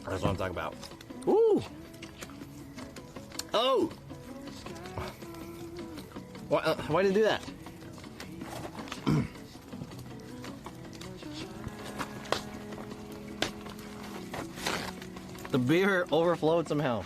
That's what I'm talking about. Ooh! Oh! Why did it do that? The beer overflowed somehow.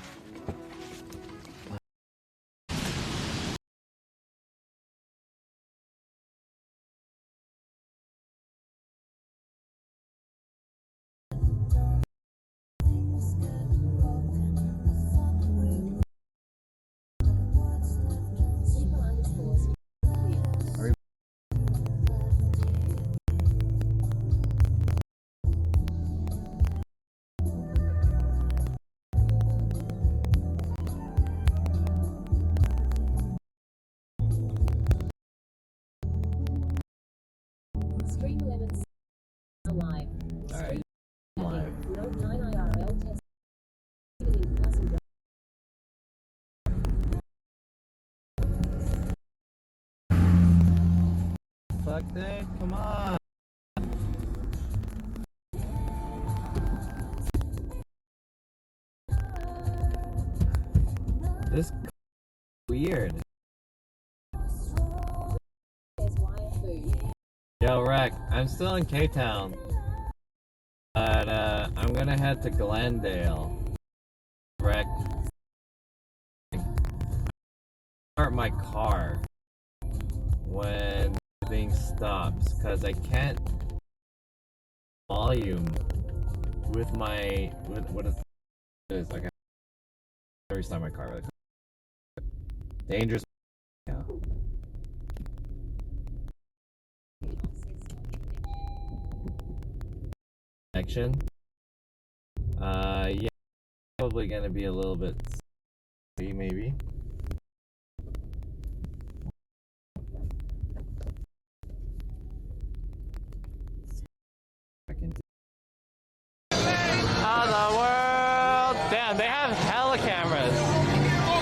Stream limits alive. Alright. Live. Note 9 IRL test. Fuck that, come on. This is weird. Yo, Rec, I'm still in K-Town. But, I'm gonna head to Glendale. Rec. Start my car when everything stops, because I can't volume with my, what is this? I gotta restart my car really quick. Dangerous. Yeah. Connection. Yeah, probably gonna be a little bit maybe. Oh, the world! Damn, they have hella cameras.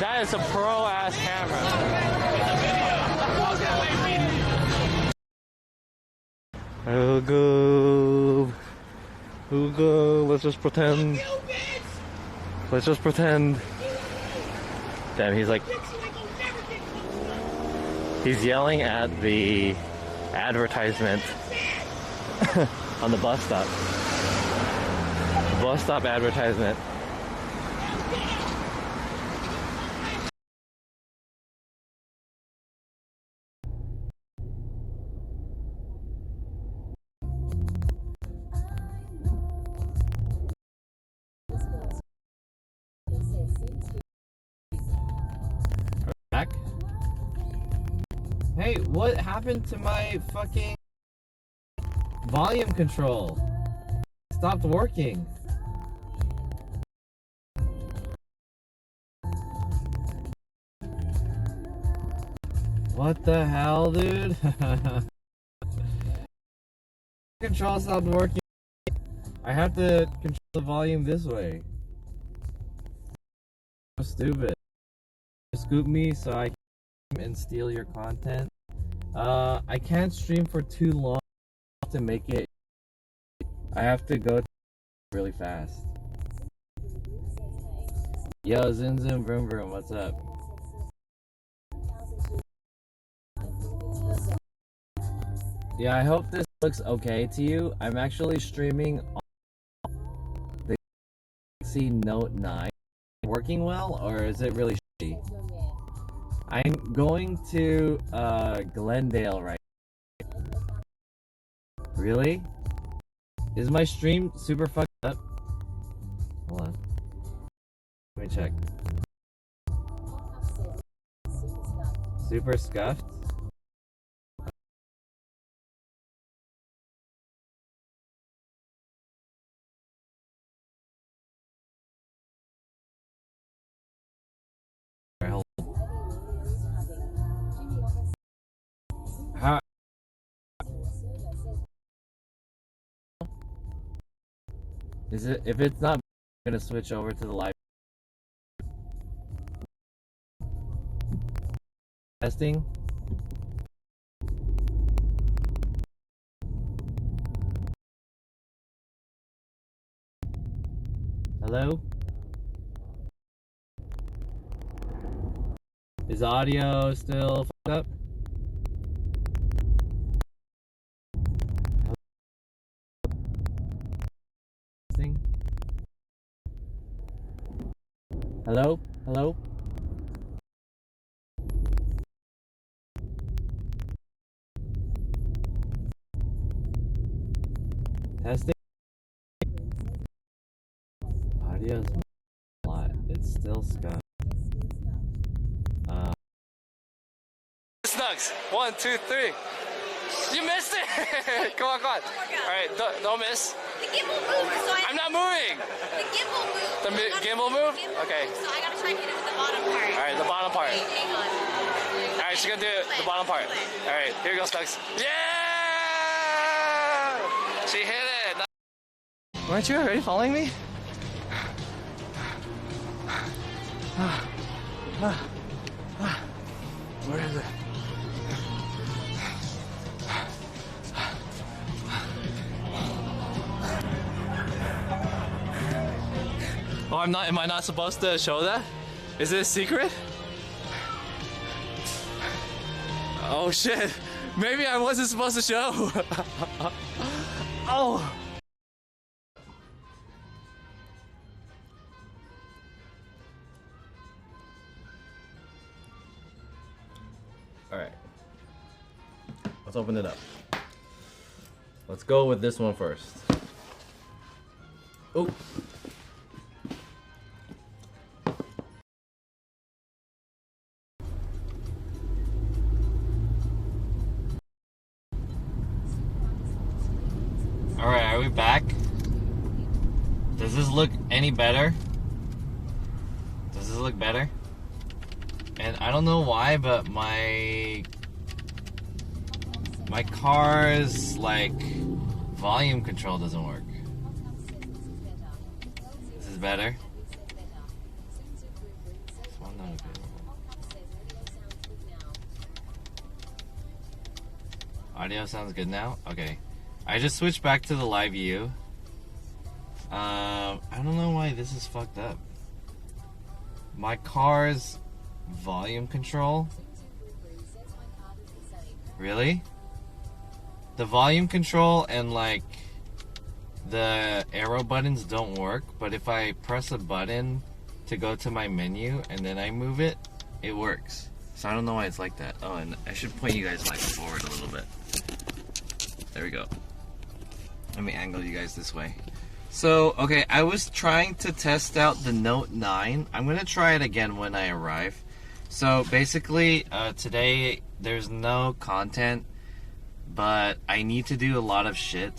That is a pro-ass camera. Oh, go. Let's just pretend. Let's just pretend. Damn, he's like... He's yelling at the advertisement on the bus stop. The bus stop advertisement. Back? Hey, what happened to my fucking volume control? It stopped working. What the hell, dude? Control stopped working. I have to control the volume this way. So stupid. Scoop me so I can and steal your content. I can't stream for too long to make it. I have to go really fast. Yo, Zoom Zoom Vroom Vroom, what's up? Yeah, I hope this looks okay to you. I'm actually streaming on the Galaxy Note 9. Working well, or is it really shitty? I'm going to Glendale right now. Really? Is my stream super fucked up? Hold on. Let me check. Super scuffed? How? Is it? If it's not, I'm gonna switch over to the live testing. Hello? Is audio still fucked up? Testing? Hello? Hello? Testing? Audio's a lot. It's still scum. Snugs. 1, 2, 3. You missed it! Come on, come on. Alright, don't miss. The gimbal moved, so I'm not moving! the gimbal moved. The gimbal move? Okay. So I gotta try and hit it with the bottom part. Alright, the bottom part. Wait, hang on. Alright, she's gonna do it, the bottom part. Alright, here we go, Snugs. Yeah! She hit it! Weren't you already following me? Where is it? Oh, am I not supposed to show that? Is it a secret? Oh shit. Maybe I wasn't supposed to show. Oh. All right. Let's open it up. Let's go with this one first. Oh. All right, are we back? Does this look any better? Does this look better? And I don't know why, but my car's like volume control doesn't work. This is better. This one not available. Audio sounds good now? Okay. I just switched back to the live view. I don't know why this is fucked up. My car's volume control? Really? The volume control and like the arrow buttons don't work, but if I press a button to go to my menu and then I move it, it works. So I don't know why it's like that. Oh, and I should point you guys like forward a little bit. There we go. Let me angle you guys this way. So, okay, I was trying to test out the Note 9. I'm gonna try it again when I arrive. So basically, today there's no content, but I need to do a lot of shit.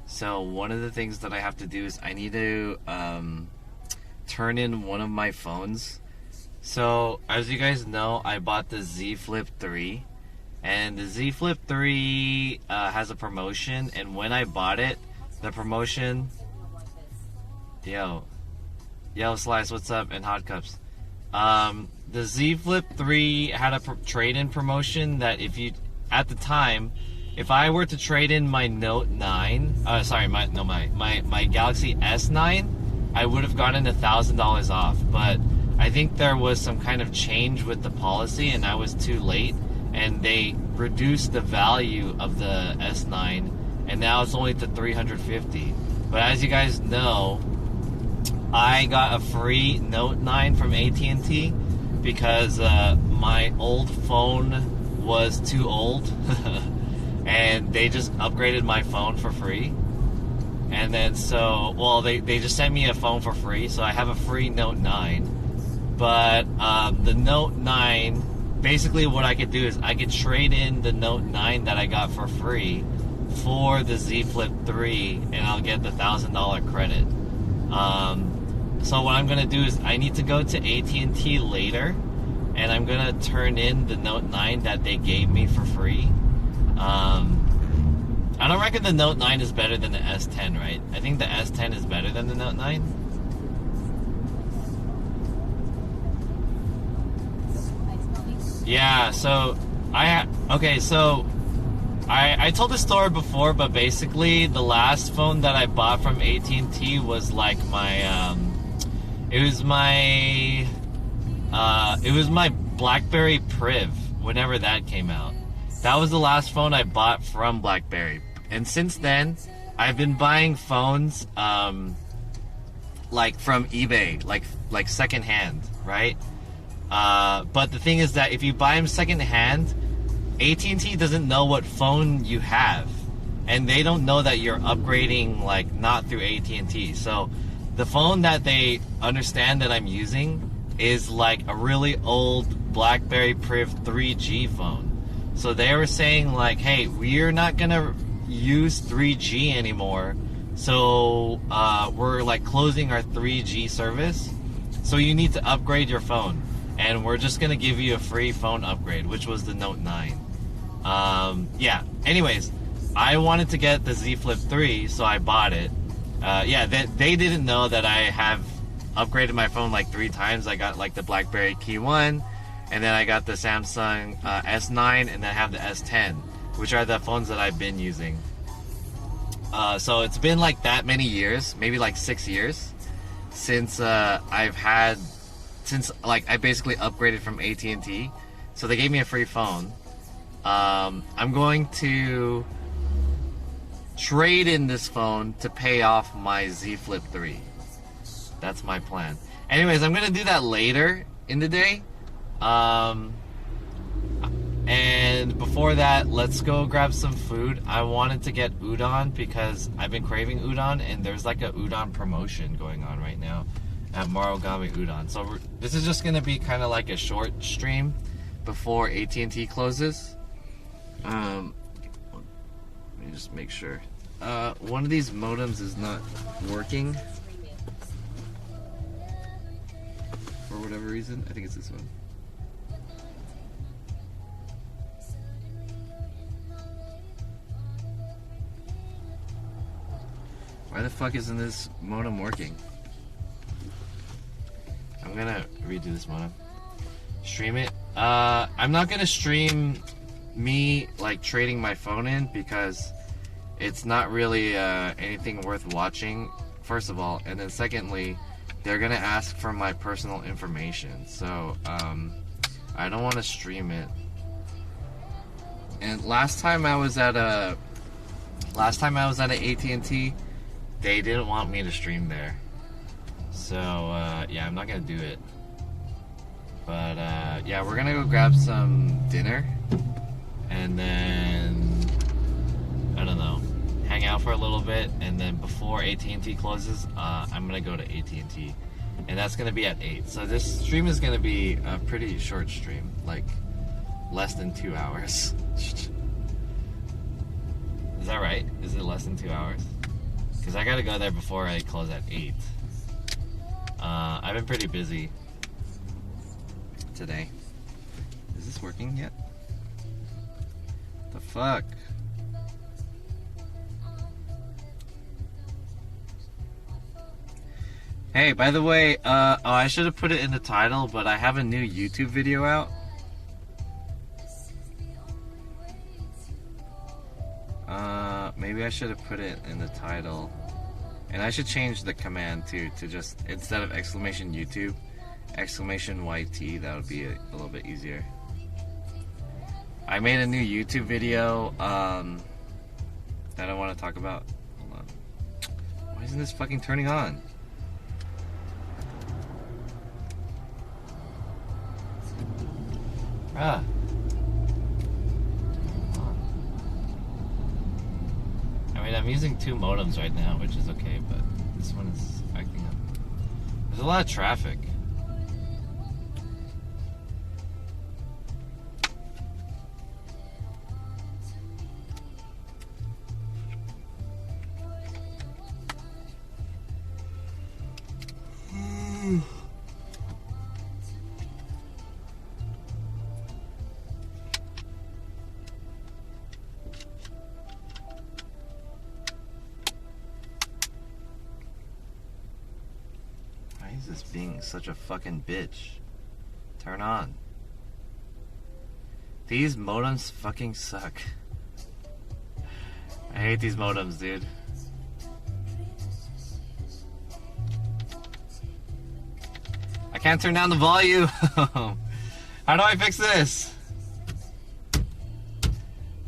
So one of the things that I have to do is I need to turn in one of my phones. So as you guys know, I bought the Z Flip 3. And the Z Flip 3 has a promotion, and when I bought it, the promotion... Yo, Slice, what's up? And Hot Cups. The Z Flip 3 had a trade-in promotion that if you, at the time, if I were to trade in my Note 9, my Galaxy S9, I would have gotten $1,000 off. But I think there was some kind of change with the policy, and I was too late. And they reduced the value of the S9, and now it's only to $350. But as you guys know, I got a free Note 9 from AT&T because my old phone was too old, and they just upgraded my phone for free. And then so, well, they just sent me a phone for free, so I have a free Note 9. But the Note 9, basically what I could do is I could trade in the Note 9 that I got for free for the Z Flip 3, and I'll get the $1,000 credit. So what I'm gonna do is I need to go to AT&T later, and I'm gonna turn in the Note 9 that they gave me for free. I don't reckon the Note 9 is better than the S10, right? I think the S10 is better than the Note 9. Yeah, so I told this story before, but basically the last phone that I bought from AT&T was like my It was my BlackBerry Priv, whenever that came out. That was the last phone I bought from BlackBerry. And since then, I've been buying phones like from eBay, like secondhand, right? But the thing is that if you buy them secondhand, AT&T doesn't know what phone you have, and they don't know that you're upgrading like not through AT&T. So the phone that they understand that I'm using is like a really old BlackBerry Priv 3G phone. So they were saying like, hey, we're not gonna use 3G anymore, so we're like closing our 3G service, so you need to upgrade your phone, and we're just gonna give you a free phone upgrade, which was the Note 9. Yeah, anyways, I wanted to get the Z Flip 3, so I bought it. Yeah, they didn't know that I have upgraded my phone like 3 times. I got like the BlackBerry Key 1, and then I got the Samsung S9, and then I have the S10, which are the phones that I've been using. So it's been like that many years, maybe like 6 years, since I basically upgraded from AT&T. So they gave me a free phone. I'm going to trade in this phone to pay off my Z Flip 3. That's my plan. Anyways, I'm gonna do that later in the day. And before that, let's go grab some food. I wanted to get udon because I've been craving udon, and there's like a udon promotion going on right now at Marugame Udon. So this is just gonna be kind of like a short stream before AT&T closes. Let me just make sure. One of these modems is not working for whatever reason. I think it's this one. Why the fuck isn't this modem working? I'm gonna redo this modem. Stream it. I'm not gonna stream me like trading my phone in because it's not really anything worth watching, first of all, and then secondly, they're gonna ask for my personal information, so I don't want to stream it. And last time I was at a AT&T, they didn't want me to stream there, so yeah, I'm not gonna do it. But yeah, we're gonna go grab some dinner, and then I don't know, hang out for a little bit, and then before AT&T closes, I'm gonna go to AT&T, and that's gonna be at 8. So this stream is gonna be a pretty short stream, like less than 2 hours. Is that right? Is it less than 2 hours? Because I gotta go there before I close at 8. I've been pretty busy today. Is this working yet? The fuck? Hey, by the way, I should have put it in the title, but I have a new YouTube video out. Maybe I should have put it in the title. And I should change the command too, to just, instead of exclamation YouTube, exclamation YT. That would be a little bit easier. I made a new YouTube video that I want to talk about. Hold on. Why isn't this fucking turning on? Ah. I mean, I'm using 2 modems right now, which is okay, but this one is acting up. There's a lot of traffic. This being such a fucking bitch. Turn on. These modems fucking suck. I hate these modems, dude. Can't turn down the volume. How do I fix this?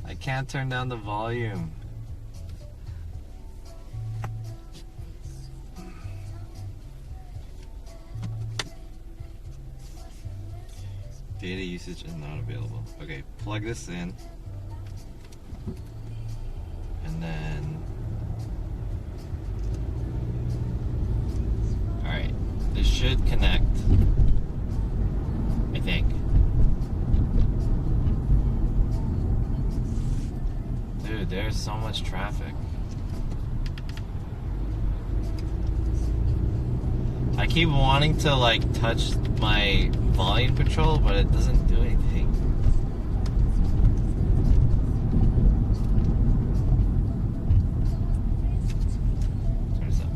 I can't turn down the volume. Data usage is not available. Okay, plug this in. And then... Alright, this should connect. I think. Dude, there's so much traffic. I keep wanting to like touch my volume control, but it doesn't do anything. Turn this up.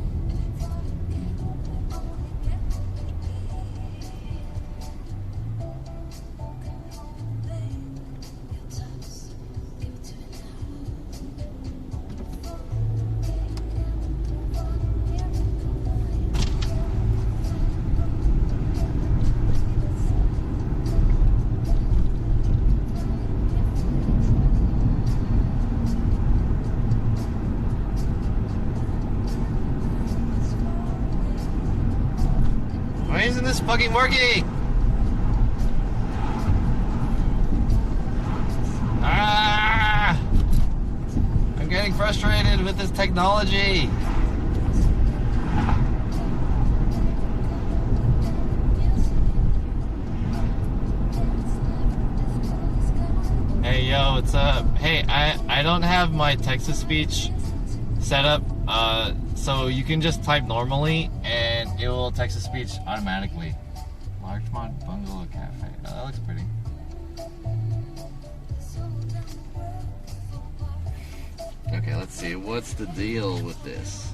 Why isn't this fucking working? Ah! I'm getting frustrated with this technology. Hey yo, what's up? Hey, I don't have my text-to-speech set up, so you can just type normally and it will text-to-speech automatically. Larchmont Bungalow Cafe. Oh, that looks pretty. Okay, let's see. What's the deal with this?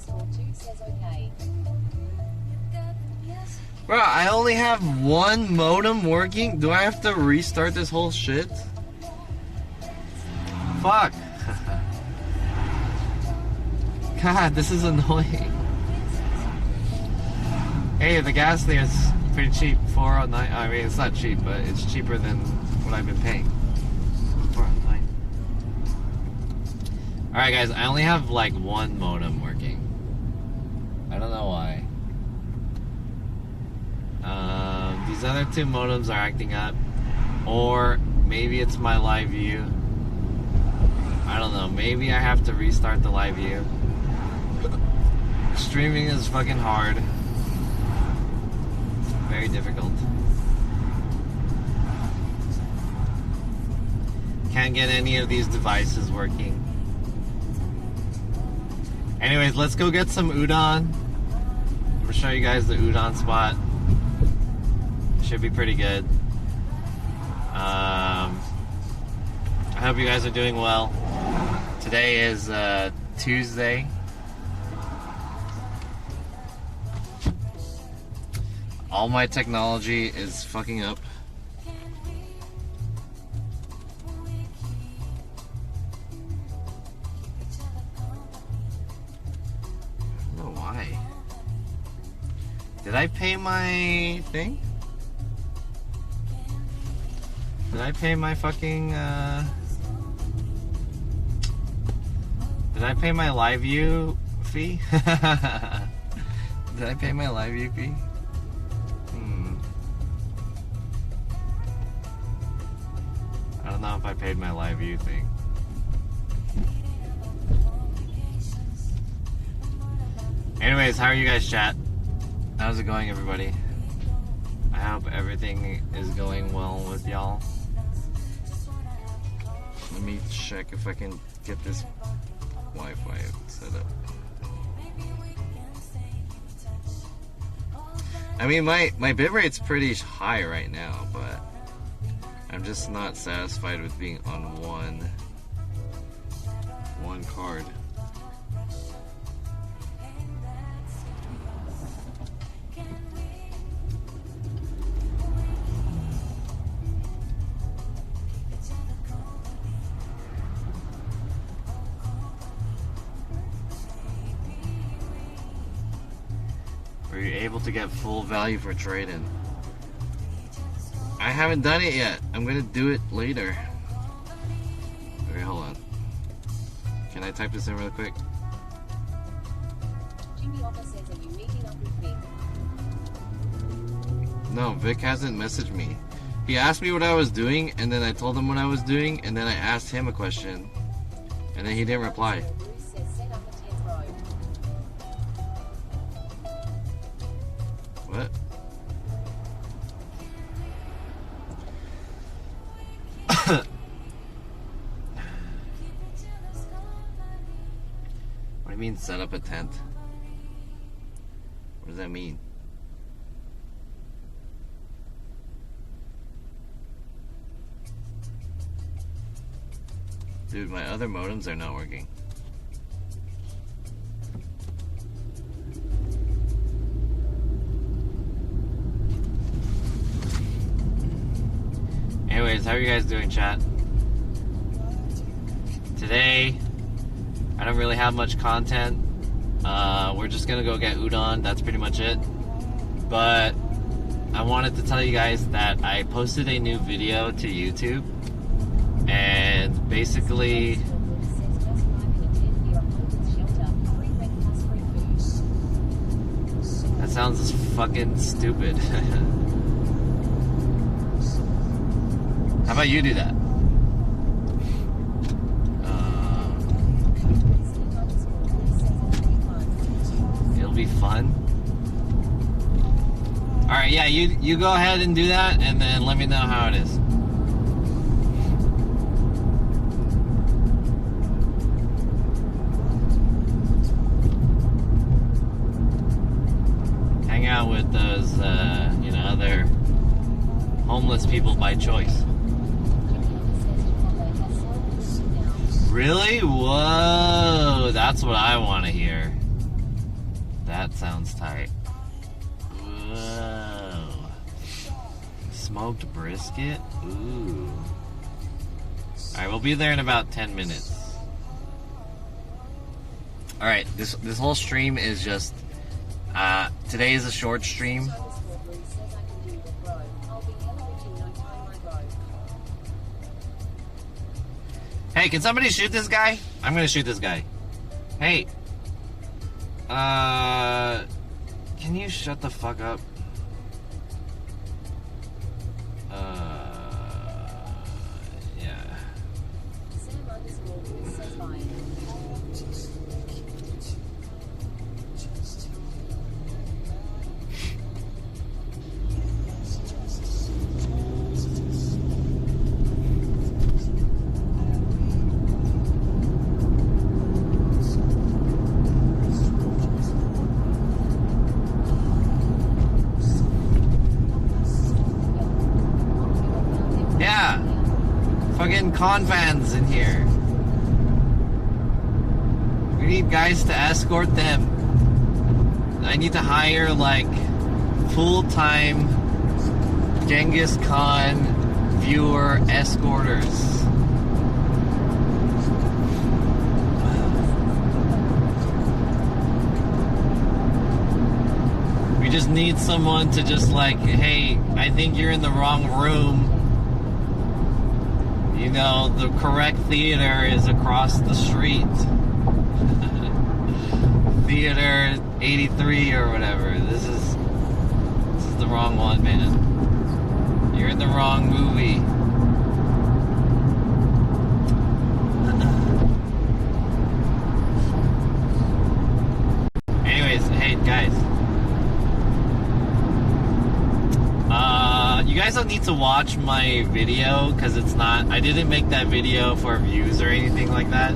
Pink_2 says okay. Bro, I only have one modem working. Do I have to restart this whole shit? Fuck. God, this is annoying. Hey, the gas there is pretty cheap. 409. I mean, it's not cheap, but it's cheaper than what I've been paying. 409. Alright, guys, I only have like one modem working. I don't know why. These other two modems are acting up, or maybe it's my live view. I don't know. Maybe I have to restart the live view. Streaming is fucking hard. Very difficult. Can't get any of these devices working. Anyways, let's go get some udon. I'm gonna show you guys the udon spot. Should be pretty good. I hope you guys are doing well. Today is Tuesday. All my technology is fucking up. I don't know why. Did I pay my thing? Did I pay my fucking, did I pay my live view fee? Did I pay my live view fee? I don't know if I paid my live view thing. Anyways, how are you guys, chat? How's it going, everybody? I hope everything is going well with y'all. Let me check if I can get this Wi-Fi set up. I mean, my bitrate's pretty high right now, but I'm just not satisfied with being on one card. Are you able to get full value for trade-in? I haven't done it yet. I'm gonna do it later. Okay, hold on. Can I type this in real quick? Jimmy Offer says, are you meeting up with Vic? No, Vic hasn't messaged me. He asked me what I was doing, and then I told him what I was doing, and then I asked him a question, and then he didn't reply. Bruce says, set up a 10 row. What? What do you mean set up a tent? What does that mean? Dude, my other modems are not working. Anyways, how are you guys doing, chat? Today, I don't really have much content. We're just gonna go get udon. That's pretty much it. But I wanted to tell you guys that I posted a new video to YouTube. And basically, that sounds fucking stupid. How about you do that? It'll be fun. Alright, yeah, you go ahead and do that, and then let me know how it is. Hang out with those, other homeless people by choice. Really? Whoa, that's what I want to hear. That sounds tight. Whoa. Smoked brisket? Ooh. Alright, we'll be there in about 10 minutes. Alright, this whole stream is just... today is a short stream. Hey, can somebody shoot this guy? I'm gonna shoot this guy. Hey. Can you shut the fuck up? Yeah. Fucking con fans in here. We need guys to escort them. I need to hire like full-time Genghis Khan viewer escorters. We just need someone to just like, hey, I think you're in the wrong room. You know, the correct theater is across the street. Theater 83 or whatever. This is the wrong one, man. You're in the wrong movie. Anyways, hey guys. You guys don't need to watch my video because it's not, I didn't make that video for views or anything like that.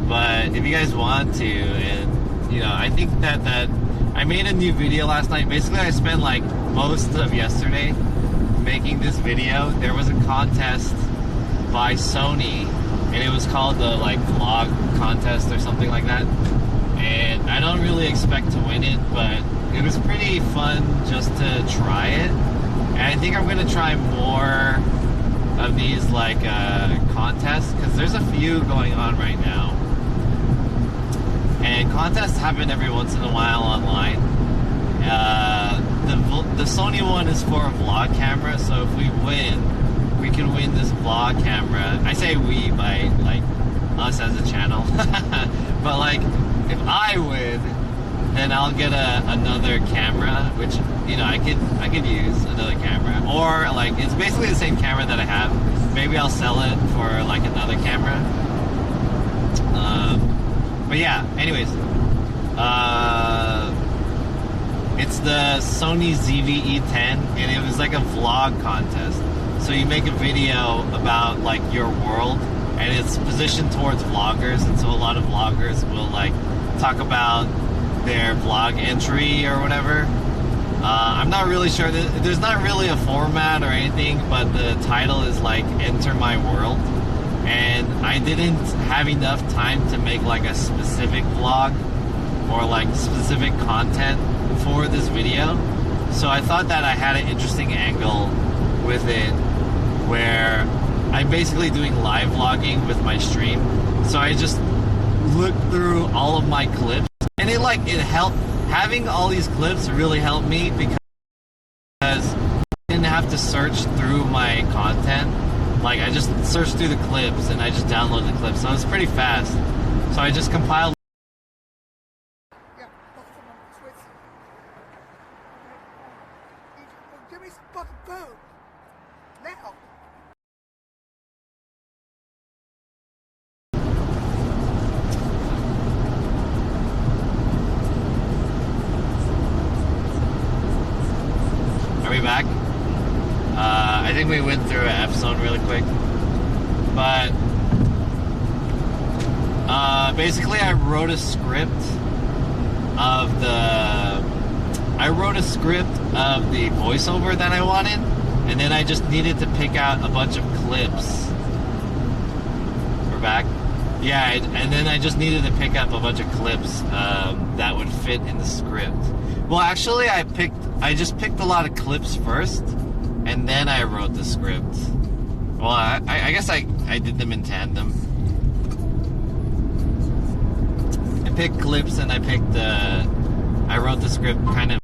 But if you guys want to, and you know, I think that I made a new video last night. Basically, I spent like most of yesterday making this video. There was a contest by Sony, and it was called the like vlog contest or something like that. And I don't really expect to win it, but it was pretty fun just to try it. And I think I'm going to try more of these like contests, because there's a few going on right now. And contests happen every once in a while online. The Sony one is for a vlog camera, so if we win, we can win this vlog camera. I say we by like us as a channel, but like if I win, then I'll get another camera, which I could use another camera, or like it's basically the same camera that I have. Maybe I'll sell it for like another camera. But yeah, anyways, it's the Sony ZV-E10, and it was like a vlog contest. So you make a video about like your world, and it's positioned towards vloggers, and so a lot of vloggers will like talk about their vlog entry or whatever. I'm not really sure. There's not really a format or anything, but the title is like Enter My World. And I didn't have enough time to make like a specific vlog or like specific content for this video. So I thought that I had an interesting angle with it where I'm basically doing live vlogging with my stream. So I just looked through all of my clips, and it helped. Having all these clips really helped me because I didn't have to search through my content. Like I just searched through the clips and I just downloaded the clips, so it's pretty fast. So I just compiled. Yeah, both of them on Swiss. Give me some fucking food. Now. Are we back? I think we went through an F zone really quick, but basically I wrote a script of the voiceover that I wanted, and then I just needed to pick out a bunch of clips. We're back? Yeah, and then I just needed to pick up a bunch of clips that would fit in the script. Well, actually, I just picked a lot of clips first, and then I wrote the script. Well, I guess I did them in tandem. I picked clips and I wrote the script kind of.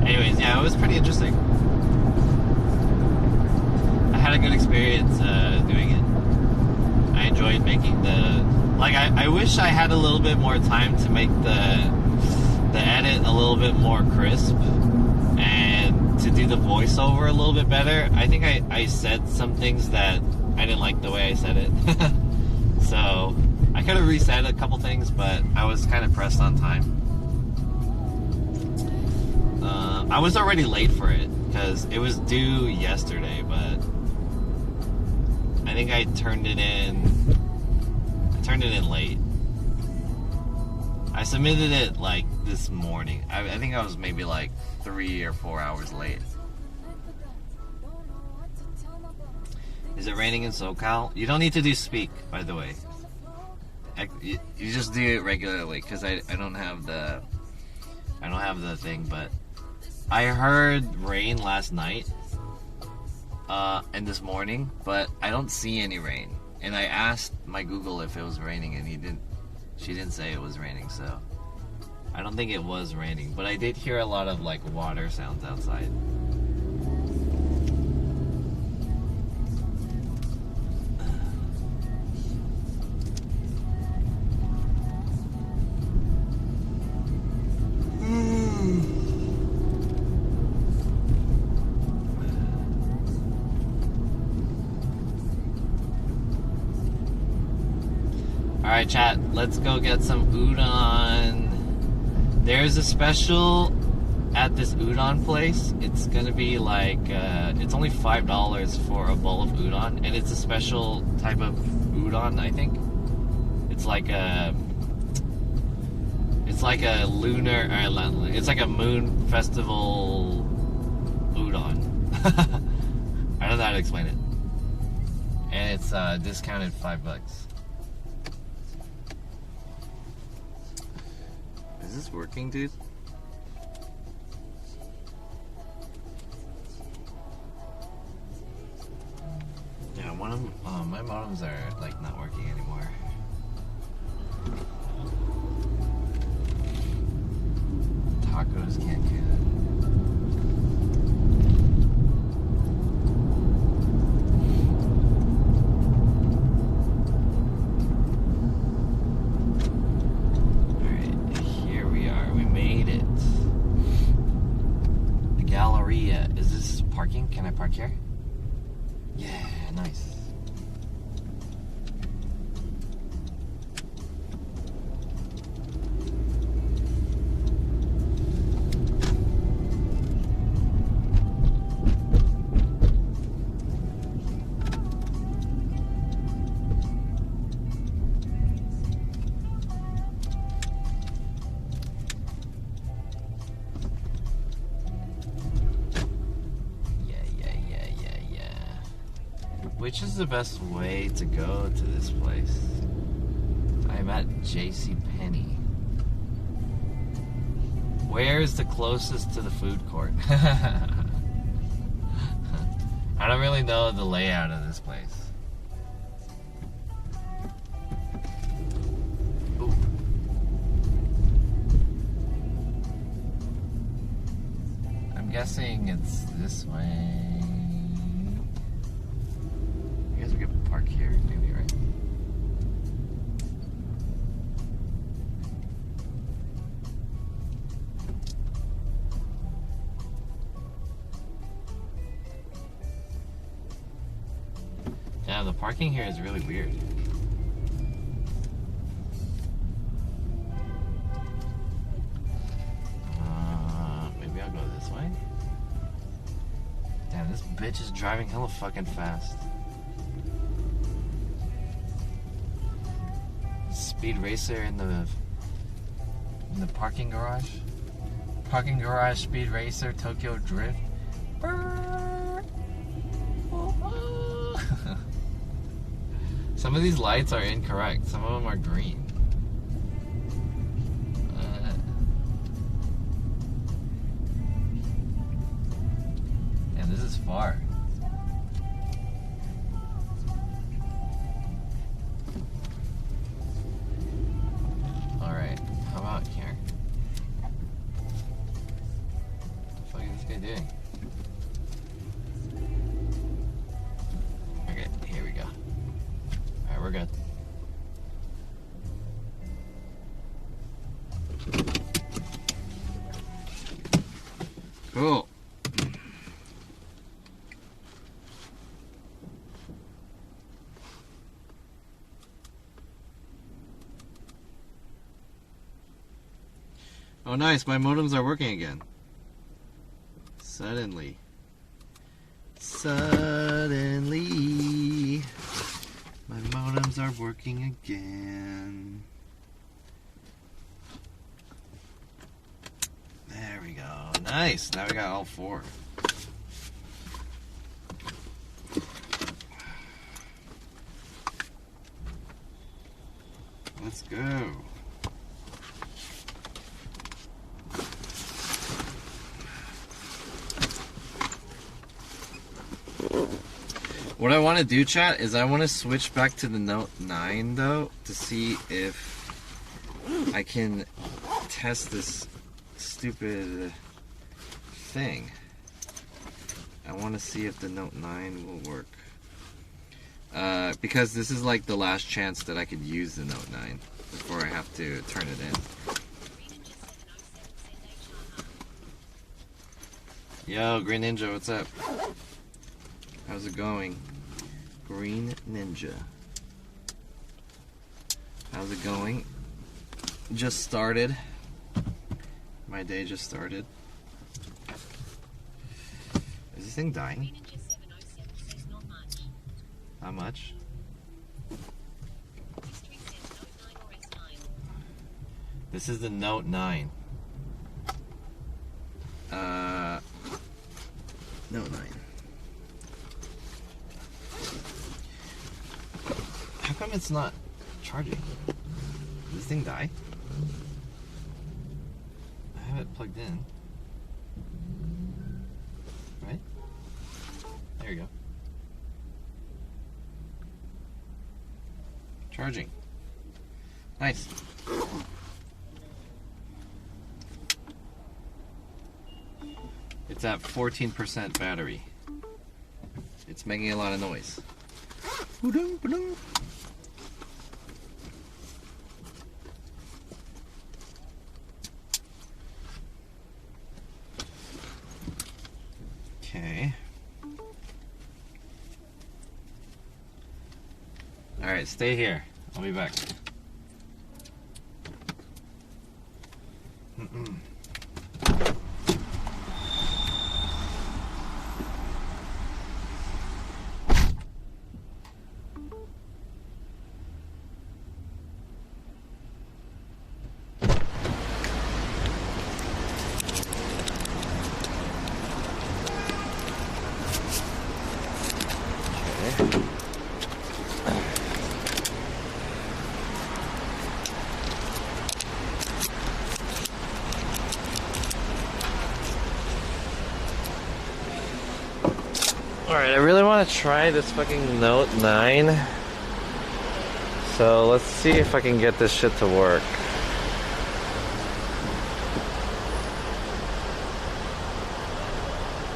Anyways, yeah, it was pretty interesting. I had a good experience doing it. I enjoyed making I wish I had a little bit more time to make the edit a little bit more crisp and to do the voiceover a little bit better. I think I said some things that I didn't like the way I said it. So I could have resaid a couple things, but I was kind of pressed on time. I was already late for it because it was due yesterday, but I think I turned it in late. I submitted it like this morning. I think I was maybe like 3 or 4 hours late. Is it raining in SoCal? You don't need to do speak, by the way. You just do it regularly because I don't have the thing, but I heard rain last night and this morning, but I don't see any rain. And I asked my Google if it was raining, and she didn't say it was raining, so I don't think it was raining. But I did hear a lot of like water sounds outside. Alright, chat, let's go get some udon. There's a special at this udon place. It's gonna be like, it's only $5 for a bowl of udon, and it's a special type of udon, I think. It's like a lunar, it's like a moon festival udon. I don't know how to explain it. And it's discounted $5. Is this working, dude? modems are like not working anymore. Tacos can't do that. Alright, here we are. We made it. The Galleria. Is this parking? Can I park here? Yeah, nice. Which is the best way to go to this place? I'm at JCPenney. Where is the closest to the food court? I don't really know the layout of this place. Ooh. I'm guessing it's this way. I guess we could park here, maybe, right? Yeah, the parking here is really weird. Maybe I'll go this way. Damn, this bitch is driving hella fucking fast. Speed racer in the parking garage. Parking garage, speed racer, Tokyo Drift. Some of these lights are incorrect. Some of them are green. And this is far. Alright, how about here? What the fuck is this guy doing? Okay, here we go. Alright, we're good. Cool. Oh nice, my modems are working again. Suddenly, my modems are working again. There we go. Nice. Now we got all four. Let's go. What I want to do, chat, is I want to switch back to the Note 9, though, to see if I can test this stupid thing. I want to see if the Note 9 will work. Because this is like the last chance that I could use the Note 9 before I have to turn it in. Yo, Green Ninja, what's up? How's it going? Green Ninja. How's it going? Just started. My day just started. Is this thing dying? Not much. This is the Note 9. Note 9. How come it's not charging? Did this thing die? I have it plugged in. Right? There you go. Charging. Nice. It's at 14% battery. It's making a lot of noise. Okay. Alright, stay here. I'll be back. Alright, I really want to try this fucking Note 9. So let's see if I can get this shit to work.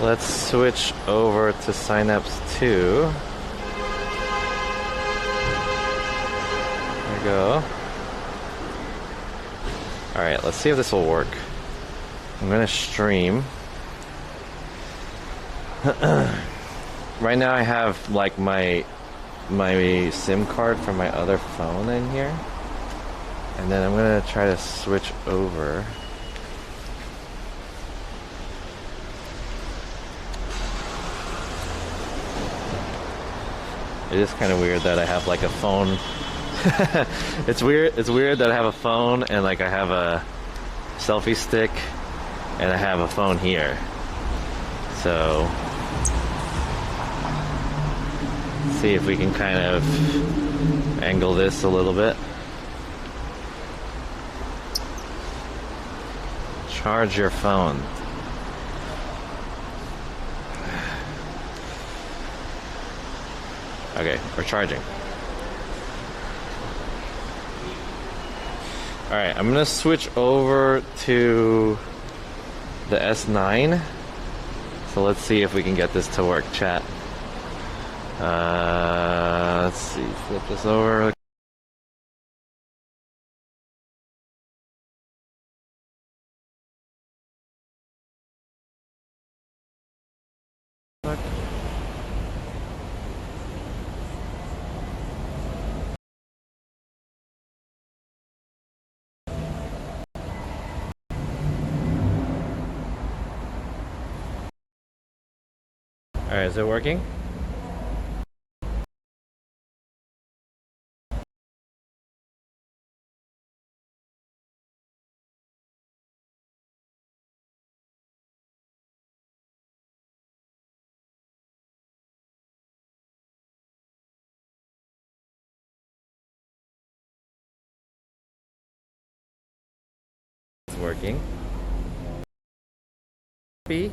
Let's switch over to Synapse 2. There we go. Alright, let's see if this will work. I'm gonna stream. Right now I have like my SIM card from my other phone in here. And then I'm gonna try to switch over. It is kind of weird that I have like a phone. It's weird that I have a phone and like I have a selfie stick and I have a phone here. So see if we can kind of angle this a little bit. Charge your phone. Okay, we're charging. Alright, I'm gonna switch over to the S9. So let's see if we can get this to work, chat. Let's see, flip this over. Alright, is it working? It's working. B?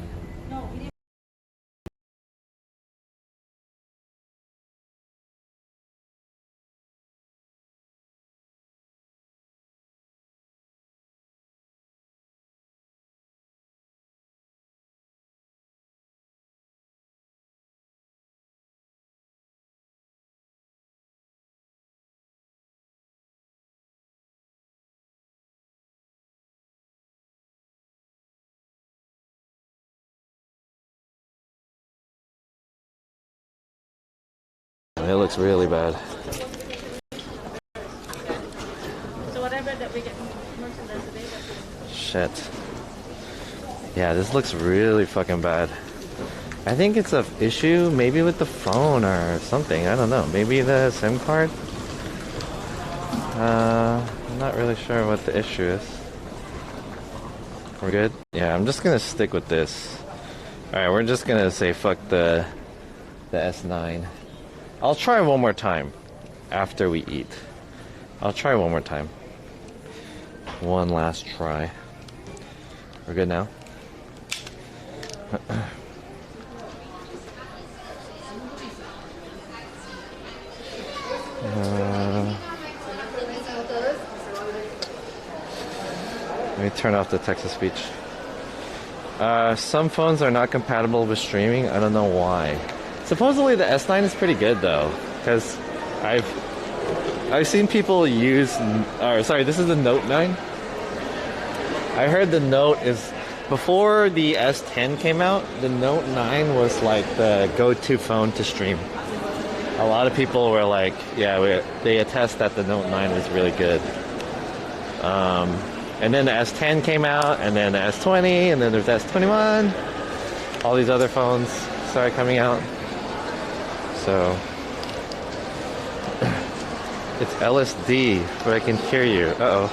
It looks really bad. So whatever that we get merchandise today, Shit. Yeah, this looks really fucking bad. I think it's an issue maybe with the phone or something. I don't know. Maybe the SIM card? I'm not really sure what the issue is. We're good? Yeah, I'm just gonna stick with this. Alright, we're just gonna say fuck the S9. I'll try one more time after we eat. I'll try one more time. One last try. We're good now? turn off the text-to-speech. Some phones are not compatible with streaming. I don't know why. Supposedly the S9 is pretty good though, because I've seen people use. Or sorry, this is the Note 9. I heard the Note is before the S10 came out. The Note 9 was like the go-to phone to stream. A lot of people were like, yeah, they attest that the Note 9 was really good. And then the S10 came out, and then the S20, and then there's S21. All these other phones started coming out. So it's LSD, but I can hear you. Uh-oh.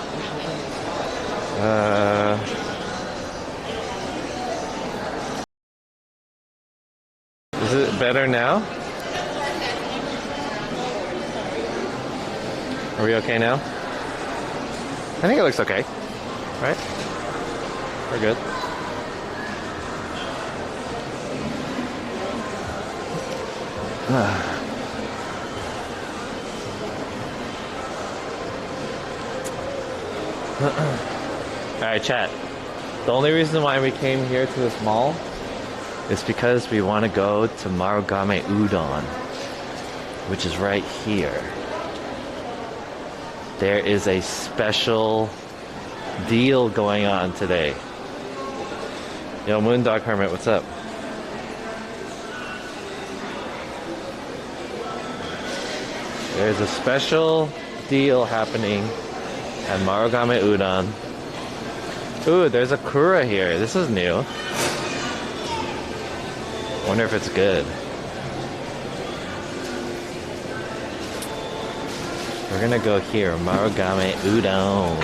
Is it better now? Are we okay now? I think it looks okay. Right? We're good. Alright, chat. The only reason why we came here to this mall is because we want to go to Marugame Udon, which is right here. There is a special deal going on today. Yo, Moondog Hermit, what's up? There's a special deal happening at Marugame Udon. Ooh, there's a Kura here. This is new. Wonder if it's good. We're gonna go here, Marugame Udon.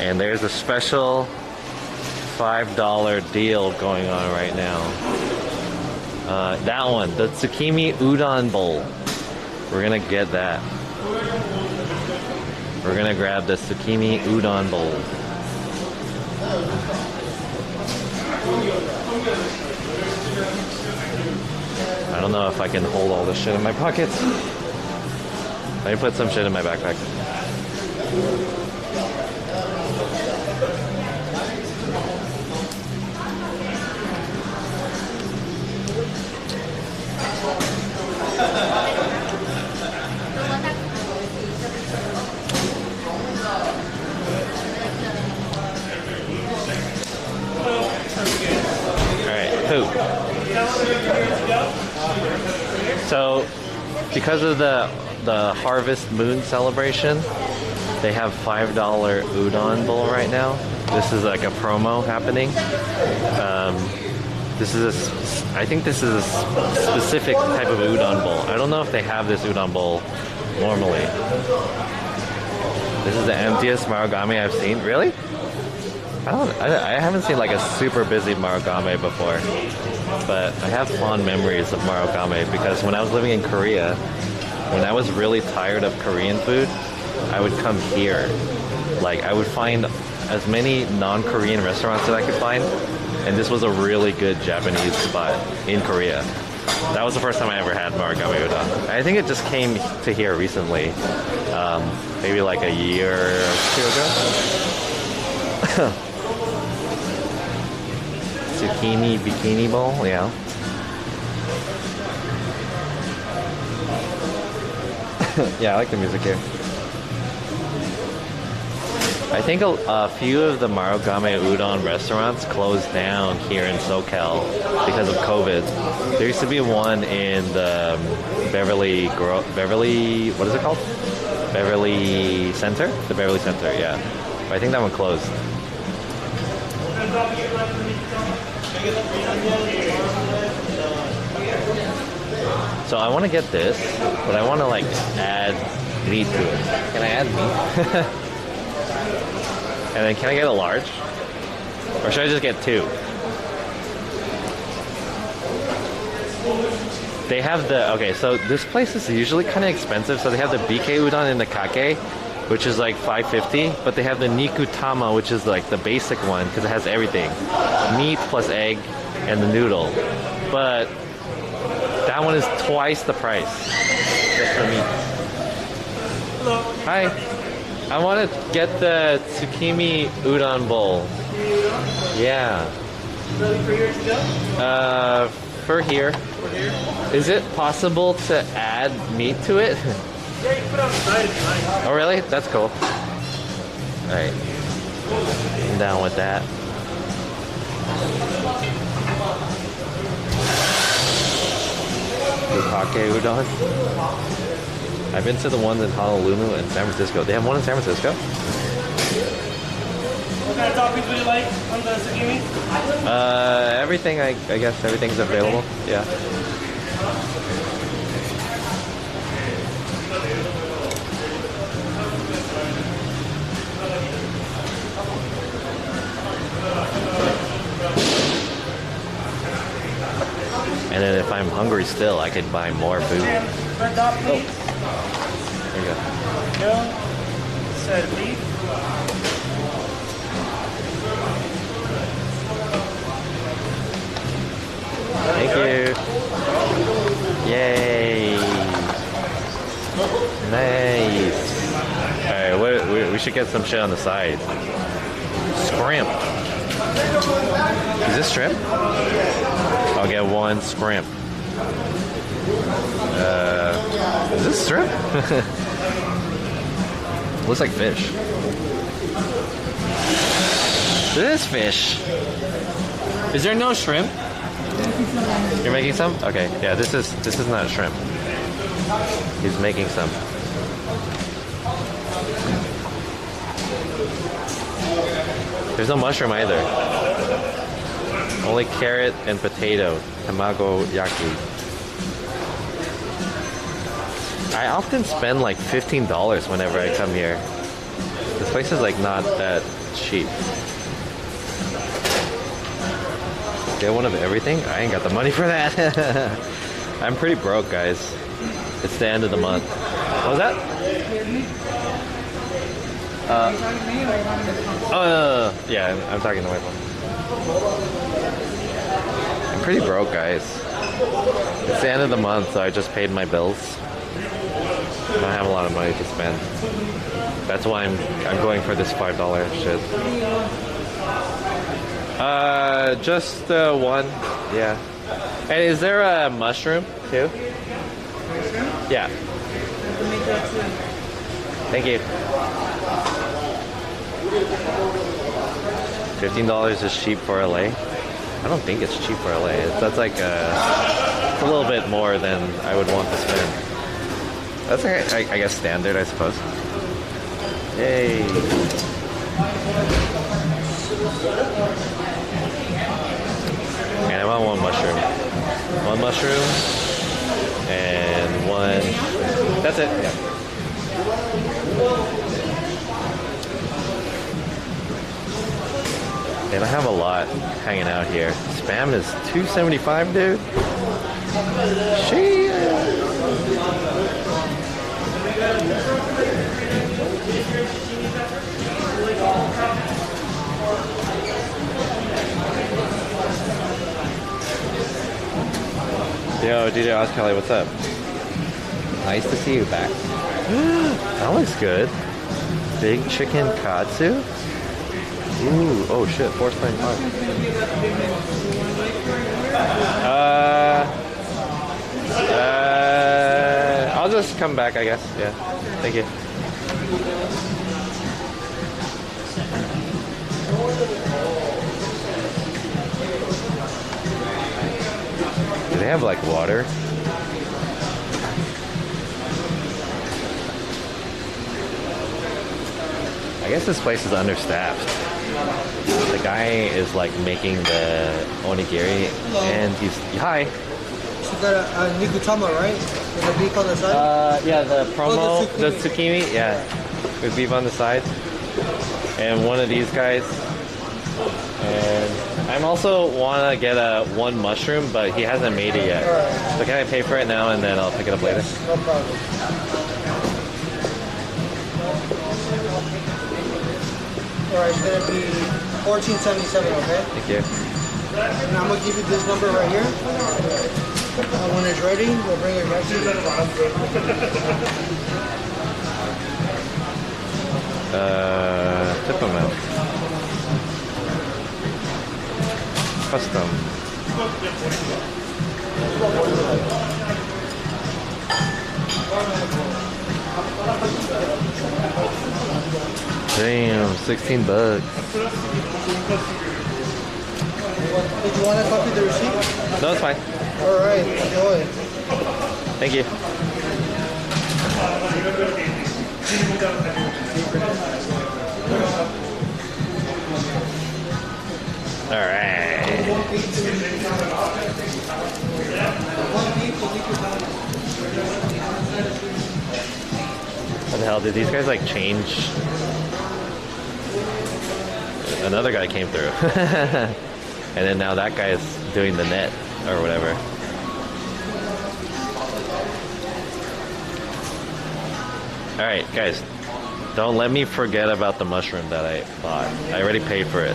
And there's a special $5 deal going on right now. That one, the Tsukimi Udon Bowl. We're gonna get that. We're gonna grab the Tsukimi Udon Bowl. I don't know if I can hold all this shit in my pockets. Let me put some shit in my backpack. So, because of the Harvest Moon celebration, they have $5 udon bowl right now. This is like a promo happening. I think this is a specific type of udon bowl. I don't know if they have this udon bowl normally. This is the emptiest Marugame I've seen. Really? I haven't seen like a super busy Marugame before, but I have fond memories of Marugame because when I was living in Korea, when I was really tired of Korean food, I would come here. Like I would find as many non-Korean restaurants that I could find, and this was a really good Japanese spot in Korea. That was the first time I ever had Marugame udon. I think it just came to here recently, maybe like a year or two ago. Zucchini bikini bowl, yeah. Yeah, I like the music here. I think a few of the Marugame udon restaurants closed down here in SoCal because of COVID. There used to be one in the Beverly, what is it called? Beverly Center? The Beverly Center, yeah. But I think that one closed. So I want to get this, but I want to like add meat to it. Can I add meat? And then can I get a large? Or should I just get two? They have the, okay, so this place is usually kind of expensive. So they have the BK udon and the kake, which is like $5.50, but they have the nikutama, which is like the basic one because it has everything. Meat plus egg and the noodle. But that one is twice the price just for meat. Hello. Hi. I want to get the tsukimi udon bowl. Yeah. Ready for here to go? For here. For here? Is it possible to add meat to it? Yeah, you put it on the side. It's fine. Oh, really? That's cool. Alright. I'm down with that. Bukake udon. I've been to the ones in Honolulu and San Francisco. They have one in San Francisco? What kind of toppings would you like on the tsukimi? Everything, I guess everything's available. Yeah. And then if I'm hungry still, I could buy more food. Jim, red dot, please. There you go. No. Said beef. Thank you. Yay. Nice. Alright, we should get some shit on the side. Scrimp. Is this shrimp? I'll get one scrimp. Is this shrimp? Looks like fish. It is fish. Is there no shrimp? You're making some? Okay, yeah, this is not shrimp. He's making some. There's no mushroom either. Only carrot and potato. Tamago yaki. I often spend like $15 whenever I come here. This place is like not that cheap. Get one of everything? I ain't got the money for that. I'm pretty broke, guys. It's the end of the month. What was that? No. Yeah, I'm talking to my phone. I'm pretty broke, guys. It's the end of the month, so I just paid my bills. I don't have a lot of money to spend. That's why I'm going for this $5 shit. Just one. Yeah. And is there a mushroom too? Yeah. Thank you. $15 is cheap for LA. I don't think it's cheap for LA. That's like it's a little bit more than I would want to spend. That's like, I guess standard, I suppose. Yay. And I want one mushroom. One mushroom and one. That's it. Yeah. They don't have a lot hanging out here. Spam is $2.75, dude. Shit. Yo, DJ Kelly, what's up? Nice to see you back. That looks good. Big chicken katsu? Ooh, oh shit, 4.5. I'll just come back, I guess. Yeah. Thank you. Do they have like water? I guess this place is understaffed. The guy is like making the onigiri. Hello. And he's hi. So you got a nikutama, right? With the beef on the side? Yeah, the promo, Oh, the tsukimi, yeah, with beef on the side, and one of these guys. And I'm also wanna get one mushroom, but he hasn't made it yet. Right. So can I pay for it now and then I'll pick it up later? No problem. Alright, it's gonna be $14.77, okay? Thank you. And I'm gonna give you this number right here. When it's ready, we'll bring it back to you. Tip amount. Custom. Damn, 16 bucks. Did you want to copy the receipt? No, it's fine. All right, enjoy. Thank you. All right. What the hell, did these guys like change? Another guy came through. And then now that guy is doing the net or whatever. Alright, guys. Don't let me forget about the mushroom that I bought. I already paid for it.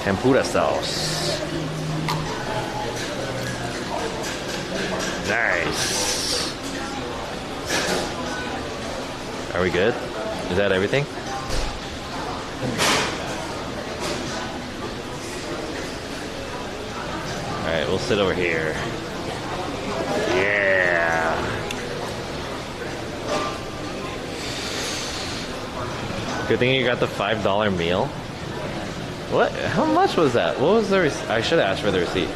Tempura sauce. Nice. Are we good? Is that everything? Alright, we'll sit over here. Yeah. Good thing you got the $5 meal. What? How much was that? What was the receipt? I should have asked for the receipt.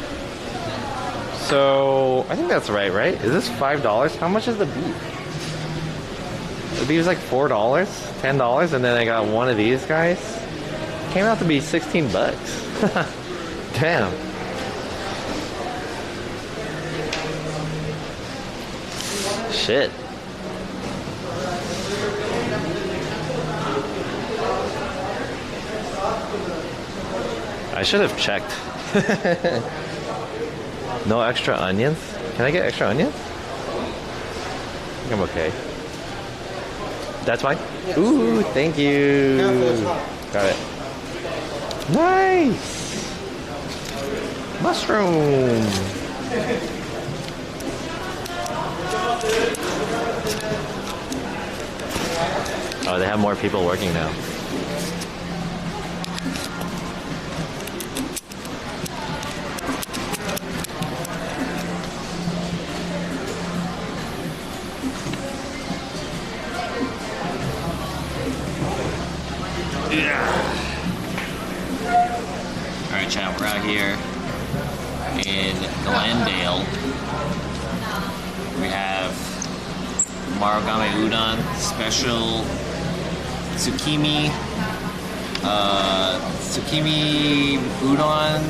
So, I think that's right? Is this $5? How much is the beef? The beef is like $4, $10, and then I got one of these guys. Came out to be 16 bucks. Damn. Shit. I should have checked. No extra onions? Can I get extra onions? I think I'm okay. That's fine? Yes. Ooh, thank you. Careful, it's hot. Got it. Nice! Mushroom! Oh, they have more people working now. Alright, chat, we're out here in Glendale. We have Marugame udon, special tsukimi udon.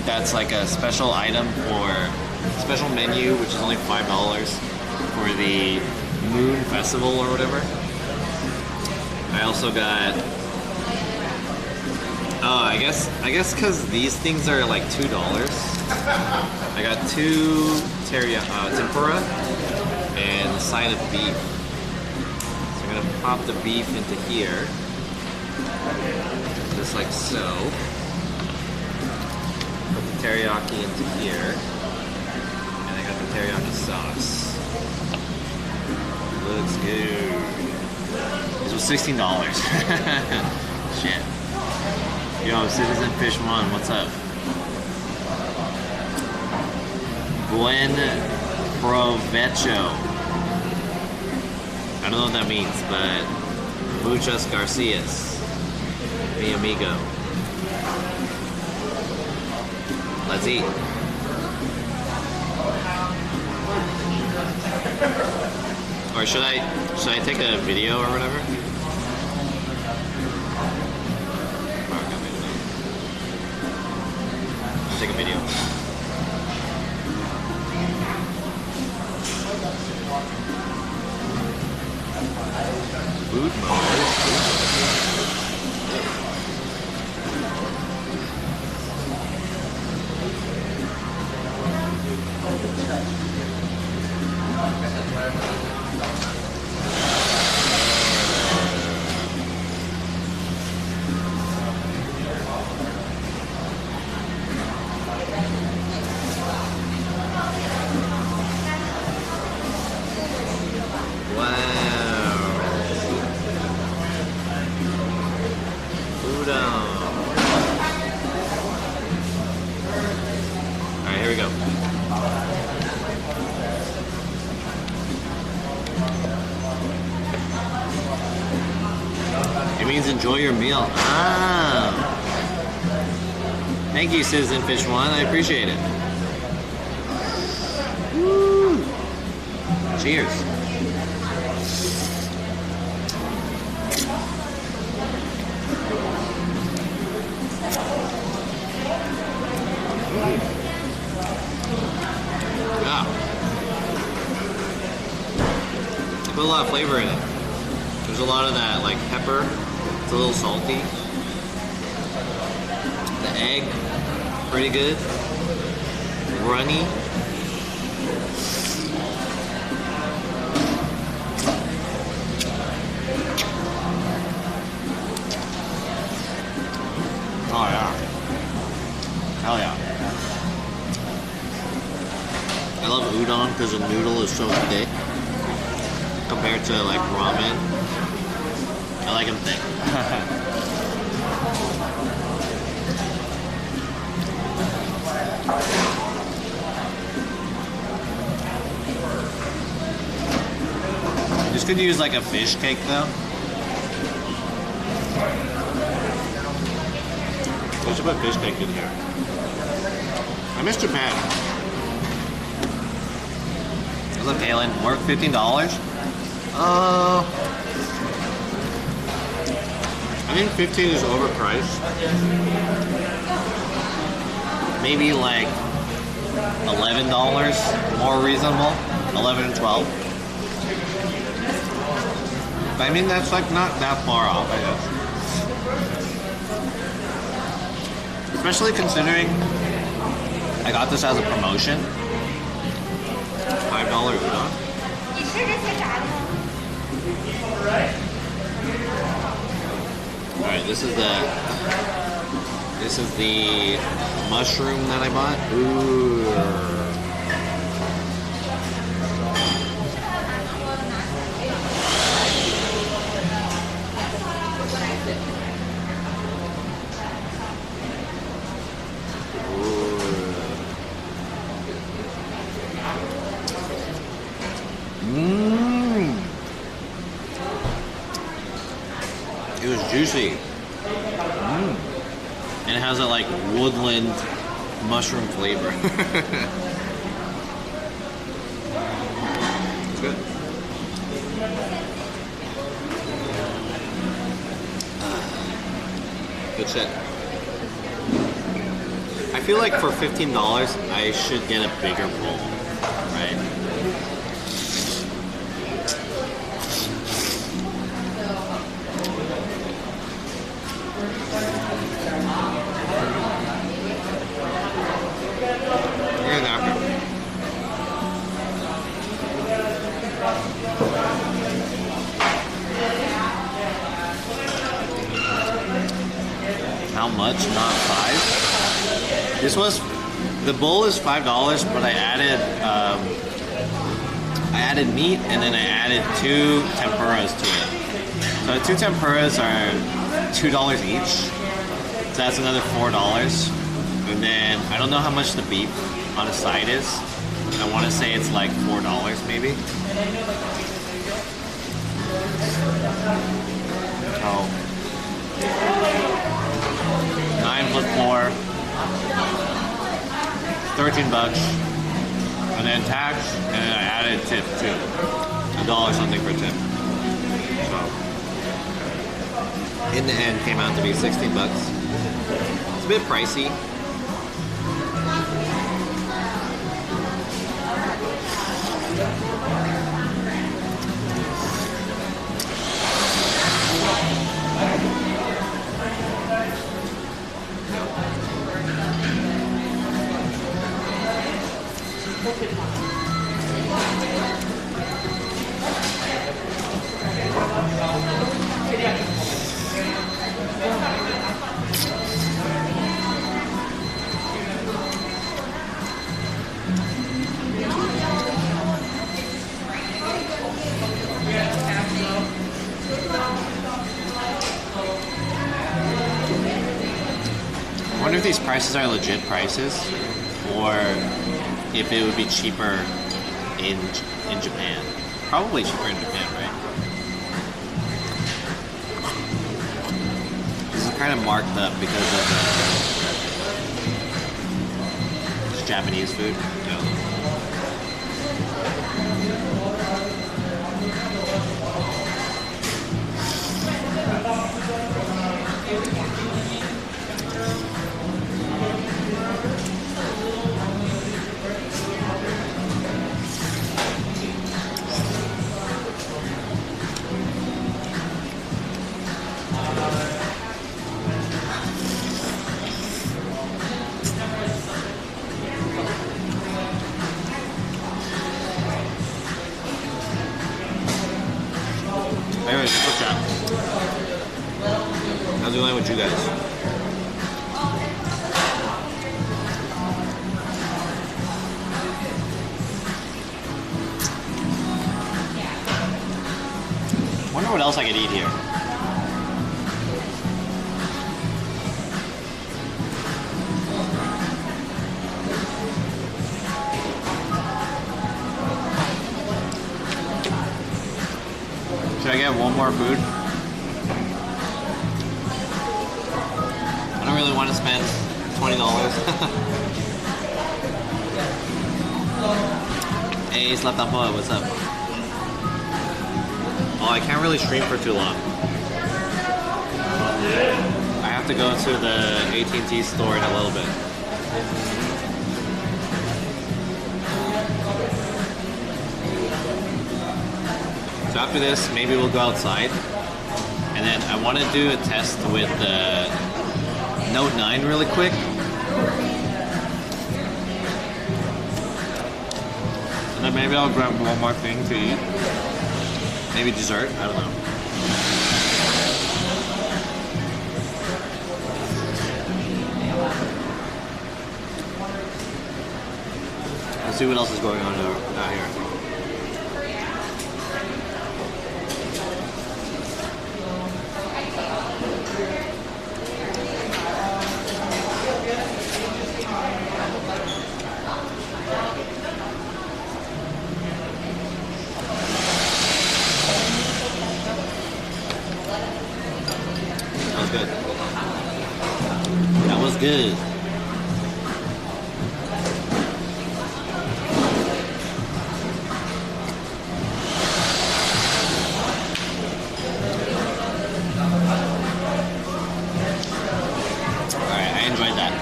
That's like a special item for special menu, which is only $5 for the Moon Festival or whatever. I also got I guess because these things are like $2. I got 2 tempura and a side of beef. So I'm gonna pop the beef into here, just like so. Put the teriyaki into here, and I got the teriyaki sauce. Looks good. This was $16. Shit. Yo, Citizen Fish 1, what's up? Buen provecho. I don't know what that means, but muchas gracias, mi amigo. Let's eat. Or should I take a video or whatever? Take a video. Food mode. Enjoy your meal. Ah. Thank you, Citizen Fish One. I appreciate it. Woo. Cheers. Yeah. They put a lot of flavor in it. There's a lot of that like pepper. It's a little salty. The egg, pretty good. Runny. Oh yeah. Hell yeah. I love udon because the noodle is so thick compared to like ramen. I like them thick. This could use like a fish cake though. I should put fish cake in here. I miss Japan. What's up, Kaylin? Work $15? I think 15 is overpriced. Maybe like $11 more reasonable. 11 and 12. But I mean, that's like not that far off, I guess. Especially considering I got this as a promotion. $5 udon. Alright, this is the mushroom that I bought. Ooh. It was juicy. And it has that like woodland mushroom flavor. It's good. Good shit. I feel like for $15 I should get a bigger bowl, right? How much? Not $5. This was the bowl is $5, but I added meat and then I added 2 tempuras to it. So 2 tempuras are $2 each. So that's another $4. And then I don't know how much the beef on the side is. I want to say it's like $4 maybe. Oh. 9 plus 4, $13, and then tax, and then I added tip too, $1 something for tip. So in the end, came out to be $16. It's a bit pricey. I wonder if these prices are legit prices, or if it would be cheaper in Japan. Probably cheaper in Japan, right? kind of marked up because of it's Japanese food. Anyways, what's that? How's it going with you guys? Wonder what else I could eat here. Should I get one more food? I don't really want to spend $20. Hey, Slap That Boy, what's up? Oh, I can't really stream for too long. I have to go to the AT&T store in a little bit. So after this, maybe we'll go outside. And then I want to do a test with the Note 9 really quick. And then maybe I'll grab one more thing to eat. Maybe dessert, I don't know. Let's see what else is going on out here. Good. That was good. Alright, I enjoyed that.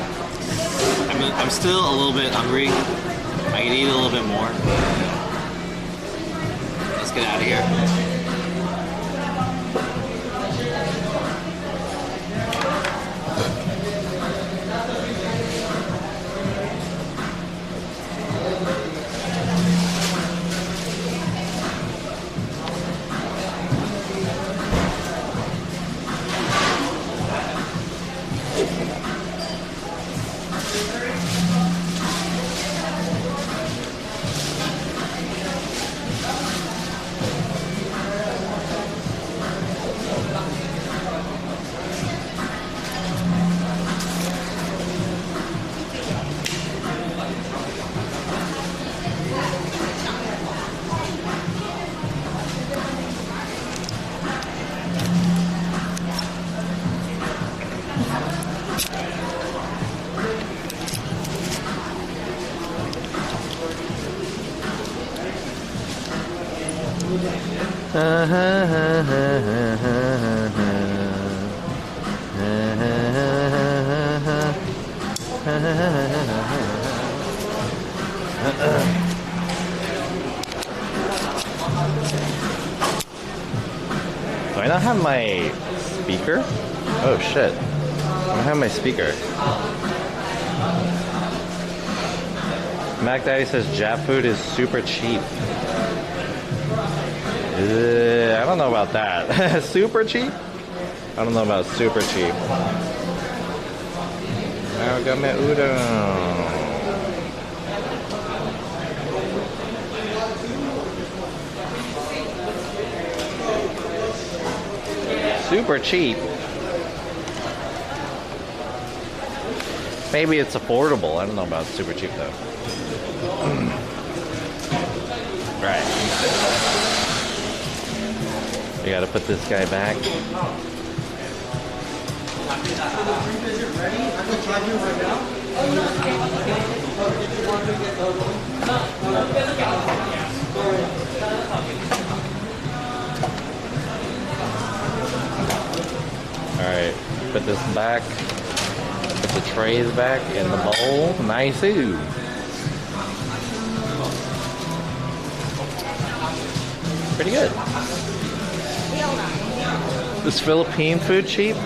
I'm still a little bit hungry. I can eat a little bit more. Let's get out of here. Do I not have my speaker? Oh shit. I don't have my speaker. Mac Daddy says Jap food is super cheap. I don't know about that. Super cheap? I don't know about super cheap. Now got my udon. Super cheap. Maybe it's affordable. I don't know about super cheap though. Right. We gotta put this guy back. the pre-visit ready? I can charge you right now. Alright, put this back. Put the trays back in the bowl. Nice-oo. Pretty good. Is Philippine food cheap?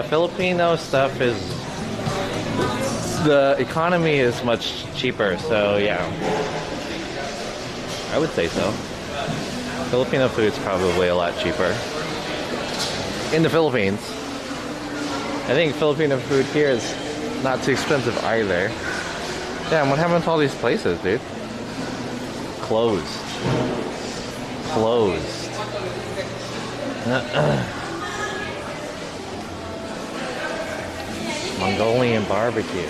Filipino stuff is... The economy is much cheaper, so yeah. I would say so. Filipino food's probably a lot cheaper. In the Philippines. I think Filipino food here is not too expensive either. Damn, what happened to all these places, dude? Closed. Closed. Mongolian barbecue.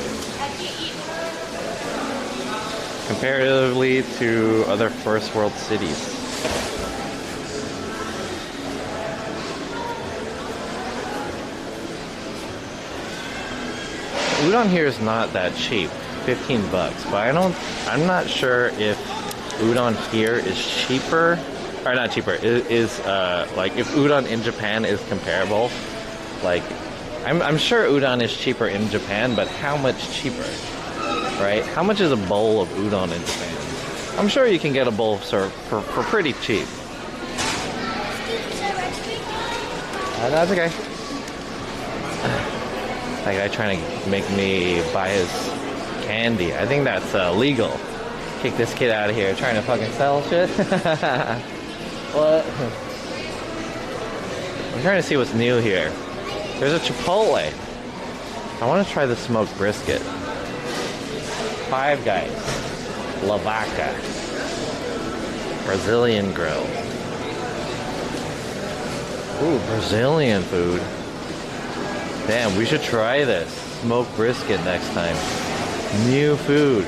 Comparatively to other first world cities. Udon here is not that cheap, 15 bucks, but I'm not sure if udon here is cheaper, or not cheaper, is like if udon in Japan is comparable. Like, I'm sure udon is cheaper in Japan, but how much cheaper, right? How much is a bowl of udon in Japan? I'm sure you can get a bowl for pretty cheap. That's okay. That guy trying to make me buy his candy. I think that's legal. Kick this kid out of here trying to fucking sell shit. What? I'm trying to see what's new here. There's a Chipotle. I want to try the smoked brisket. Five Guys. La Vaca. Brazilian grill. Ooh, Brazilian food. Damn, we should try this. Smoked brisket next time. New food.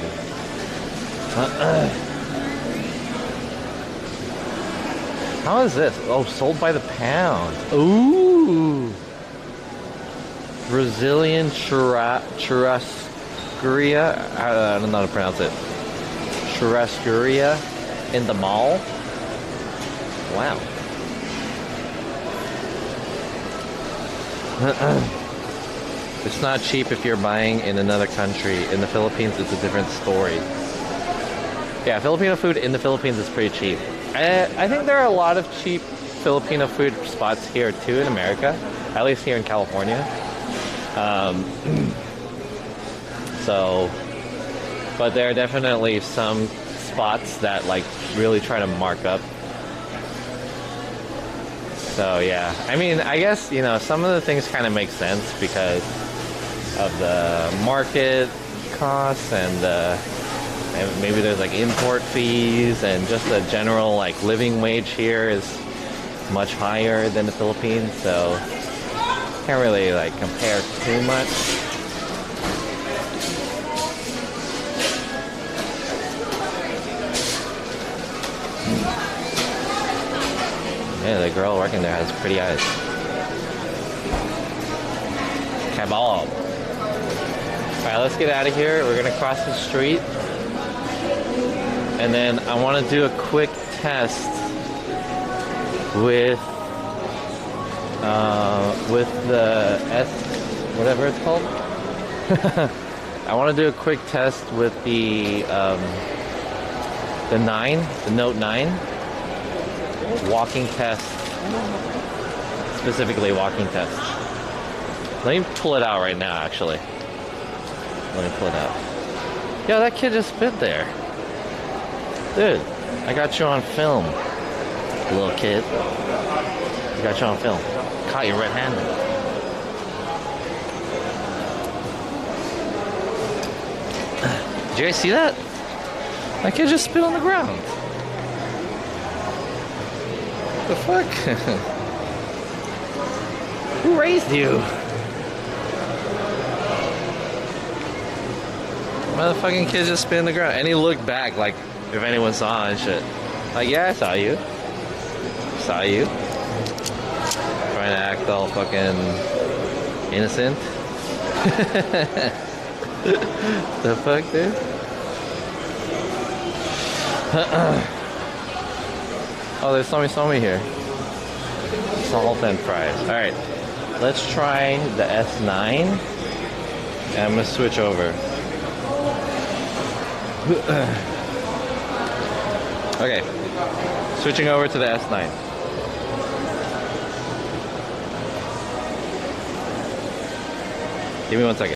How is this? Oh, sold by the pound. Ooh. Brazilian churrascaria. I don't know how to pronounce it. Churrascaria in the mall. Wow. It's not cheap if you're buying in another country. In the Philippines, it's a different story. Yeah, Filipino food in the Philippines is pretty cheap. I think there are a lot of cheap Filipino food spots here too in America, at least here in California. But there are definitely some spots that like really try to mark up. So yeah, I mean, I guess, you know, some of the things kind of make sense because of the market costs and maybe there's like import fees and just the general like living wage here is much higher than the Philippines, so can't really like compare too much. Yeah, the girl working there has pretty eyes. Kebab. Alright, let's get out of here. We're gonna cross the street. And then I want to do a quick test with the whatever it's called. I want to do a quick test with the Note 9 walking test, specifically walking test. Let me pull it out right now, actually. Let me pull it out. Yo, that kid just spit there. Dude, I got you on film, little kid. I got you on film. Caught you red-handed. Did you guys see that? That kid just spit on the ground. What the fuck? Who raised you? Motherfucking kid just spit on the ground. And he looked back like if anyone saw and shit. Like, yeah, I saw you. Saw you. Trying trying to act all fucking innocent. The fuck, dude? Oh, there's somi here. Salt and fries. Alright, let's try the S9. And I'm gonna switch over. Okay, switching over to the S9. Give me 1 second.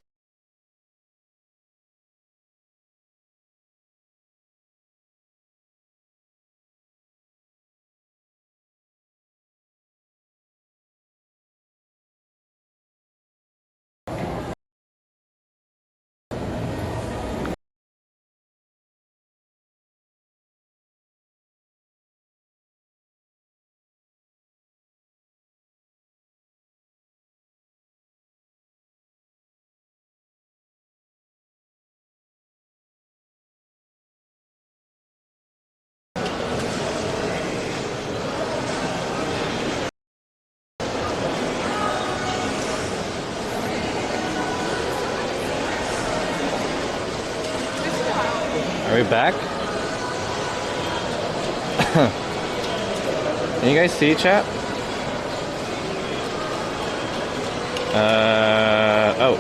Are we back? Can you guys see, chat? Oh.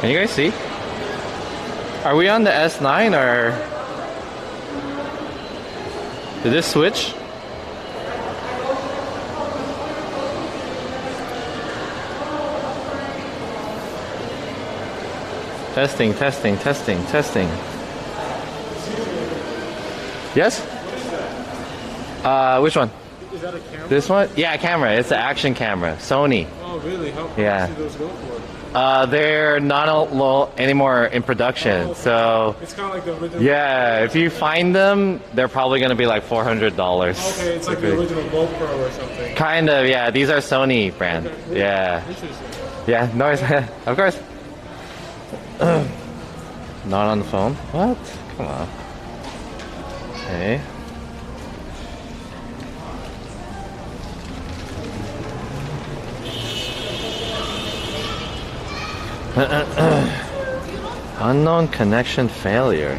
Can you guys see? Are we on the S9 or did this switch? Testing. Yes? Which one? Is that a camera? This one? Yeah, camera. It's an action camera. Sony. Oh, really? How much Yeah. do those go for? They're not anymore in production, so It's kind of like the original. yeah, if you find them, they're probably gonna be like $400. Okay, it's like the original GoPro or something. Kind of, yeah. These are Sony brand. Okay, cool. Yeah, Interesting. yeah. No, of course. Not on the phone. What? Come on. Okay. Unknown connection failure.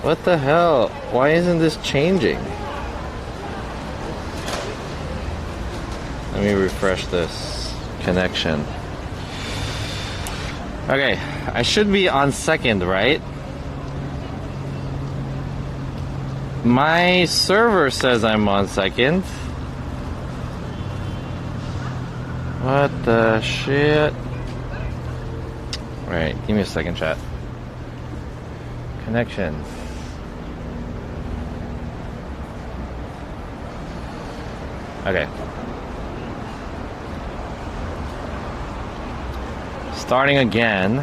What the hell? Why isn't this changing? Let me refresh this connection. Okay, I should be on second, right? My server says I'm on second. What the shit? Right, give me a second, chat. Connections. Okay. Starting again.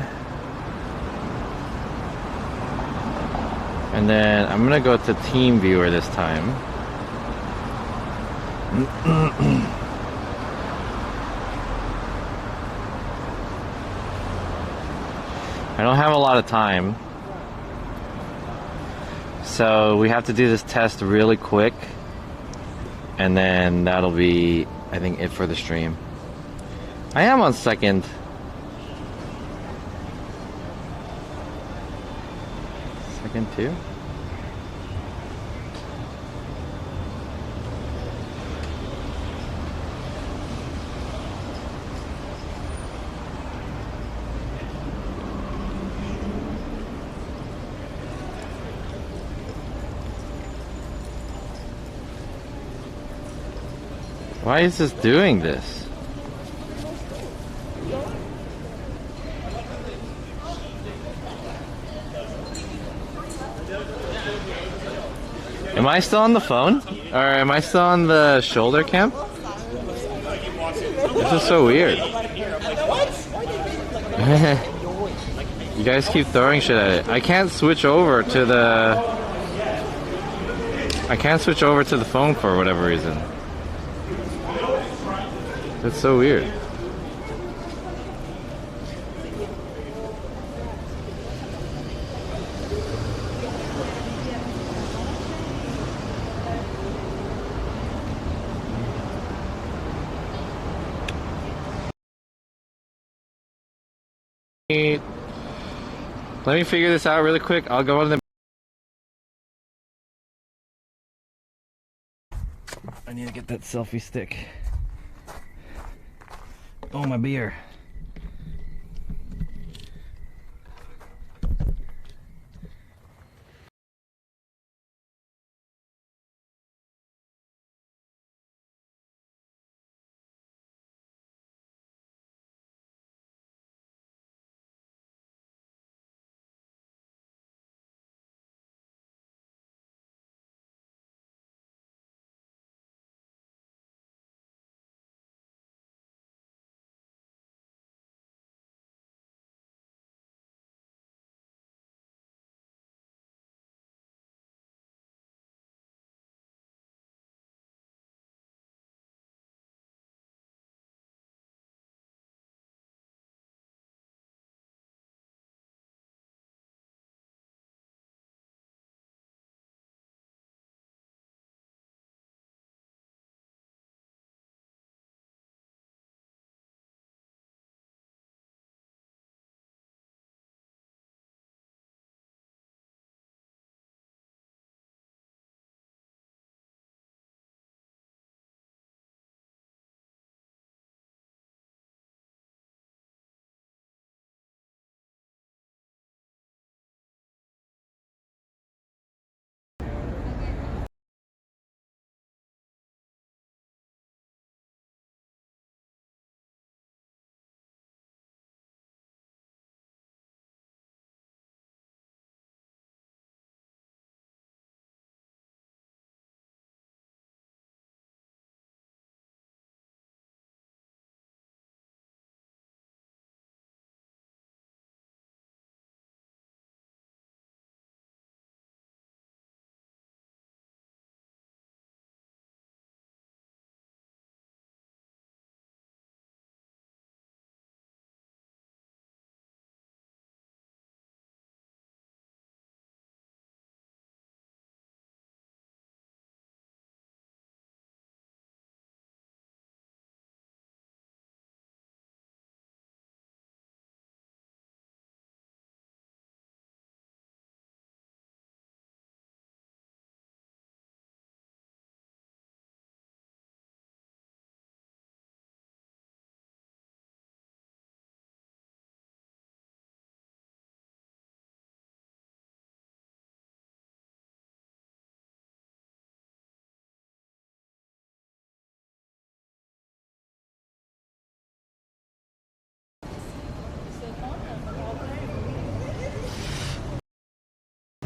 And then I'm gonna go to Team Viewer this time. I don't have a lot of time, so we have to do this test really quick, and then that'll be, I think, it for the stream. I am on second. Second too? Why is this doing this? Am I still on the phone? Or am I still on the shoulder cam? This is so weird. You guys keep throwing shit at it. I can't switch over to the phone for whatever reason. That's so weird. Let me figure this out really quick. I'll go on the... I need to get that selfie stick. Oh, my beer.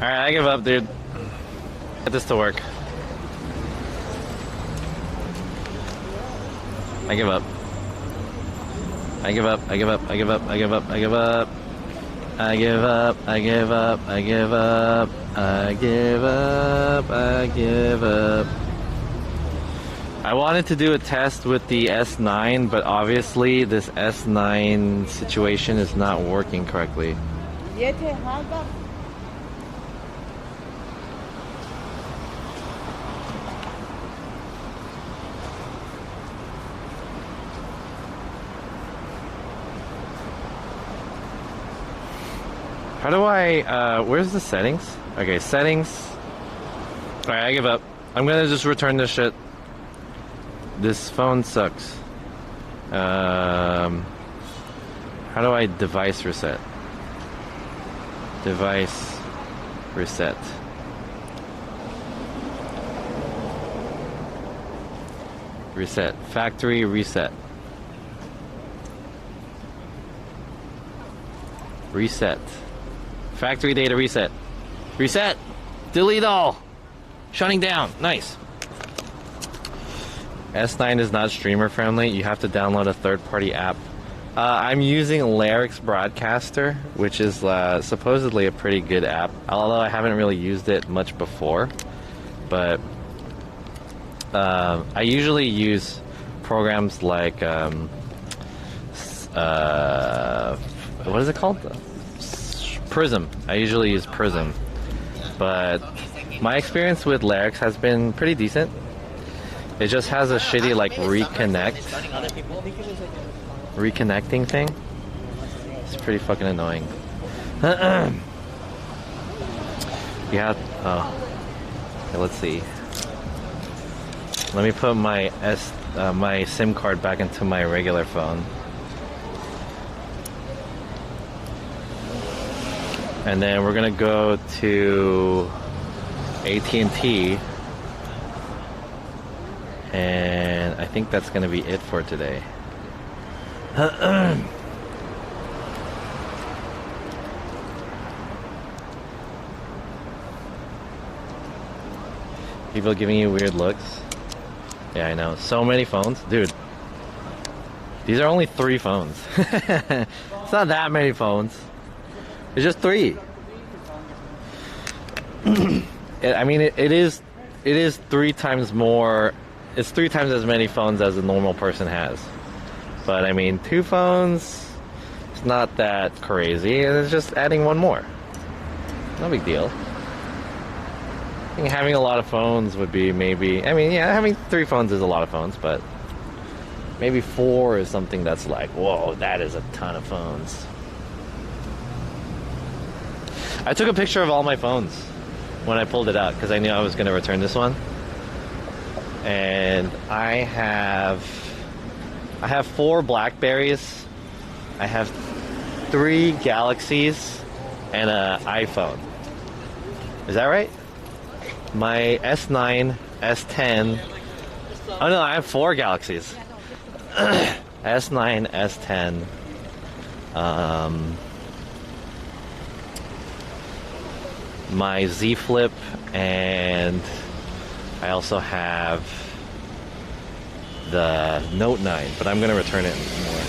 Alright, I give up, dude. Get this to work. I give up. I give up, I give up, I give up, I give up, I give up. I give up, I give up, I give up. I give up, I give up. I wanted to do a test with the S9, but obviously this S9 situation is not working correctly. How do I, where's the settings? Okay, settings. Alright, I give up. I'm gonna just return this shit. This phone sucks. How do I device reset? Device reset. Reset. Factory reset. Reset. Factory data reset. Reset! Delete all! Shutting down. Nice. S9 is not streamer friendly. You have to download a third-party app I'm using Larix Broadcaster, which is supposedly a pretty good app, although I haven't really used it much before. But I usually use programs like what is it called? Prism. I usually use Prism, but my experience with Larix has been pretty decent. It just has a shitty like reconnecting thing. It's pretty fucking annoying. Yeah. Oh. Okay, let's see. Let me put my my SIM card back into my regular phone. And then we're gonna go to AT&T, and I think that's gonna be it for today. People giving you weird looks. Yeah, I know. So many phones. Dude, these are only 3 phones. It's not that many phones. It's just 3. I mean, it is 3 times more. It's 3 times as many phones as a normal person has. But I mean, 2 phones, it's not that crazy. And it's just adding 1 more. No big deal. I think having a lot of phones would be maybe, I mean, yeah, having 3 phones is a lot of phones, but maybe 4 is something that's like, whoa, that is a ton of phones. I took a picture of all my phones when I pulled it out because I knew I was going to return this one. And I have 4 Blackberries, I have 3 Galaxies, and an iPhone. Is that right? My S9, S10. Oh no, I have 4 Galaxies. S9, S10. My Z Flip, and I also have the Note 9, but I'm gonna return it more.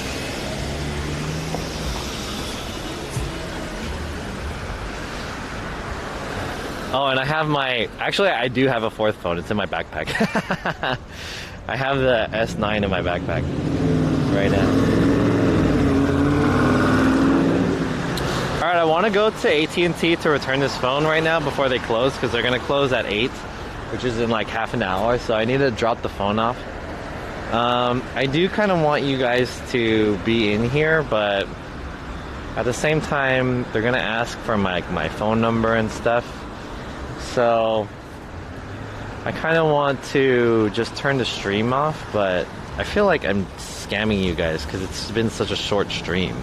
Oh, and I have actually I do have a 4th phone. It's in my backpack. I have the S9 in my backpack right now. Alright, I want to go to AT&T to return this phone right now before they close, because they're going to close at 8, which is in like half an hour, so I need to drop the phone off. I do kind of want you guys to be in here, but at the same time, they're going to ask for my phone number and stuff. So I kind of want to just turn the stream off, but I feel like I'm scamming you guys because it's been such a short stream,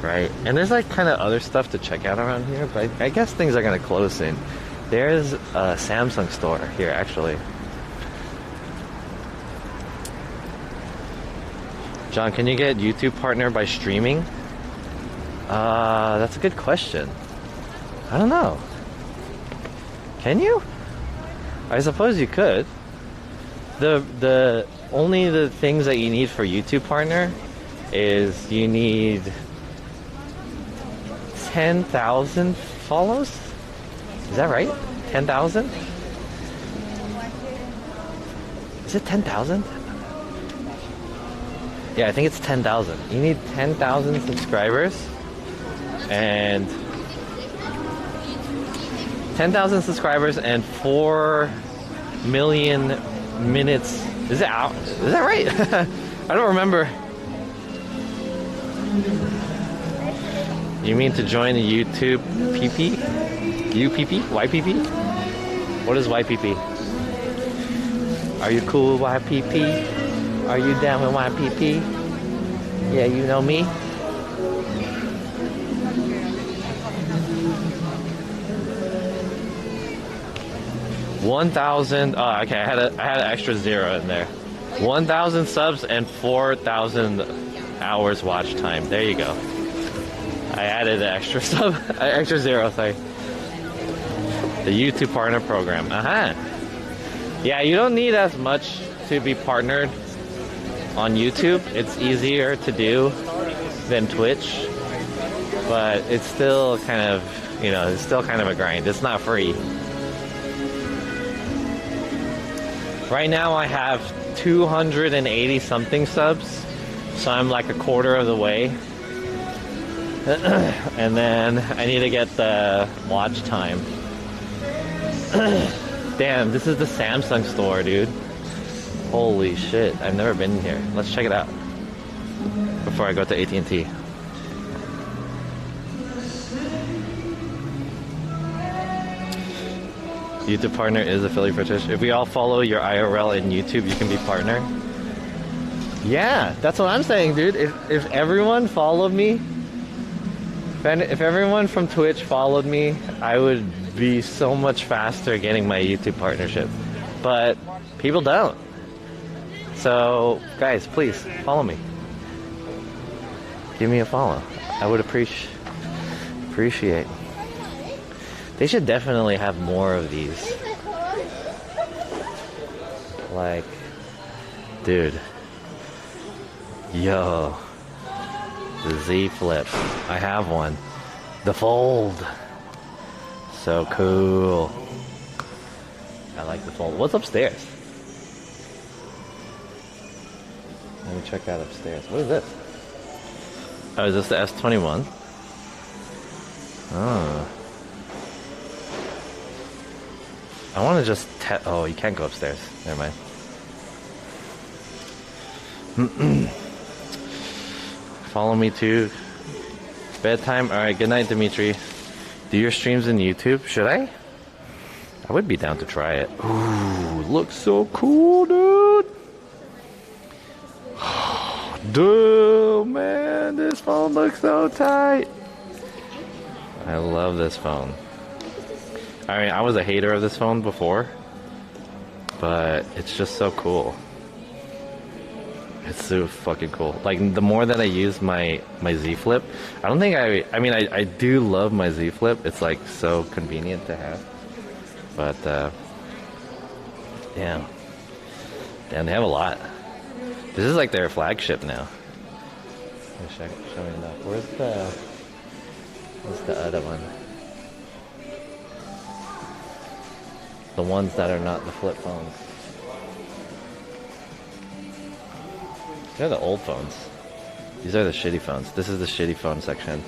right? And there's like kind of other stuff to check out around here, but I guess things are going to close soon. There's a Samsung store here, actually. John, can you get YouTube partner by streaming? That's a good question. I don't know. Can you? I suppose you could. The only the things that you need for YouTube partner is you need 10,000 follows. Is that right? 10,000? Is it 10,000? Yeah, I think it's 10,000. You need 10,000 subscribers and 10,000 subscribers and 4 million minutes. Is it out? Is that right? I don't remember. You mean to join the YouTube PP? UPP? YPP? What is YPP? Are you cool with YPP? Are you down with YPP? Yeah, you know me. $1,000. Oh, okay. I had an extra 0 in there. 1,000 subs and 4,000 hours watch time. There you go. I added an extra sub, extra 0. Sorry. The YouTube partner program. Yeah, you don't need as much to be partnered on YouTube. It's easier to do than Twitch, but it's still kind of, you know, it's still kind of a grind. It's not free. Right now I have 280 something subs, so I'm like a quarter of the way. And then I need to get the watch time. Damn, this is the Samsung store, dude. Holy shit, I've never been here. Let's check it out before I go to AT&T. YouTube partner is affiliate for Twitch. If we all follow your IRL in YouTube, you can be partner. Yeah, that's what I'm saying, dude. If everyone followed me, if everyone from Twitch followed me, I would be so much faster getting my YouTube partnership. But people don't. So, guys, please follow me. Give me a follow. I would appreciate. They should definitely have more of these. Like, dude. Yo. The Z Flip. I have one. The Fold. So cool. I like the Fold. What's upstairs? Let me check out upstairs. What is this? Oh, is this the S21? Oh. I want to just oh, you can't go upstairs. Never mind. Follow me too. Bedtime. Alright, good night, Dimitri. Do your streams in YouTube? Should I? I would be down to try it. Ooh, looks so cool, dude. Dude, man, this phone looks so tight. I love this phone. I mean, I was a hater of this phone before, but it's just so cool. It's so fucking cool. Like, the more that I use my Z Flip, I don't think I mean, I do love my Z Flip. It's like so convenient to have. But, damn, they have a lot. This is like their flagship now. Show me that. Where's the other one? The ones that are not the flip phones. They're the old phones. These are the shitty phones. This is the shitty phone section.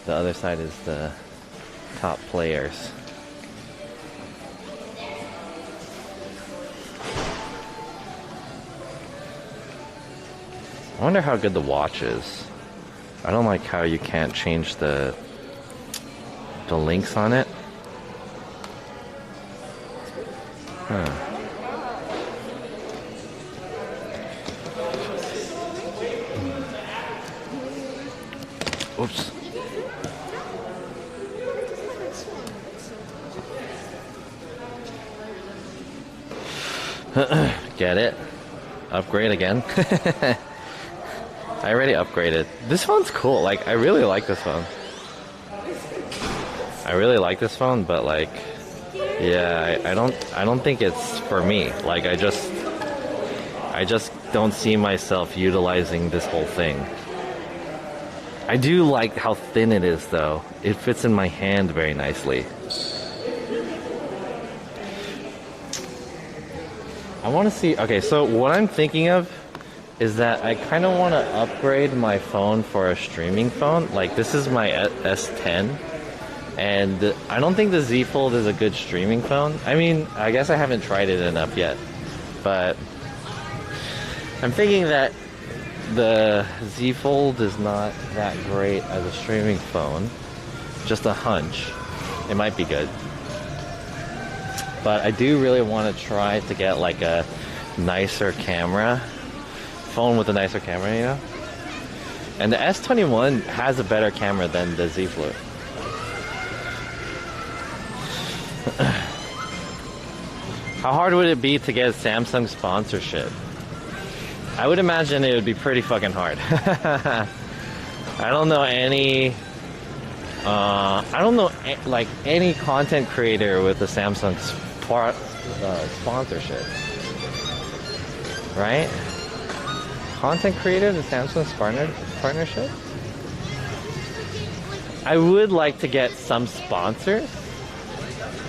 The other side is the top players. I wonder how good the watch is. I don't like how you can't change the links on it. Huh. Oops. Get it? Upgrade again? I already upgraded. This phone's cool. Like, I really like this phone. I really like this phone, but like, yeah, I don't think it's for me. Like, I just don't see myself utilizing this whole thing. I do like how thin it is, though. It fits in my hand very nicely. I want to see. Okay, so what I'm thinking of is that I kind of want to upgrade my phone for a streaming phone. Like, this is my S10, and I don't think the Z Fold is a good streaming phone. I mean, I guess I haven't tried it enough yet, but I'm thinking that the Z Fold is not that great as a streaming phone. Just a hunch. It might be good. But I do really want to try to get like a nicer camera. Phone with a nicer camera, you know? And the S21 has a better camera than the Z Flip. How hard would it be to get Samsung sponsorship? I would imagine it would be pretty fucking hard. I don't know any like any content creator with a Samsung sponsorship, right? content creator, the Samsung's partnership. I would like to get some sponsors.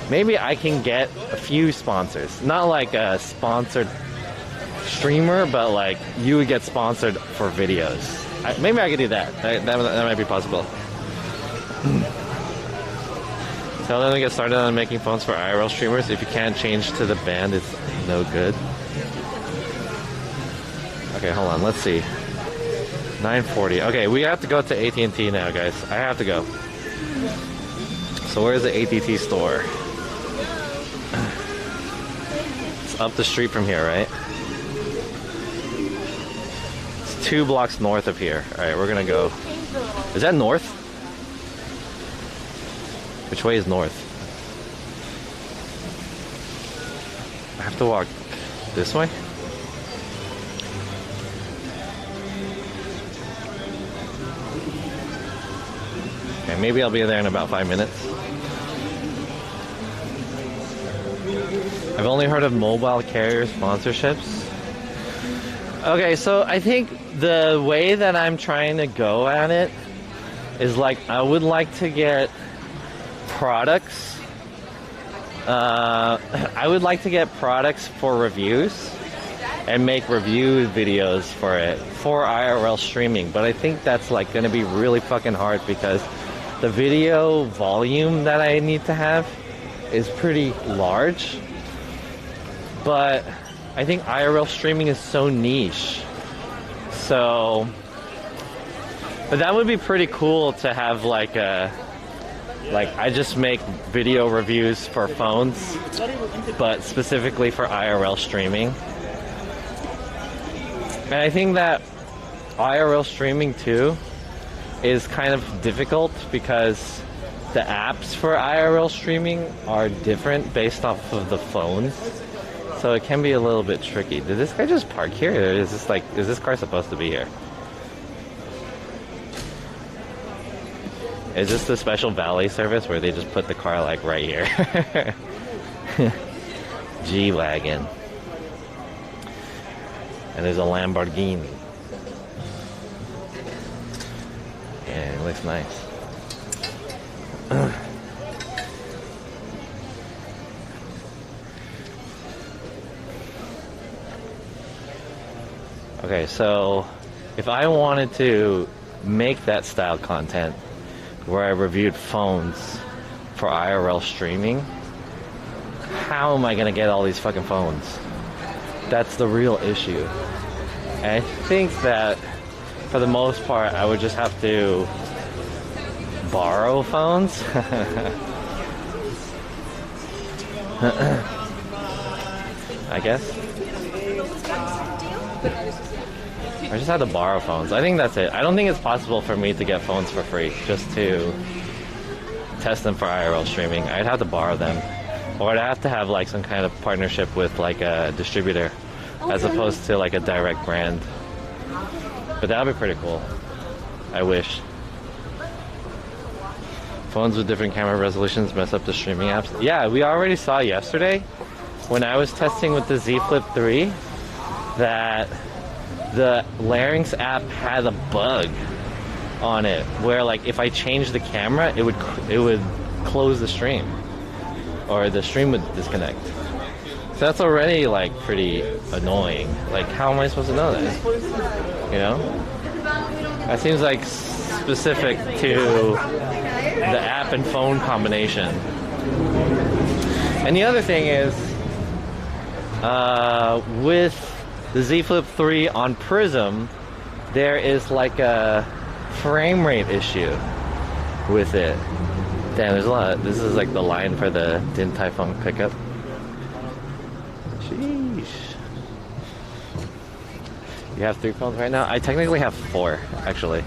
Maybe I can get a few sponsors. Not like a sponsored streamer, but like you would get sponsored for videos. Maybe I could do that. That might be possible. Tell them to get started on making phones for IRL streamers. If you can't change to the band, it's no good. Okay, hold on. Let's see. 9:40. Okay, we have to go to AT&T now, guys. I have to go. So where's the AT&T store? It's up the street from here, right? It's 2 blocks north of here. All right, we're gonna go. Is that north? Which way is north? I have to walk this way? Okay, maybe I'll be there in about 5 minutes. I've only heard of mobile carrier sponsorships. Okay, so I think the way that I'm trying to go at it is like I would like to get products. I would like to get products for reviews and make review videos for it for IRL streaming, but I think that's like going to be really fucking hard because the video volume that I need to have is pretty large. But I think IRL streaming is so niche. So, but that would be pretty cool to have like a, like I just make video reviews for phones, but specifically for IRL streaming. And I think that IRL streaming too is kind of difficult because the apps for IRL streaming are different based off of the phones. So it can be a little bit tricky. Did this guy just park here? Or is this like, is this car supposed to be here? Is this the special valet service where they just put the car like right here? G-Wagon. And there's a Lamborghini. Yeah, it looks nice. Okay, so if I wanted to make that style content where I reviewed phones for IRL streaming, how am I gonna get all these fucking phones? That's the real issue. And I think that for the most part, I would just have to borrow phones. I guess. I just had to borrow phones. I think that's it. I don't think it's possible for me to get phones for free just to test them for IRL streaming. I'd have to borrow them. Or I'd have to have like some kind of partnership with like a distributor as opposed to like a direct brand. But that would be pretty cool. I wish. Phones with different camera resolutions mess up the streaming apps. Yeah, we already saw yesterday when I was testing with the Z Flip 3 that the Larynx app had a bug on it where like if I changed the camera it would close the stream or the stream would disconnect. So that's already like pretty annoying. Like how am I supposed to know that? You know? That seems like specific to the app and phone combination. And the other thing is with the Z Flip 3 on Prism, there is like a frame rate issue with it. Damn, there's a lot. This is like the line for the Din Tai Fung pickup. Sheesh. You have 3 phones right now? I technically have 4, actually.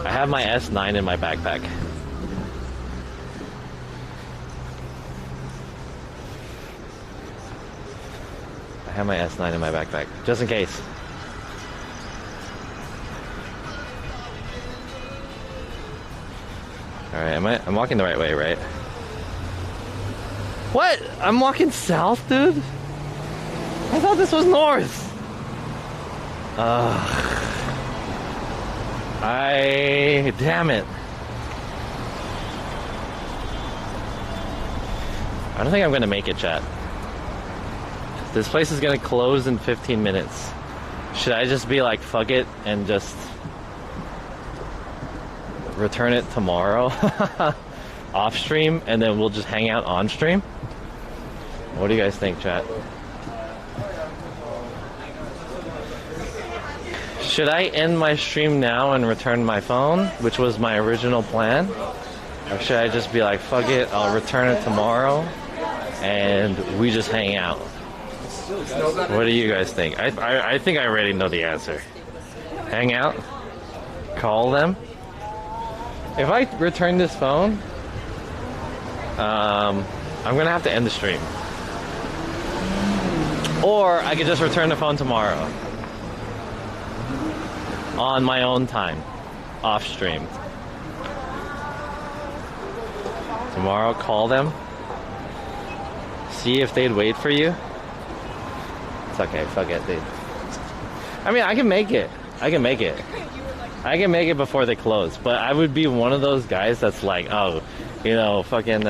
I have my S9 in my backpack. I have my S9 in my backpack, just in case. Alright, I'm walking the right way, right? What? I'm walking south, dude? I thought this was north. Ugh. Damn it. I don't think I'm gonna make it, chat. This place is gonna close in 15 minutes. Should I just be like, fuck it, and just return it tomorrow off stream, and then we'll just hang out on stream? What do you guys think, chat? Should I end my stream now and return my phone, which was my original plan? Or should I just be like, fuck it, I'll return it tomorrow and we just hang out? What do you guys think? I think I already know the answer. Hang out? Call them? If I return this phone, I'm gonna have to end the stream. Or I could just return the phone tomorrow. On my own time. Off stream. Tomorrow, call them. See if they'd wait for you. It's okay, fuck it, dude. I mean, I can make it. I can make it. I can make it before they close. But I would be one of those guys that's like, oh, you know, fucking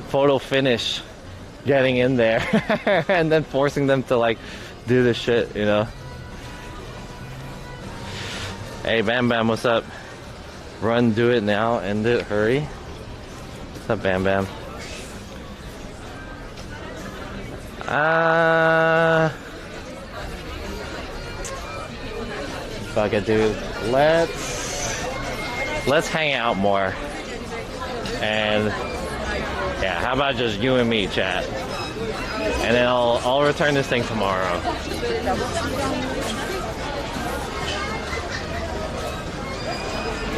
photo finish getting in there and then forcing them to like do this shit, you know. Hey, Bam Bam, what's up? Run, do it now, end it, hurry. What's up, Bam Bam? Fuck it, dude. Let's hang out more. And yeah, how about just you and me, chat? And then I'll return this thing tomorrow.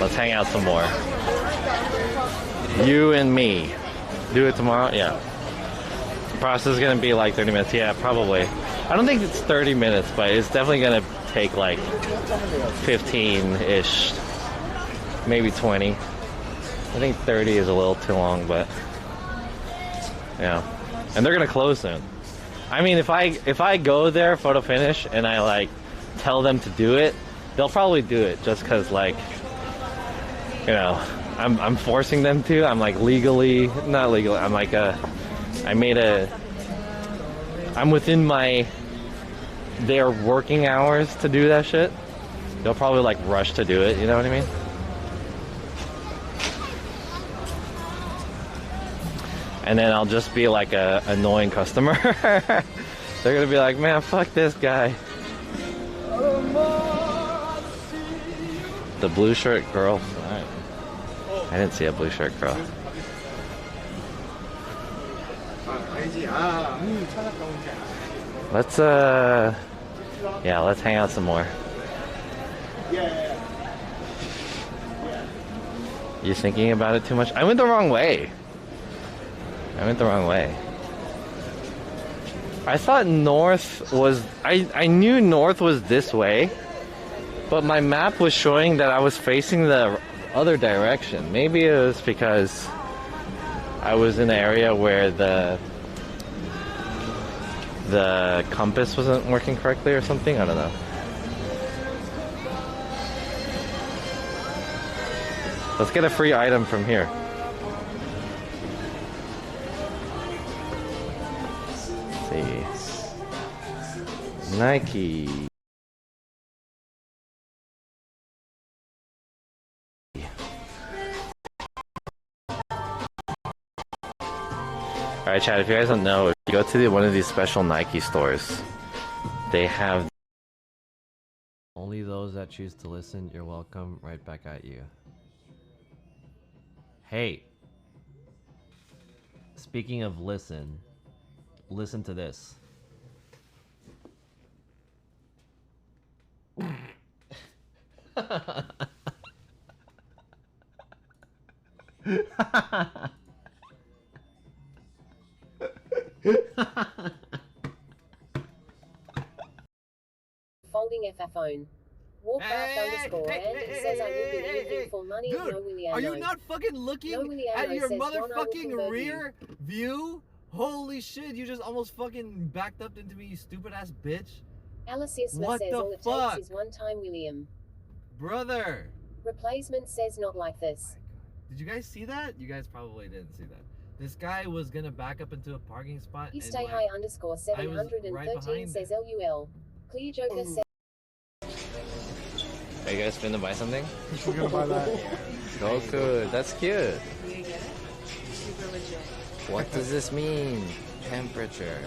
Let's hang out some more. You and me. Do it tomorrow? Yeah. The process is gonna be like 30 minutes. Yeah, probably. I don't think it's 30 minutes, but it's definitely gonna take like 15-ish. Maybe 20. I think 30 is a little too long, but yeah. And they're gonna close soon. I mean, if I go there, photo finish, and I like tell them to do it, they'll probably do it just cause like, you know, I'm forcing them to. I'm like legally, not legally. I'm like I'm within their working hours to do that shit. They'll probably like rush to do it. You know what I mean? And then I'll just be like a annoying customer. They're gonna be like, man, fuck this guy. The blue shirt girl. Alright. I didn't see a blue shirt girl. Let's yeah, let's hang out some more. You thinking about it too much? I went the wrong way. I thought north was, I knew north was this way, but my map was showing that I was facing the other direction. Maybe it was because I was in an area where the compass wasn't working correctly or something. I don't know. Let's get a free item from here. Let's see. Nike. Alright, chat, if you guys don't know, if you go to one of these special Nike stores, they have only those that choose to listen. You're welcome. Right back at you. Hey, speaking of listen to this. Folding FF phone. Warcraft underscore and says I will be anything for money. Dude, No Willie are you no. not fucking looking No Willie at no your says, John, I will motherfucking convert rear view? Holy shit, you just almost fucking backed up into me, you stupid ass bitch. Alicisma What says the all it fuck? takes is one time, William. Brother! Replacement says not like this. Did you guys see that? You guys probably didn't see that. This guy was gonna back up into a parking spot You and stay like, high underscore I was right 713 behind says him. LUL. Clear Joker says. Are you guys finna buy something? We're gonna buy that. Oh, good. That's cute. You get it? Super legit. What does this mean? Temperature.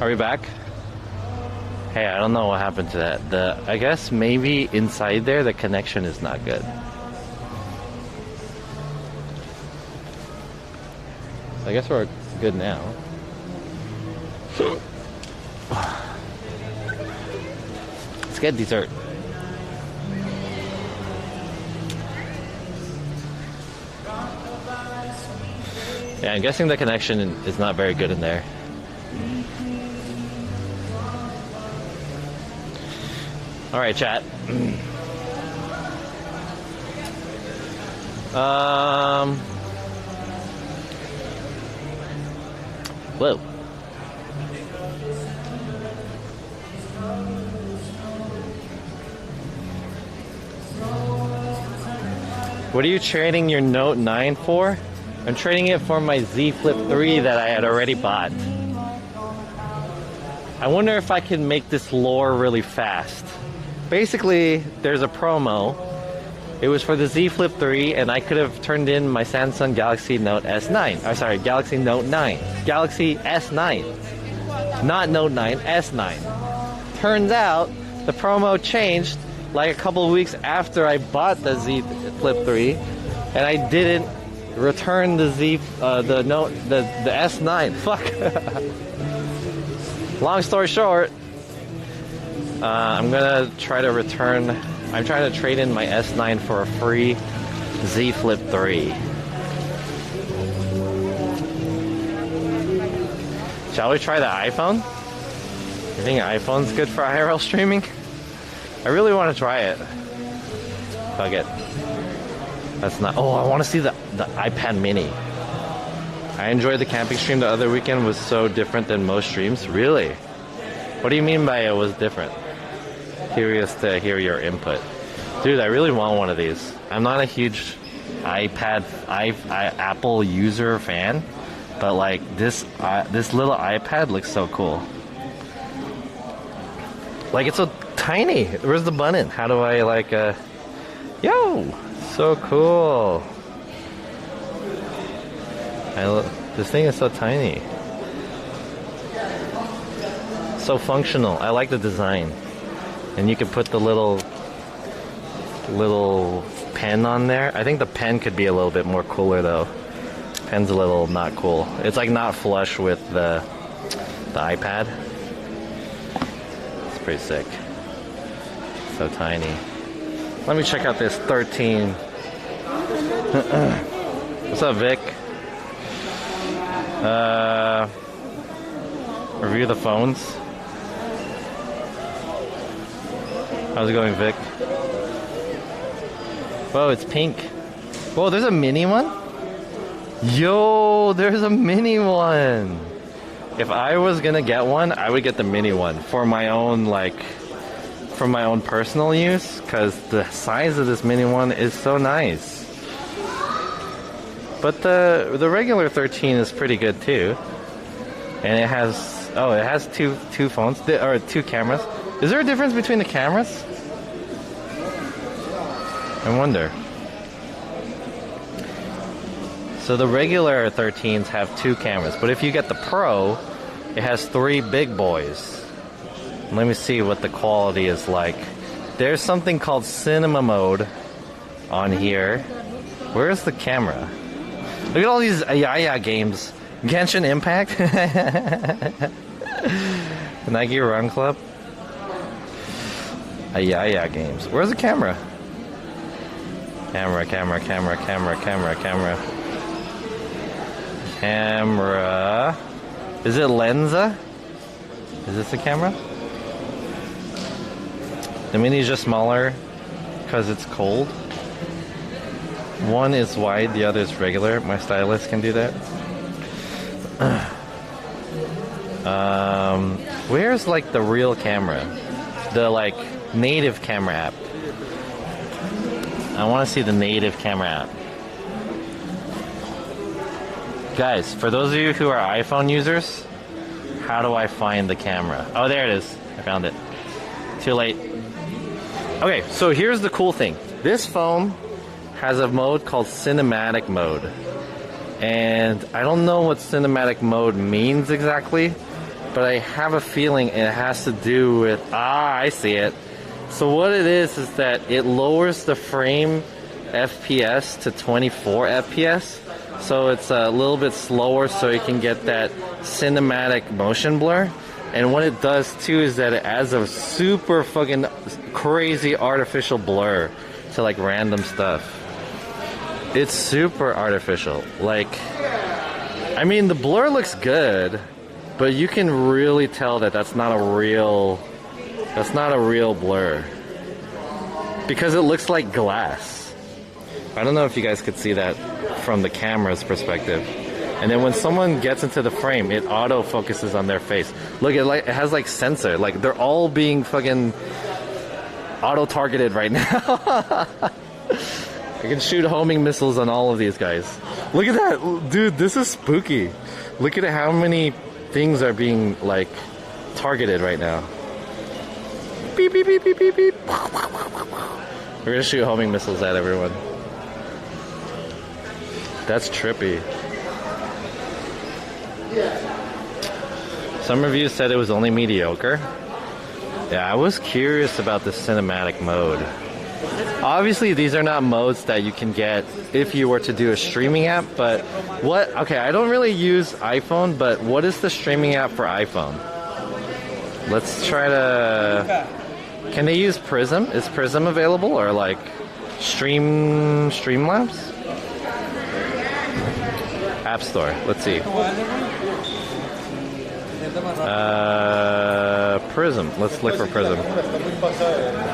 Are we back? Hey, I don't know what happened to that. I guess maybe inside there the connection is not good. I guess we're good now. Let's get dessert. Yeah, I'm guessing the connection is not very good in there. Alright, chat. Whoa. What are you trading your Note 9 for? I'm trading it for my Z Flip 3 that I had already bought. I wonder if I can make this lore really fast. Basically, there's a promo. It was for the Z Flip 3, and I could have turned in my Samsung Galaxy Note S9. Oh, sorry, Galaxy Note 9. Galaxy S9. Not Note 9, S9. Turns out, the promo changed like a couple of weeks after I bought the Z Flip 3, and I didn't return the the S9. Fuck. Long story short, I'm gonna try to return. I'm trying to trade in my S9 for a free Z Flip 3. Shall we try the iPhone? You think iPhone's good for IRL streaming? I really want to try it. Fuck it. That's not. Oh, I want to see the iPad mini. I enjoyed the camping stream the other weekend. Was so different than most streams. Really? What do you mean by it was different? Curious to hear your input. Dude, I really want one of these. I'm not a huge Apple user fan, but like this little iPad looks so cool. Like it's so tiny. Where's the button? How do I like yo, so cool. This thing is so tiny. So functional. I like the design. And you could put the little pen on there. I think the pen could be a little bit more cooler though. Pen's a little not cool. It's like not flush with the iPad. It's pretty sick. So tiny. Let me check out this 13. What's up, Vic? Review the phones. How's it going, Vic? Whoa, it's pink. Whoa, there's a mini one? Yo, there's a mini one. If I was gonna get one, I would get the mini one for my own, like, for my own personal use, because the size of this mini one is so nice. But the regular 13 is pretty good too, and it has two phones or two cameras. Is there a difference between the cameras? I wonder. So the regular 13s have two cameras, but if you get the Pro, it has three big boys. Let me see what the quality is like. There's something called cinema mode on here. Where's the camera? Look at all these Ayaya games. Genshin Impact. Nike Run Club. Ayaya games. Where's the camera? Camera. Camera. Is it Lenza? Is this the camera? The mini is just smaller because it's cold. One is wide, the other is regular. My stylist can do that. Where's like the real camera? The like native camera app. I want to see the native camera app. Guys, for those of you who are iPhone users, how do I find the camera? Oh, there it is. I found it. Too late. Okay, so here's the cool thing. This phone has a mode called cinematic mode. And I don't know what cinematic mode means exactly, but I have a feeling it has to do with... I see it. So what it is that it lowers the frame FPS to 24 FPS. So it's a little bit slower so you can get that cinematic motion blur. And what it does too is that it adds a super fucking crazy artificial blur to like random stuff. It's super artificial. Like, I mean, the blur looks good, but you can really tell that that's not a real blur. Because it looks like glass. I don't know if you guys could see that from the camera's perspective. And then when someone gets into the frame, it auto focuses on their face. Look, it has like sensor. Like they're all being fucking auto targeted right now. I can shoot homing missiles on all of these guys. Look at that, dude. This is spooky. Look at how many things are being like targeted right now. Beep beep beep beep beep beep. We're gonna shoot homing missiles at everyone. That's trippy. Some reviews said it was only mediocre. Yeah, I was curious about the cinematic mode. Obviously, these are not modes that you can get if you were to do a streaming app, but what... Okay, I don't really use iPhone, but what is the streaming app for iPhone? Let's try to... Can they use Prism? Is Prism available? Or like Streamlabs? App Store. Let's see. Prism. Let's look for Prism.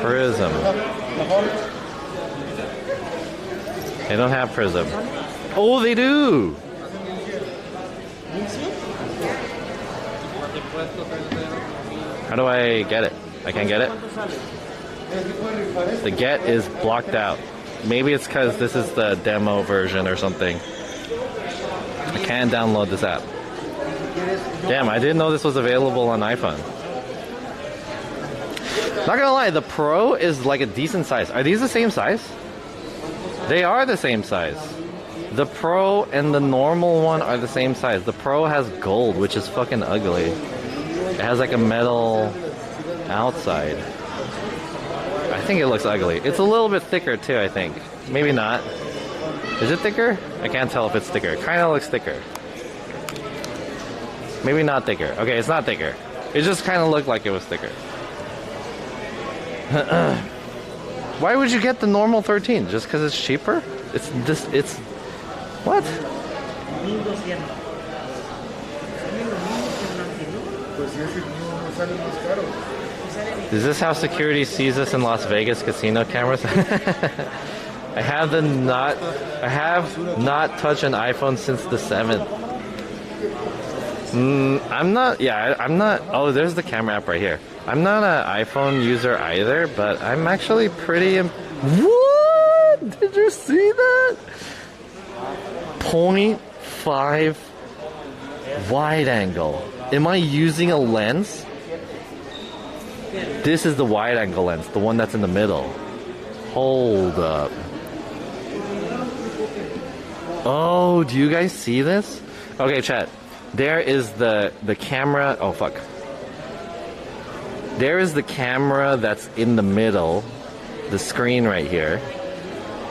Prism. They don't have Prism. Oh, they do! How do I get it? I can't get it? The get is blocked out. Maybe it's because this is the demo version or something. I can't download this app. Damn, I didn't know this was available on iPhone. Not gonna lie, the Pro is like a decent size. Are these the same size? They are the same size. The Pro and the normal one are the same size. The Pro has gold, which is fucking ugly. It has like a metal outside. I think it looks ugly. It's a little bit thicker too, I think. Maybe not. Is it thicker? I can't tell if it's thicker. It kind of looks thicker. Maybe not thicker. Okay, it's not thicker. It just kind of looked like it was thicker. Why would you get the normal 13? Just because it's cheaper? It's what? Is this how security sees us in Las Vegas casino cameras? I have not touched an iPhone since the 7th. I'm not. Oh, there's the camera app right here. I'm not an iPhone user either, but I'm actually pretty... What? Did you see that? 0.5 wide angle. Am I using a lens? This is the wide angle lens, the one that's in the middle. Hold up. Oh, do you guys see this? Okay, chat. There is the camera. Oh, fuck. There is the camera that's in the middle. The screen right here.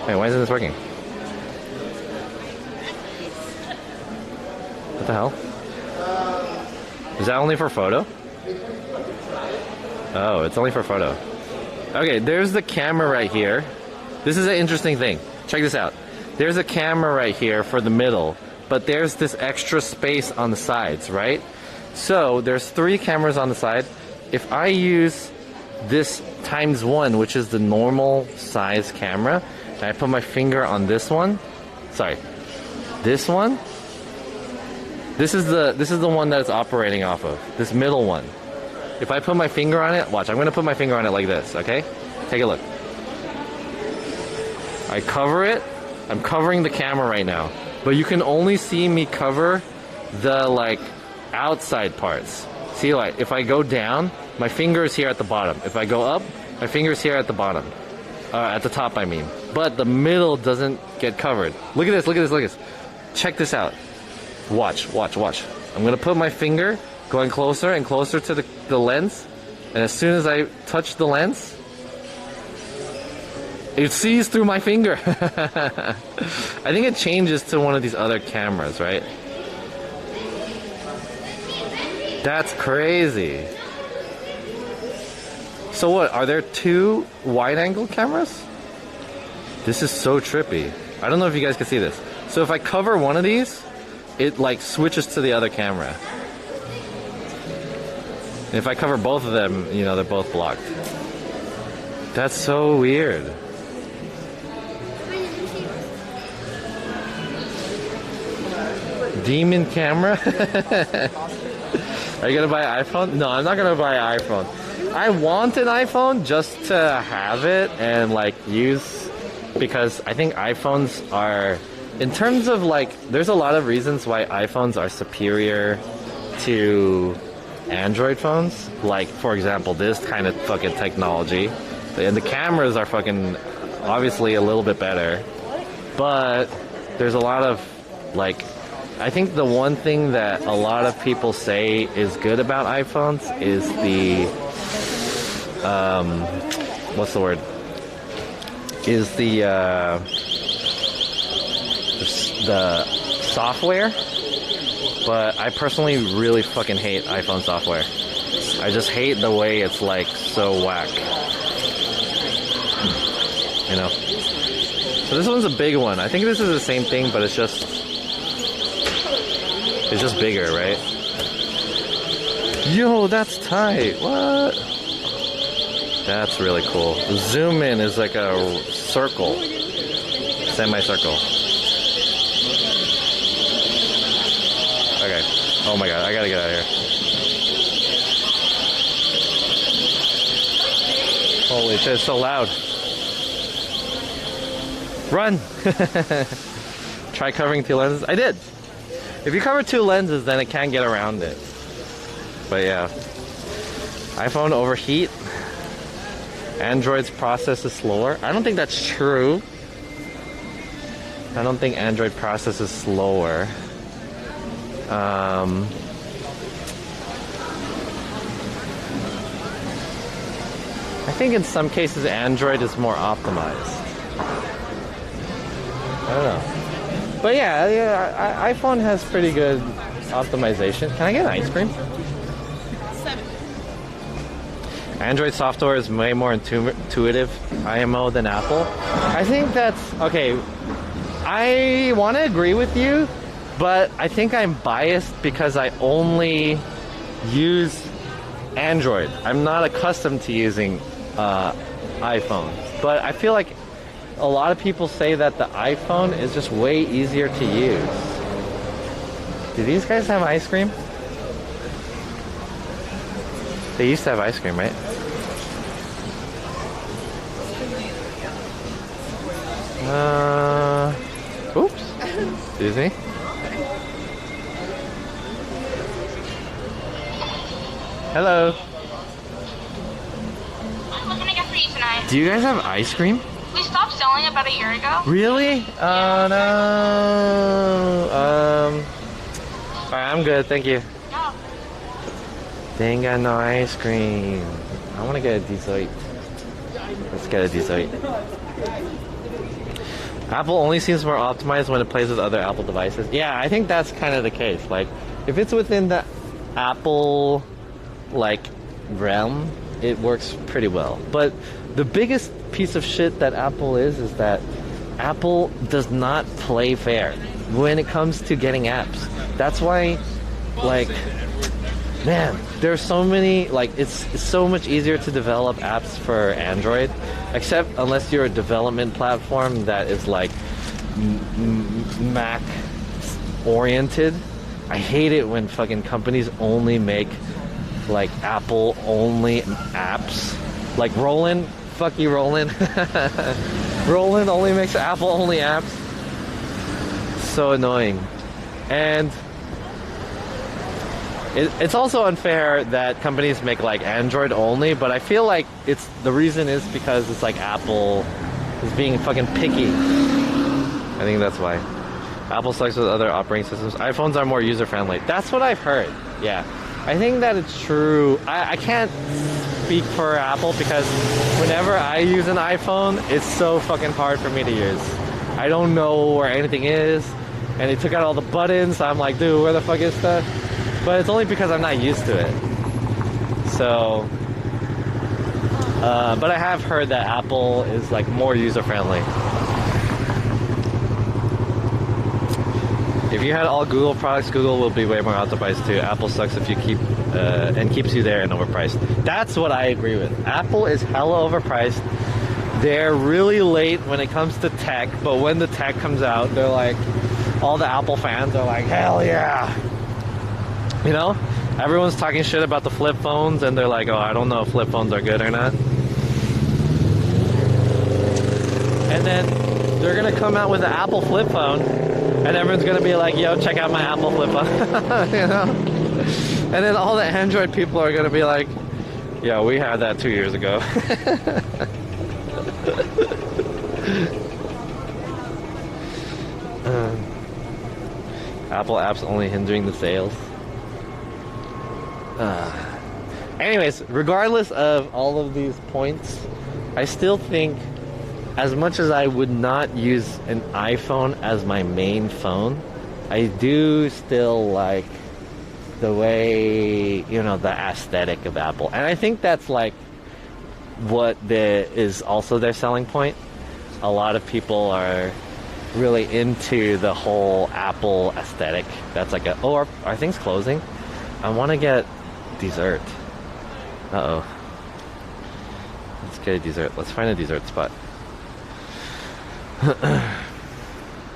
Wait, why isn't this working? What the hell? Is that only for photo? Oh, it's only for photo. Okay, there's the camera right here. This is an interesting thing. Check this out. There's a camera right here for the middle, but there's this extra space on the sides, right? So there's 3 cameras on the side. If I use this ×1, which is the normal size camera, and I put my finger on this one. Sorry, this one. This is the one that it's operating off of. This middle one. If I put my finger on it, watch. I'm gonna put my finger on it like this. Okay, take a look. I cover it. I'm covering the camera right now, but you can only see me cover the like outside parts. See, like if I go down, my finger is here at the bottom. If I go up, my finger is here at the bottom, at the top, I mean. But the middle doesn't get covered. Look at this. Look at this. Look at this. Check this out. Watch, watch, watch. I'm gonna put my finger going closer and closer to the lens, and as soon as I touch the lens, it sees through my finger. I think it changes to one of these other cameras, right? That's crazy. So what, are there two wide-angle cameras? This is so trippy. I don't know if you guys can see this. So if I cover one of these, it like switches to the other camera. And if I cover both of them, you know, they're both blocked. That's so weird. Demon camera? Are you gonna buy an iPhone? No, I'm not gonna buy an iPhone. I want an iPhone just to have it and like use, because I think iPhones are, in terms of like, there's a lot of reasons why iPhones are superior to Android phones. Like, for example, this kind of fucking technology. And the cameras are fucking obviously a little bit better. But there's a lot of like, I think the one thing that a lot of people say is good about iPhones is the, what's the word? Is the software. But I personally really fucking hate iPhone software. I just hate the way it's like so whack. You know? So this one's a big one. I think this is the same thing, but it's just bigger, right? Yo, that's tight. What? That's really cool. The zoom in is like a circle. Semicircle. Okay. Oh my god, I gotta get out of here. Holy shit, it's so loud. Run! Try covering two lenses. I did! If you cover two lenses, then it can get around it. But yeah. iPhone overheat. Android's process is slower. I don't think that's true. I don't think Android process is slower. I think in some cases Android is more optimized. I don't know. But yeah, iPhone has pretty good optimization. Can I get an ice cream? 7. Android software is way more intuitive IMO than Apple. I think that's okay. I want to agree with you, but I think I'm biased because I only use Android. I'm not accustomed to using iPhone. But I feel like a lot of people say that the iPhone is just way easier to use. Do these guys have ice cream? They used to have ice cream, right? Oops. Excuse me. Hello. What can I get for you tonight? Do you guys have ice cream? We stopped selling it about a year ago. Really? Oh no. Alright, I'm good, thank you. No. They ain't got no ice cream. I wanna get a dessert. Let's get a dessert. Apple only seems more optimized when it plays with other Apple devices. Yeah, I think that's kind of the case. Like, if it's within the Apple, like, realm, it works pretty well. But the biggest piece of shit that Apple is that Apple does not play fair when it comes to getting apps. That's why, like, man, there's so many, like, it's so much easier to develop apps for Android, except unless you're a development platform that is like Mac oriented. I hate it when fucking companies only make like Apple only apps. Like Roland, fuck you Roland. Roland only makes Apple only apps. So annoying. And it's also unfair that companies make like Android only, but I feel like it's the reason is because it's like Apple is being fucking picky. I think that's why. Apple sucks with other operating systems. iPhones are more user-friendly. That's what I've heard. Yeah. I think that it's true. I can't speak for Apple because whenever I use an iPhone, it's so fucking hard for me to use. I don't know where anything is, and they took out all the buttons. So I'm like, dude, where the fuck is stuff? But it's only because I'm not used to it. So, but I have heard that Apple is like more user-friendly. If you had all Google products, Google will be way more optimized too. Apple sucks if you keep and keeps you there and overpriced. That's what I agree with. Apple is hella overpriced. They're really late when it comes to tech, but when the tech comes out, they're like, all the Apple fans are like, hell yeah. You know, everyone's talking shit about the flip phones, and they're like, oh, I don't know if flip phones are good or not. And then they're gonna come out with an Apple flip phone, and everyone's gonna be like, yo, check out my Apple flip phone. You know? And then all the Android people are gonna be like, yeah, we had that 2 years ago. Apple apps only hindering the sales. Anyways, regardless of all of these points, I still think, as much as I would not use an iPhone as my main phone, I do still like the way, you know, the aesthetic of Apple. And I think that's like what is also their selling point. A lot of people are really into the whole Apple aesthetic. That's like a, oh, are things closing? I want to get dessert. Uh-oh. Let's get a dessert. Let's find a dessert spot.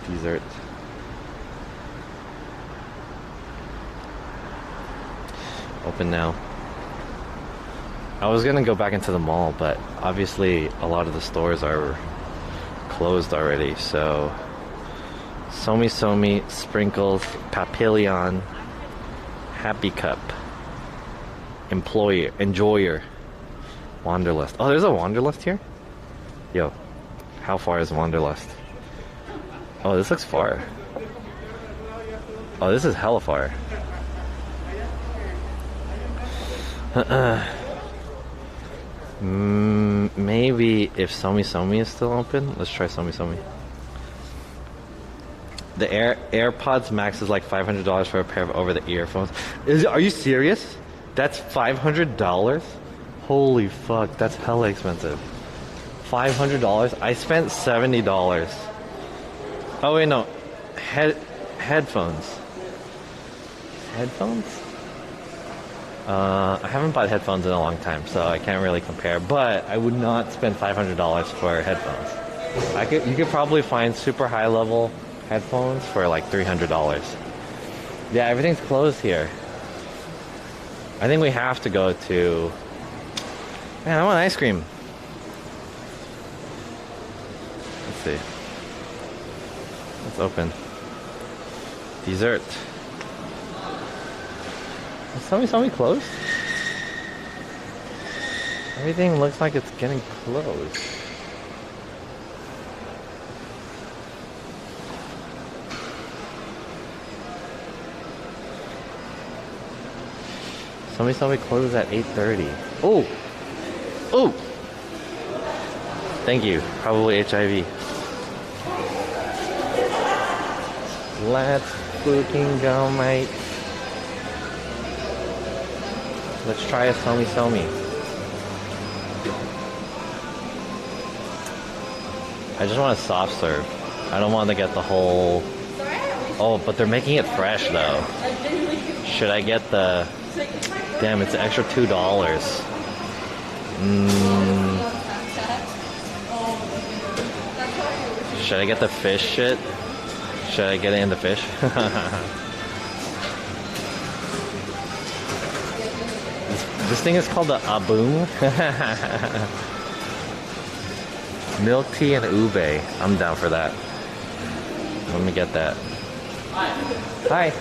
Dessert. Open now. I was gonna go back into the mall, but obviously a lot of the stores are closed already, so Somi, Sprinkles, Papillon, Happy Cup, Enjoyer, Wanderlust. Oh, there's a Wanderlust here? Yo, how far is Wanderlust? Oh, this looks far. Oh, this is hella far. Maybe if Somi is still open, let's try Somi. The AirPods Max is like $500 for a pair of over-the earphones. Are you serious? That's $500? Holy fuck, that's hella expensive. $500? I spent $70. Oh wait, no. Headphones. Headphones? I haven't bought headphones in a long time, so I can't really compare. But I would not spend $500 for headphones. You could probably find super high-level headphones for like $300. Yeah, everything's closed here. I think we have to go to... Man, I want ice cream. Let's see. Let's open. Dessert. Is Somi closed? Everything looks like it's getting closed. Somi closes at 8:30. Oh! Oh! Thank you. Probably HIV. Let's fucking go, mate. Let's try a Somi. I just want a soft serve. I don't want to get the whole Oh, but they're making it fresh though. Should I get the... Damn, it's an extra $2. Should I get the fish shit? Should I get it in the fish? This thing is called the Aboom. Milk tea and ube. I'm down for that. Let me get that. Hi.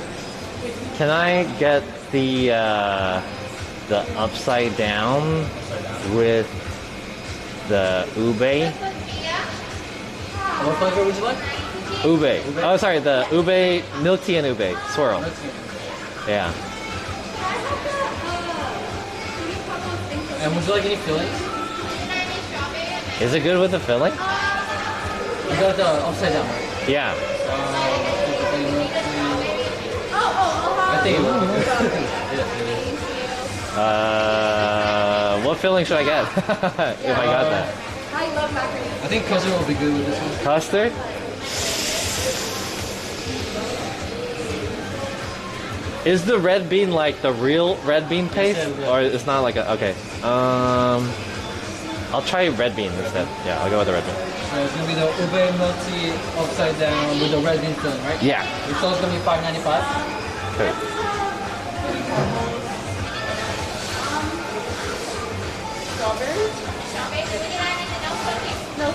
Can I get the upside down with the ube? What flavor would you like? Ube. Oh, sorry, the ube, milk tea and ube. Swirl. Yeah. And would you like any fillings? Is it good with the filling? You got the upside down, right? Yeah. I think it will be good. What filling should I get? If I got that. I think custard will be good with this one. Custard? Is the red bean like the real red bean paste? Or it's not like a... Okay. I'll try red bean instead. Yeah, I'll go with the red bean. So it's gonna be the ube milk tea upside down with the red bean filling, right? Yeah. Your total's gonna be $5.95. Okay. No.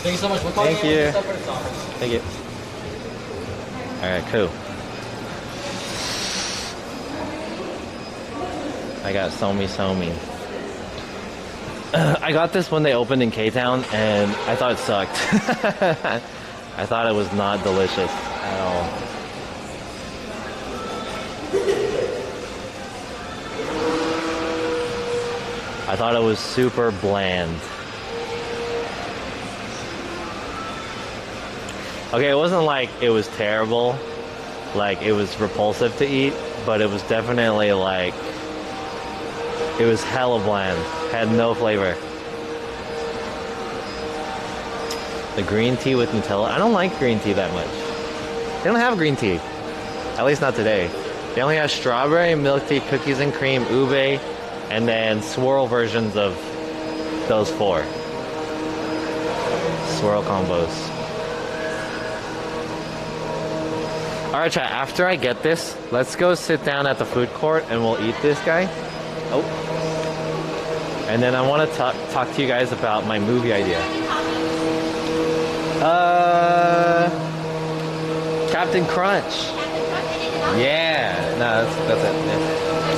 Thank you so much. We'll call Thank you you. in separate office. Thank you. Alright, cool. I got Somi. I got this when they opened in K-Town and I thought it sucked. I thought it was not delicious at all. I thought it was super bland. Okay, it wasn't like it was terrible, like it was repulsive to eat, but it was definitely like, it was hella bland, had no flavor. The green tea with Nutella, I don't like green tea that much. They don't have green tea, at least not today. They only have strawberry, milk tea, cookies and cream, ube, and then swirl versions of those four. Swirl combos. Alright chat, after I get this, let's go sit down at the food court and we'll eat this guy. Oh. And then I want to talk to you guys about my movie idea. Captain Crunch. Yeah, no, that's it. Yeah.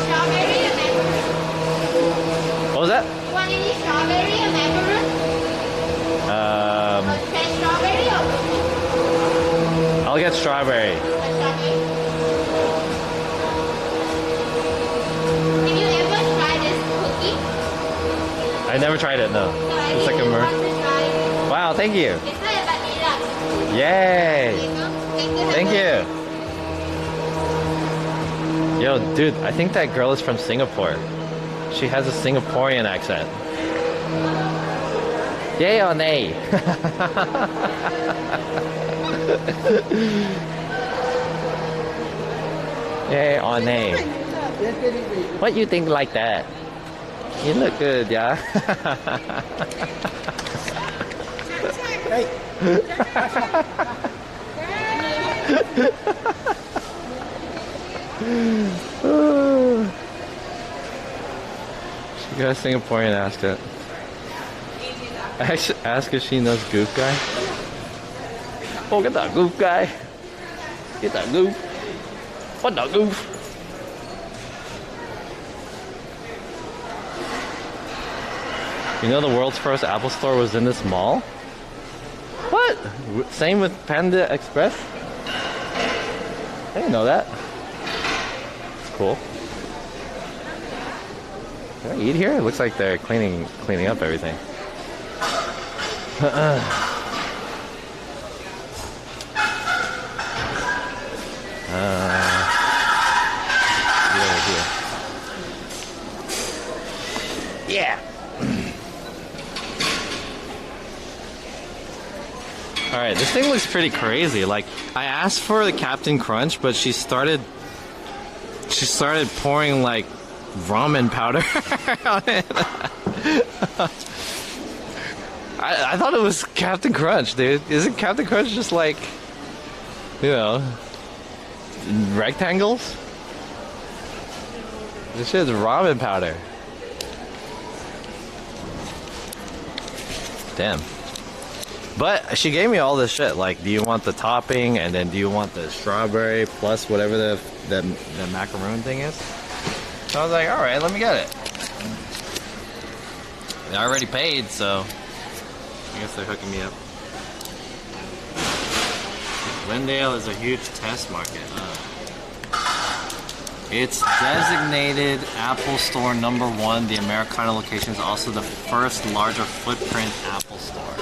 Strawberry or macaron? What was that? You want any strawberry or macaron? Fresh strawberry or I'll get strawberry. strawberry? Have you ever tried this cookie? I never tried it, no. So I It's like a really mer. want to try it. Wow, thank you. It's like vanilla. Yay. Thank you. Thank you. Yo, dude, I think that girl is from Singapore. She has a Singaporean accent. Yay or nay? Yay or nay? What you think like that? You look good, yeah? She got a Singaporean accent. Ask if she knows Goof Guy. Oh, get that Goof Guy. Get that Goof. What the Goof? You know the world's first Apple store was in this mall? What? Same with Panda Express? I didn't know that. It's cool. Can I eat here? It looks like they're cleaning up everything. Alright, this thing looks pretty crazy. Like, I asked for the Captain Crunch, but she started pouring like ramen powder on it. I thought it was Captain Crunch, dude. Isn't Captain Crunch just like, you know, rectangles? This shit's ramen powder. Damn. But she gave me all this shit. Like, do you want the topping, and then do you want the strawberry plus whatever the macaroon thing is? So I was like, all right, let me get it. I already paid, so I guess they're hooking me up. Glendale is a huge test market. It's designated Apple Store #1. The Americana location is also the first larger footprint Apple Store.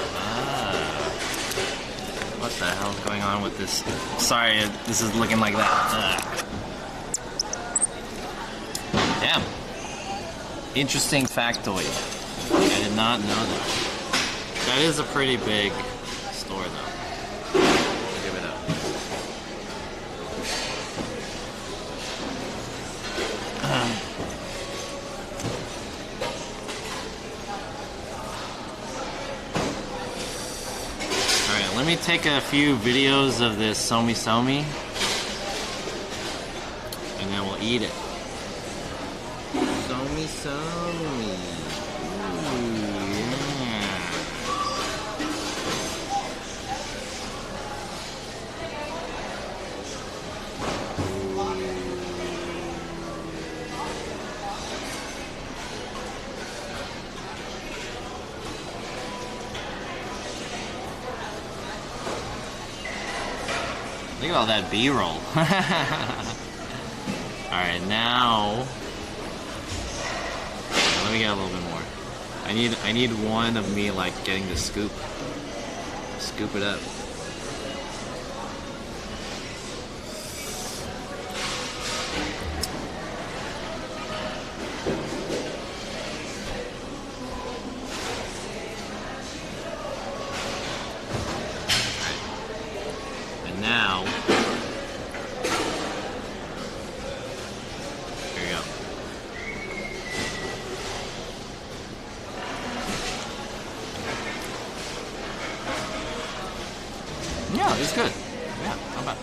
What the hell is going on with this? Sorry, this is looking like that. Damn. Interesting factoid. I did not know that. That is a pretty big store, though. I'll give it up. Alright, let me take a few videos of this somi somi, and then we'll eat it. Somi somi. Ooh, yeah. Look at all that B-roll. Alright, now let me get a little bit more. I need one of me like getting the scoop. Scoop it up. And now here you go. Yeah, it's good. Yeah, not bad.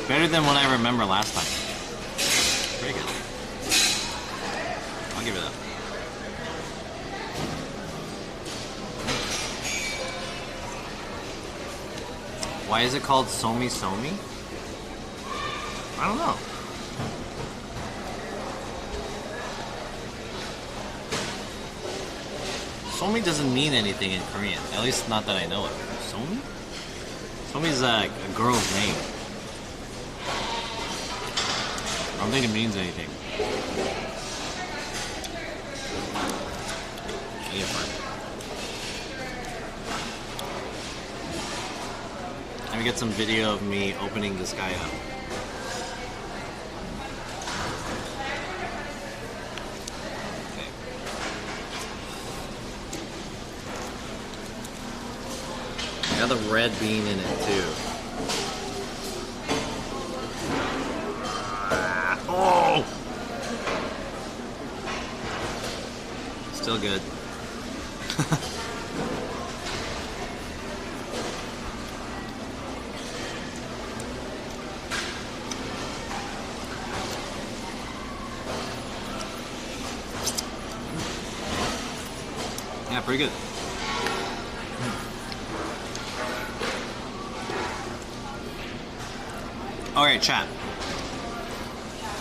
Better than what I remember last time. Pretty good. I'll give it that. Why is it called Somi Somi? I don't know. Somi doesn't mean anything in Korean. At least not that I know of. Somi? Somi's a girl's name. I don't think it means anything. Yeah, fine. Let me get some video of me opening this guy up. Got the red bean in it too. Oh! Still good. Yeah, pretty good. Alright, chat.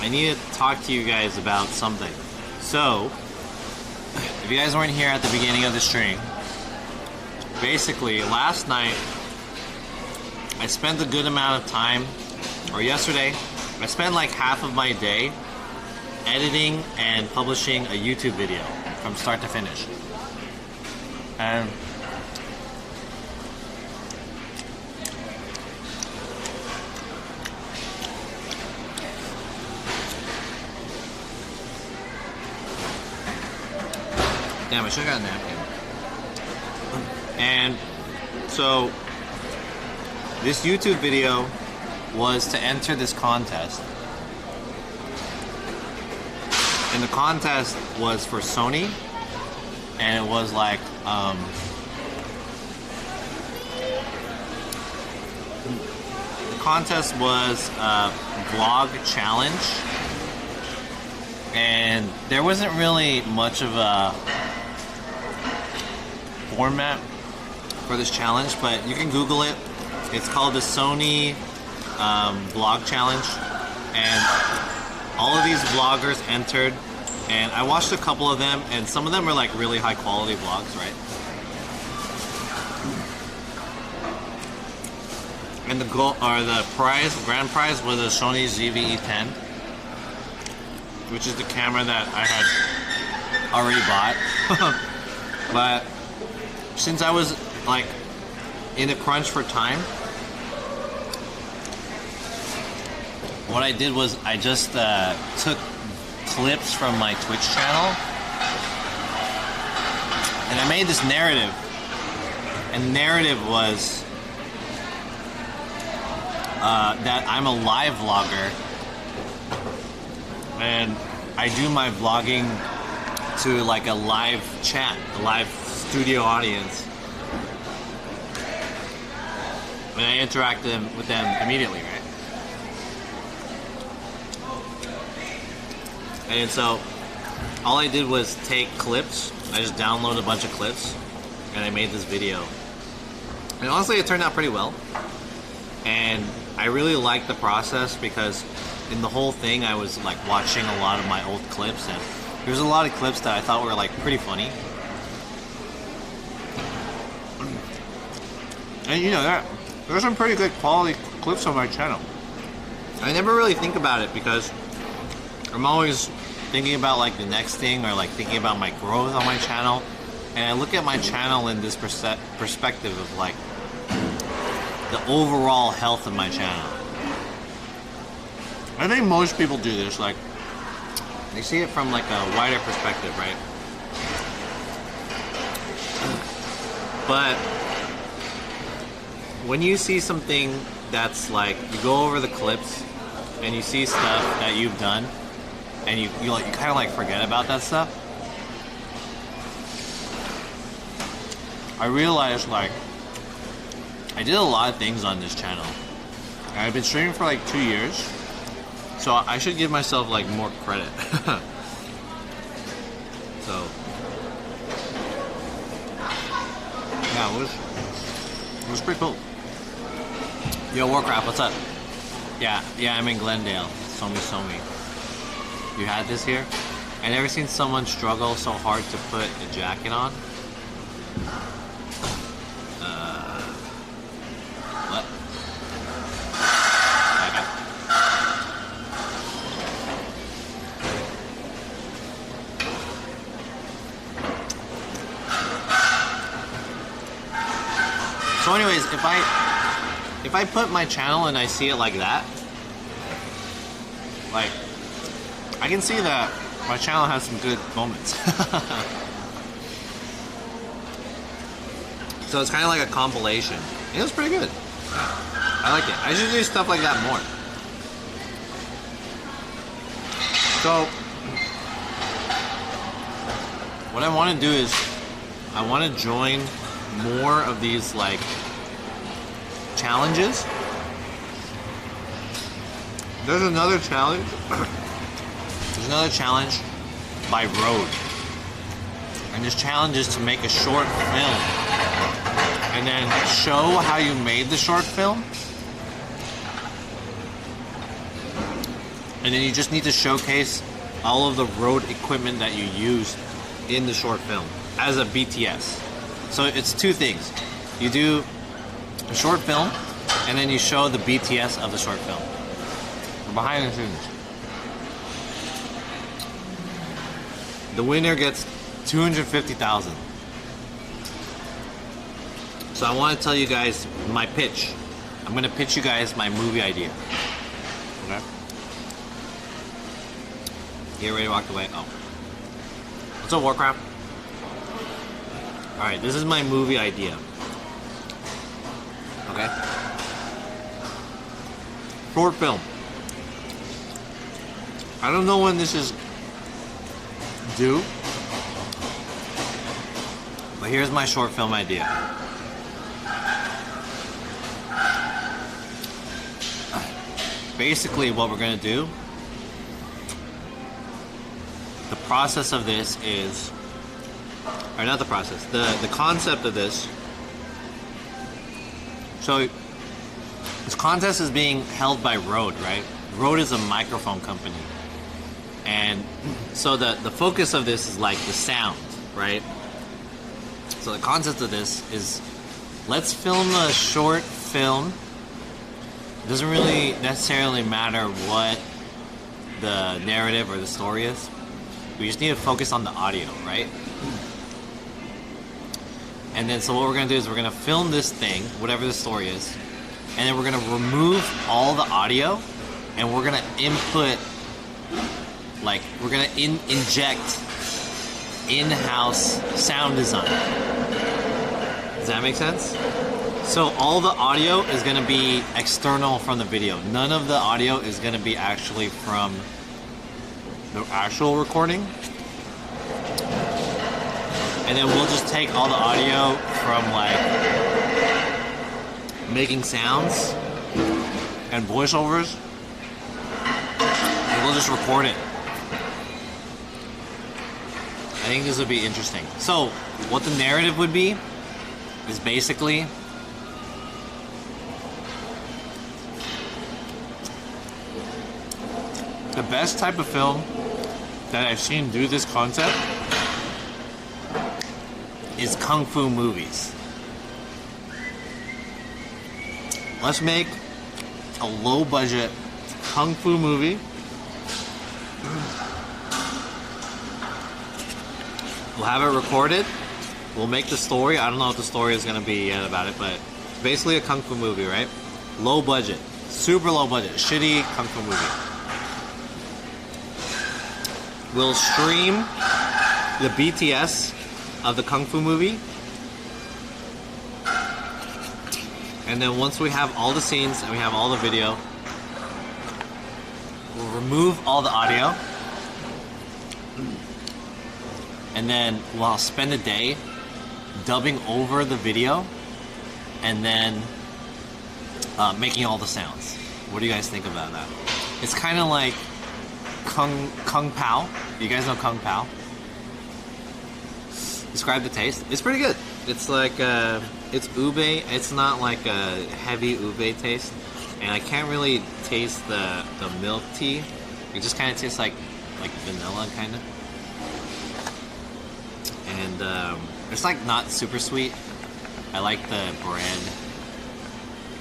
I need to talk to you guys about something. So, if you guys weren't here at the beginning of the stream, basically, last night, I spent a good amount of time, or yesterday, I spent like half of my day editing and publishing a YouTube video from start to finish. And Damn, I should have got a napkin. And so this YouTube video was to enter this contest. And the contest was for Sony. And it was like, the contest was a vlog challenge. And there wasn't really much of a format for this challenge, but you can Google it. It's called the Sony Vlog Challenge, and all of these vloggers entered, and I watched a couple of them, and some of them are like really high quality vlogs, right? And the grand prize was a Sony ZV-E10, which is the camera that I had already bought. But since I was like in a crunch for time, what I did was I just took clips from my Twitch channel and I made this narrative. And the narrative was that I'm a live vlogger and I do my vlogging to like a live chat, a live studio audience, and I interact with them immediately, right? And so all I did was take clips. I just downloaded a bunch of clips and I made this video. And honestly, it turned out pretty well. And I really liked the process because in the whole thing I was like watching a lot of my old clips, and there's a lot of clips that I thought were like pretty funny. And you know, there's some pretty good quality clips on my channel. I never really think about it because I'm always thinking about like the next thing, or like thinking about my growth on my channel, and I look at my channel in this perspective of like the overall health of my channel. I think most people do this, like they see it from like a wider perspective, right? But when you see something that's like, you go over the clips and you see stuff that you've done, and you kind of like forget about that stuff. I realized like I did a lot of things on this channel. I've been streaming for like 2 years, so I should give myself like more credit. So yeah, it was pretty cool. Yo, Warcraft, what's up? Yeah, I'm in Glendale. Somi. You had this here? I never seen someone struggle so hard to put a jacket on. What? Okay. So anyways, if I put my channel and I see it like that, like, I can see that my channel has some good moments. So it's kind of like a compilation. It was pretty good. I like it. I should do stuff like that more. So what I want to do is I want to join more of these like challenges. There's another challenge. There's another challenge by Road. And this challenge is to make a short film and then show how you made the short film. And then you just need to showcase all of the road equipment that you used in the short film as a BTS. So it's two things. You do a short film and then you show the BTS of the short film. Behind the scenes. The winner gets $250,000. So I want to tell you guys my pitch. I'm going to pitch you guys my movie idea. Okay? You already walked away? Oh. What's up, Warcraft? Alright, this is my movie idea. Okay? Short film. I don't know when this is due, but here's my short film idea. Basically, what we're gonna do, the process of this is, or not the process, the concept of this. So, this contest is being held by Rode, right? Rode is a microphone company. And so the focus of this is like the sound, right? So the concept of this is, let's film a short film. It doesn't really necessarily matter what the narrative or the story is. We just need to focus on the audio, right? And then so what we're gonna do is we're gonna film this thing, whatever the story is, and then we're gonna remove all the audio, and we're gonna input, like, we're gonna inject in-house sound design. Does that make sense? So all the audio is gonna be external from the video. None of the audio is gonna be actually from the actual recording. And then we'll just take all the audio from, like, making sounds and voiceovers, and we'll just record it. I think this would be interesting. So, what the narrative would be is basically the best type of film that I've seen do this concept is kung fu movies. Let's make a low budget kung fu movie. We'll have it recorded. We'll make the story. I don't know what the story is going to be yet about it, but it's basically a kung fu movie, right? Low budget. Super low budget. Shitty kung fu movie. We'll stream the BTS of the kung fu movie. And then once we have all the scenes and we have all the video, we'll remove all the audio. And then we'll spend a day dubbing over the video and then making all the sounds. What do you guys think about that? It's kind of like Kung Pao. You guys know Kung Pao? Describe the taste. It's pretty good. It's like it's ube. It's not like a heavy ube taste, and I can't really taste the milk tea. It just kind of tastes like vanilla, kind of. And it's like not super sweet. I like the bread,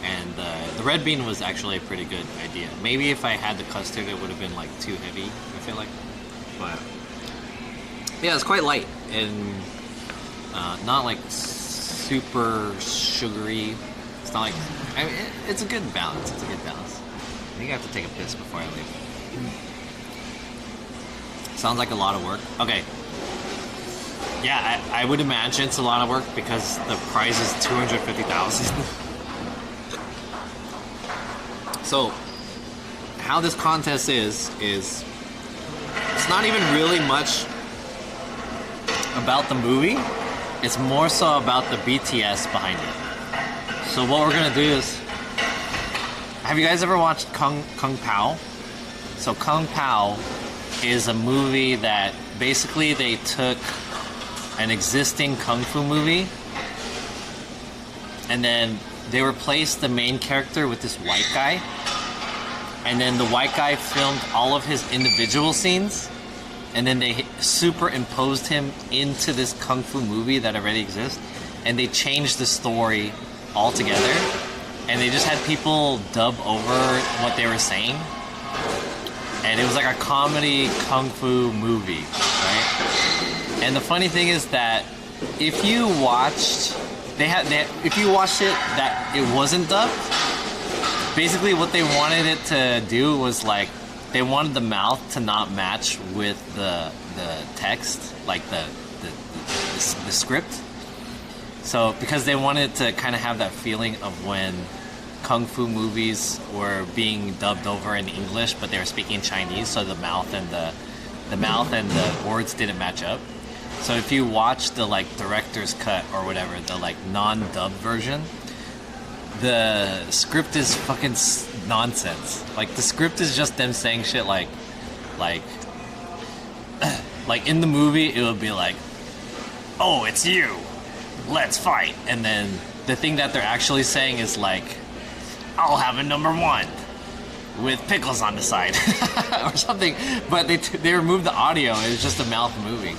and the red bean was actually a pretty good idea. Maybe if I had the custard, it would have been like too heavy, I feel like. But yeah, it's quite light and not like super sugary. It's not like, I mean, it's a good balance. It's a good balance. I think I have to take a piss before I leave. Sounds like a lot of work. Okay. Yeah, I would imagine it's a lot of work because the price is $250,000. So, how this contest is it's not even really much about the movie. It's more so about the BTS behind it. So what we're gonna do is, have you guys ever watched Kung Pao? So Kung Pao is a movie that basically they took an existing kung fu movie and then they replaced the main character with this white guy, and then the white guy filmed all of his individual scenes, and then they superimposed him into this kung fu movie that already exists, and they changed the story altogether, and they just had people dub over what they were saying, and it was like a comedy kung fu movie, right? And the funny thing is that if you watched it that it wasn't dubbed, basically what they wanted it to do was like, they wanted the mouth to not match with the text, like the script. So because they wanted to kind of have that feeling of when kung fu movies were being dubbed over in English, but they were speaking Chinese, so the mouth and the words didn't match up. So if you watch the like director's cut or whatever, the like non-dubbed version, the script is fucking nonsense. Like the script is just them saying shit like in the movie it would be like, "Oh, it's you. Let's fight." And then the thing that they're actually saying is like, "I'll have a number one with pickles on the side," or something. But they removed the audio. It was just a mouth moving.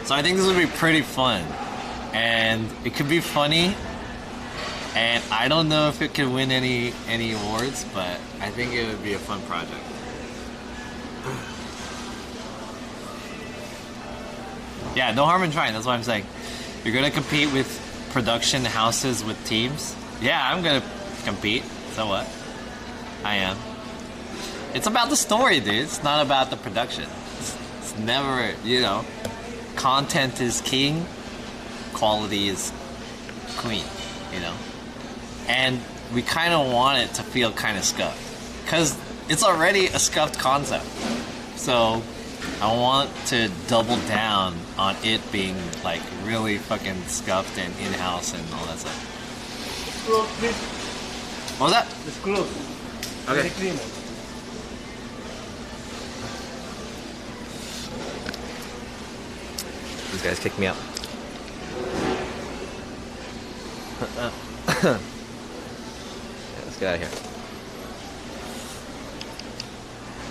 So I think this would be pretty fun, and it could be funny. And I don't know if it could win any awards, but I think it would be a fun project. Yeah, no harm in trying. That's what I'm saying. You're gonna compete with production houses with teams. Yeah, I'm gonna compete. So what? I am. It's about the story, dude. It's not about the production. It's never, you know, content is king, quality is queen, you know? And we kind of want it to feel kind of scuffed, because it's already a scuffed concept. So I want to double down on it being like really fucking scuffed and in-house and all that stuff. Close, please. What was that? It's close. Okay. Clean it. These guys kicked me out. Yeah, let's get out of here.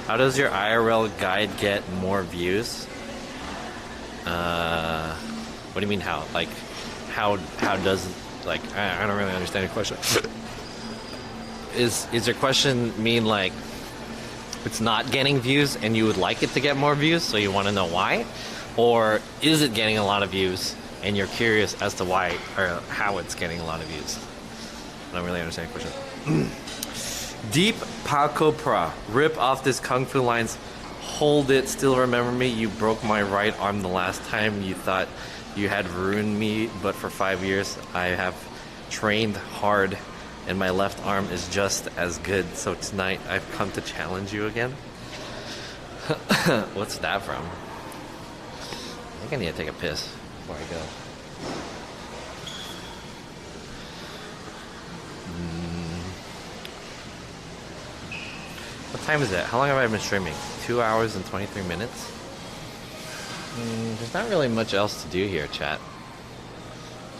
How does your IRL guide get more views? What do you mean how? Like, how does, like, I don't really understand your question. Is your question mean like it's not getting views and you would like it to get more views, so you want to know why? Or is it getting a lot of views and you're curious as to why or how it's getting a lot of views? I don't really understand your question. Deep Pakopra. Rip off this Kung Fu lines. Hold it. Still remember me. You broke my right arm the last time. You thought you had ruined me, but for 5 years I have trained hard and my left arm is just as good. So tonight I've come to challenge you again. What's that from? I think I need to take a piss before I go. What time is it? How long have I been streaming? 2 hours and 23 minutes? There's not really much else to do here, chat.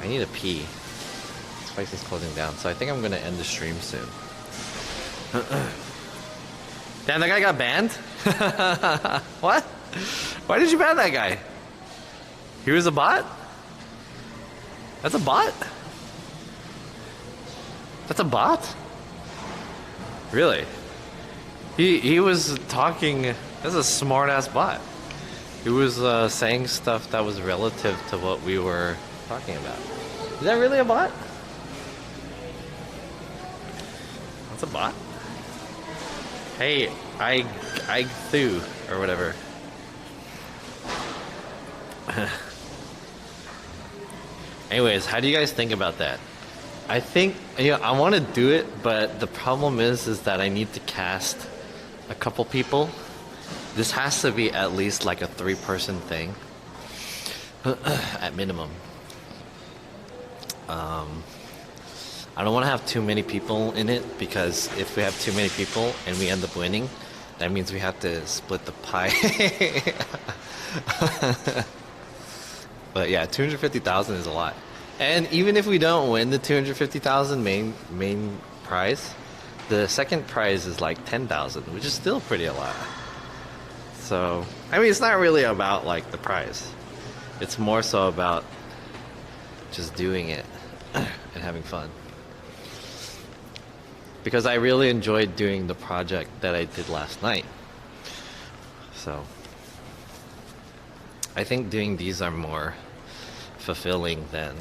I need to pee. This place is closing down, so I think I'm gonna end the stream soon. Damn, that guy got banned? What? Why did you ban that guy? He was a bot? That's a bot? That's a bot? Really? He was talking. That's a smart ass bot. He was saying stuff that was relative to what we were talking about. Is that really a bot? That's a bot. Hey, I threw or whatever. Anyways, how do you guys think about that? I think, yeah, I want to do it, but the problem is that I need to cast a couple people. This has to be at least like a 3-person thing at minimum. I don't want to have too many people in it, because if we have too many people and we end up winning, that means we have to split the pie. But yeah, 250,000 is a lot. And even if we don't win the 250,000 main prize, the second prize is like 10,000, which is still pretty a lot. So, I mean, it's not really about like the prize. It's more so about just doing it and having fun. Because I really enjoyed doing the project that I did last night. So, I think doing these are more fulfilling than,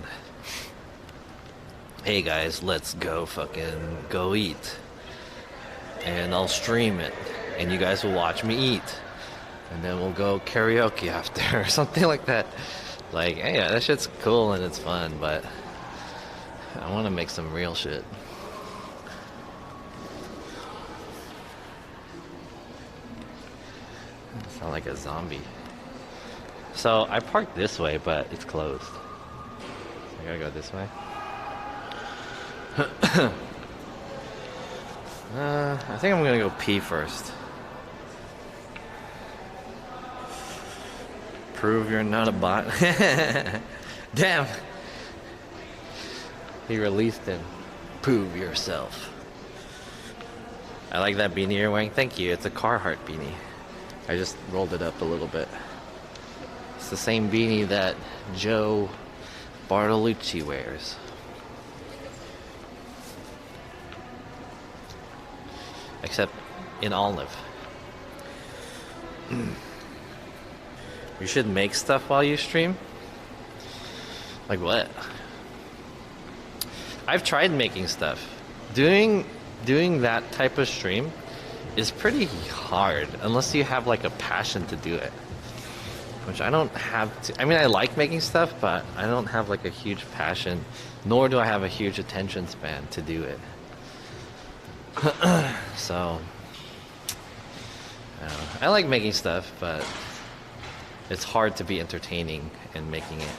hey guys, let's go fucking go eat. And I'll stream it. And you guys will watch me eat. And then we'll go karaoke after or something like that. Like, hey, yeah, that shit's cool and it's fun, but I want to make some real shit. I sound like a zombie. So I parked this way, but it's closed. So I gotta go this way. I think I'm gonna go pee first. Prove you're not a bot. Damn. He released him. Prove yourself. I like that beanie you're wearing. Thank you. It's a Carhartt beanie. I just rolled it up a little bit. It's the same beanie that Joe Bartolucci wears. Except in olive. You should make stuff while you stream? Like what? I've tried making stuff. Doing that type of stream is pretty hard unless you have like a passion to do it. Which I don't have to. I mean, I like making stuff, but I don't have like a huge passion, nor do I have a huge attention span to do it. So, I don't know. I like making stuff, but it's hard to be entertaining in making it.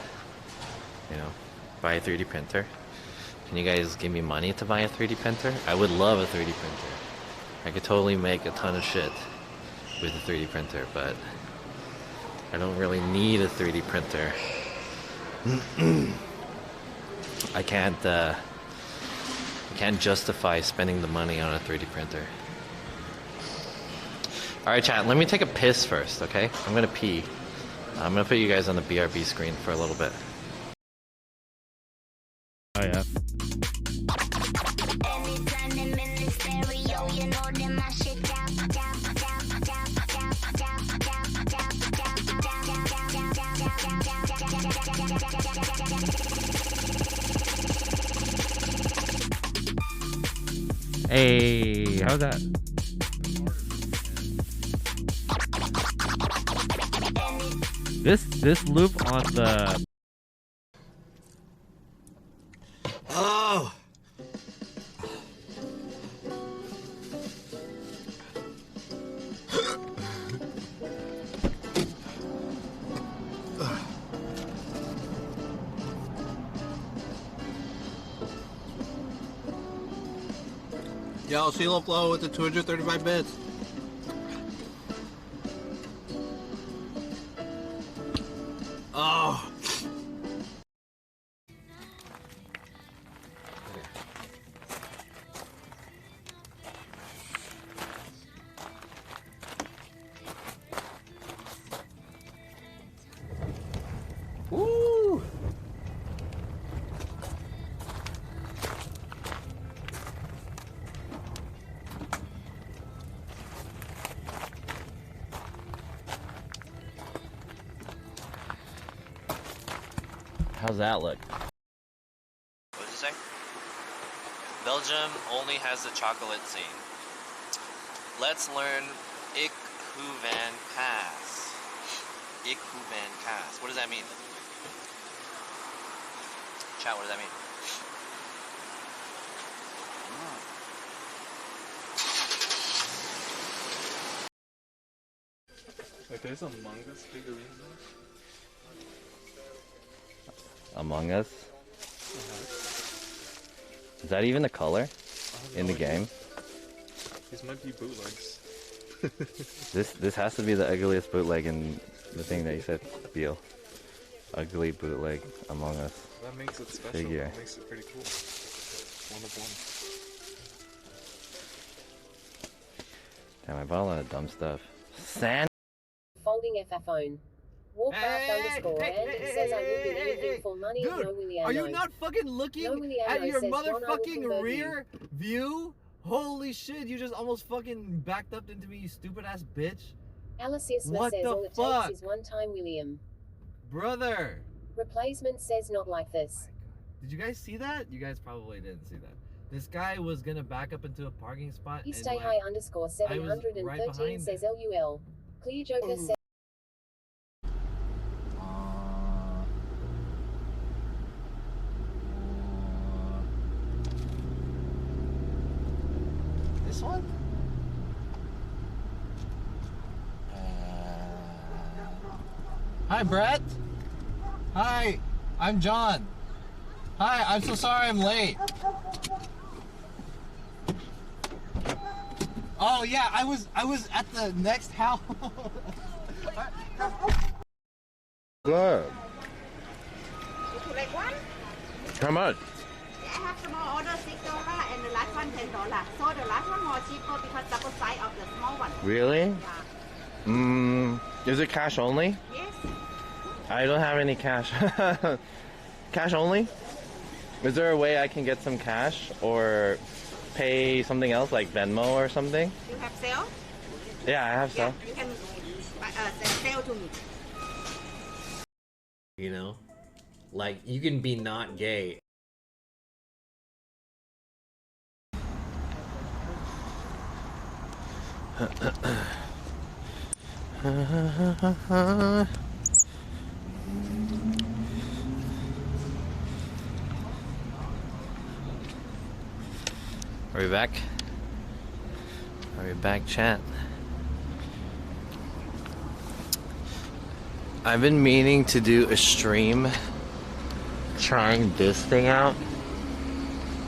You know, buy a 3D printer. Can you guys give me money to buy a 3D printer? I would love a 3D printer. I could totally make a ton of shit with a 3D printer, but I don't really need a 3D printer. I can't justify spending the money on a 3D printer. Alright chat, let me take a piss first, okay? I'm gonna pee. I'm gonna put you guys on the BRB screen for a little bit. Oh yeah. Hey, how's that? This loop on the Oh! Yo, CeeLo Flow with the 235 bits. Oh. Woo! How's that look? What did you say? Belgium only has the chocolate scene. Let's learn Ik Hoe Van Kaas. Ik Hoe Van Kaas. What does that mean? Chat, what does that mean? Wait, there's a Among Us figurine though? Among Us? Is that even a color in the game? These might be bootlegs. This has to be the ugliest bootleg in the thing that you said, Beal. Ugly bootleg Among Us. That makes it special. Figure. That makes it pretty cool. One of one. Damn, I bought a lot of dumb stuff. Sand. Folding FF phone. Warcraft underscore and it says I will be anything for money. Dude, No Williano. are you not fucking looking No Williano at your says, John, I will motherfucking convert rear view? Holy shit, you just almost fucking backed up into me, you stupid ass bitch. Aliceisma What says the all it fuck? takes is one time William. Brother. Replacement says not like this. Did you guys see that? You guys probably didn't see that. This guy was gonna back up into a parking spot. He and stay like, high underscore I was right 713 behind says him. LUL. Clear Joker says Hi, Brett. Hi, I'm John. Hi, I'm so sorry I'm late. Oh yeah, I was at the next house. Good. Would you like one? How much? I have small order $6 and the last one $10. So the last one more cheaper because double size of the small one. Really? Yeah. Is it cash only? Yes. I don't have any cash. Cash only? Is there a way I can get some cash or pay something else like Venmo or something? You have sale? Yeah, I have Yeah, some. you can sell to me. You know, like you can be not gay. Are we back? Are we back, chat? I've been meaning to do a stream trying this thing out.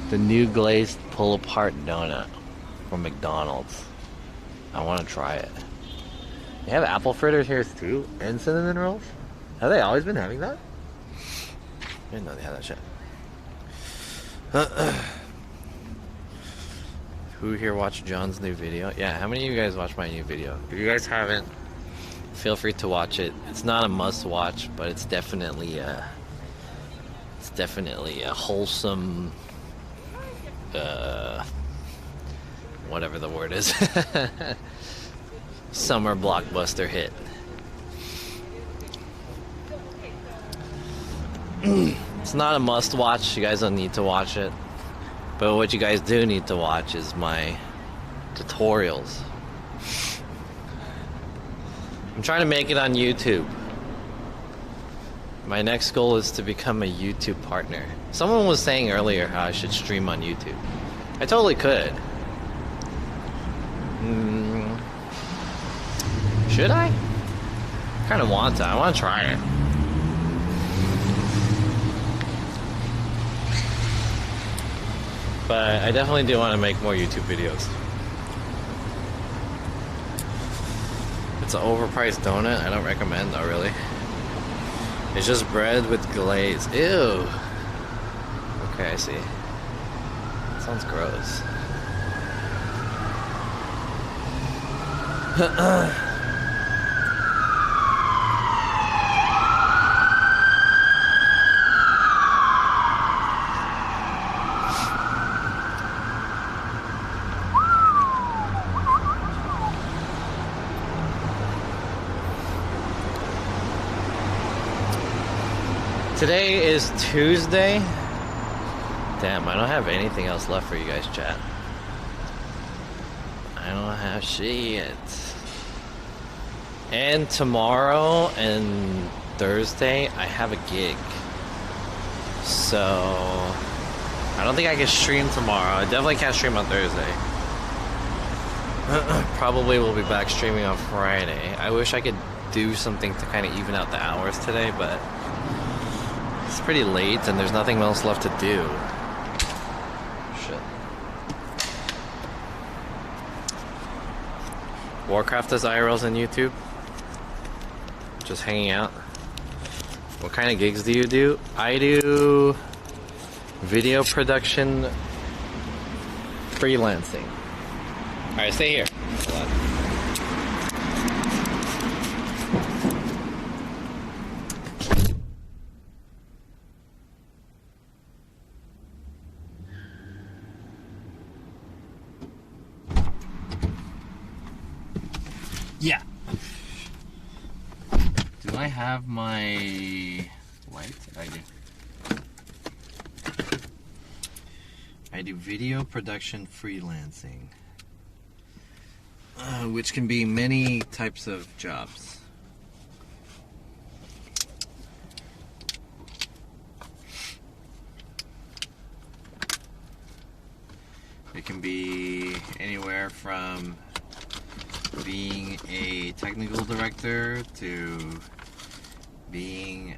The new glazed pull-apart donut from McDonald's. I want to try it. They have apple fritters here too, and cinnamon rolls. Have they always been having that? I didn't know they had that shit. Who here watched John's new video? Yeah, how many of you guys watched my new video? If you guys haven't, feel free to watch it. It's not a must-watch, but it's definitely a wholesome, whatever the word is, summer blockbuster hit. It's not a must-watch. You guys don't need to watch it. But what you guys do need to watch is my tutorials. I'm trying to make it on YouTube. My next goal is to become a YouTube partner. Someone was saying earlier how I should stream on YouTube. I totally could. Should I? I kind of want to. I want to try it. But I definitely do want to make more YouTube videos. It's an overpriced donut. I don't recommend though, really. It's just bread with glaze. Ew. Okay, I see. Sounds gross. Today is Tuesday. Damn, I don't have anything else left for you guys, chat. I don't have shit. And tomorrow and Thursday, I have a gig. So, I don't think I can stream tomorrow. I definitely can't stream on Thursday. Probably will be back streaming on Friday. I wish I could do something to kind of even out the hours today, but it's pretty late and there's nothing else left to do. Shit. Warcraft does IRLs on YouTube? Just hanging out? What kind of gigs do you do? I do video production, freelancing. Alright, stay here. Hold on. Yeah. Do I have my light? I do. I do video production freelancing, which can be many types of jobs. It can be anywhere from being a technical director to being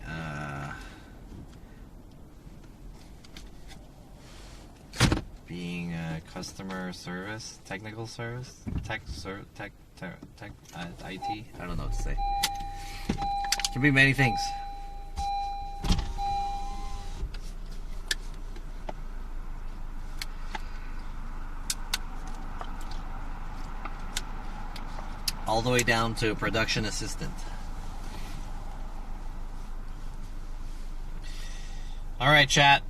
customer service, technical service, IT. I don't know what to say. Can be many things. All the way down to a production assistant. All right, chat.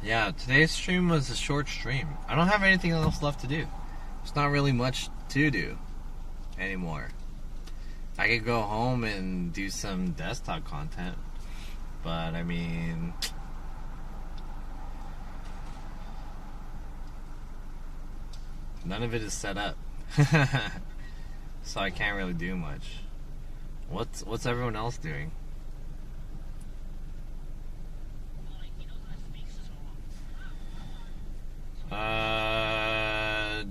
Yeah, today's stream was a short stream. I don't have anything else left to do. There's not really much to do anymore. I could go home and do some desktop content, but I mean, none of it is set up, so I can't really do much. What's everyone else doing?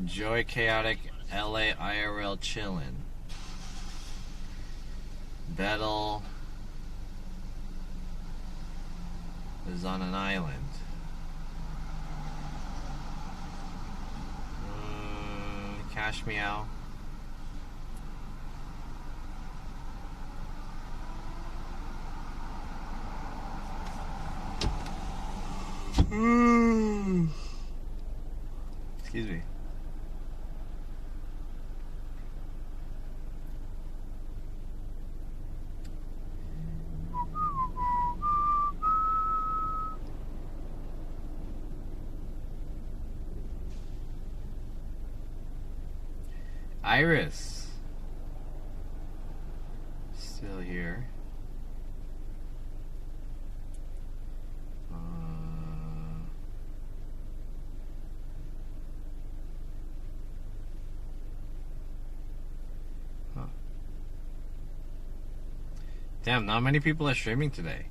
Joy Chaotic LA IRL chillin'. Bettel is on an island. Cash meow. Excuse me. Iris. Still here. Damn, not many people are streaming today.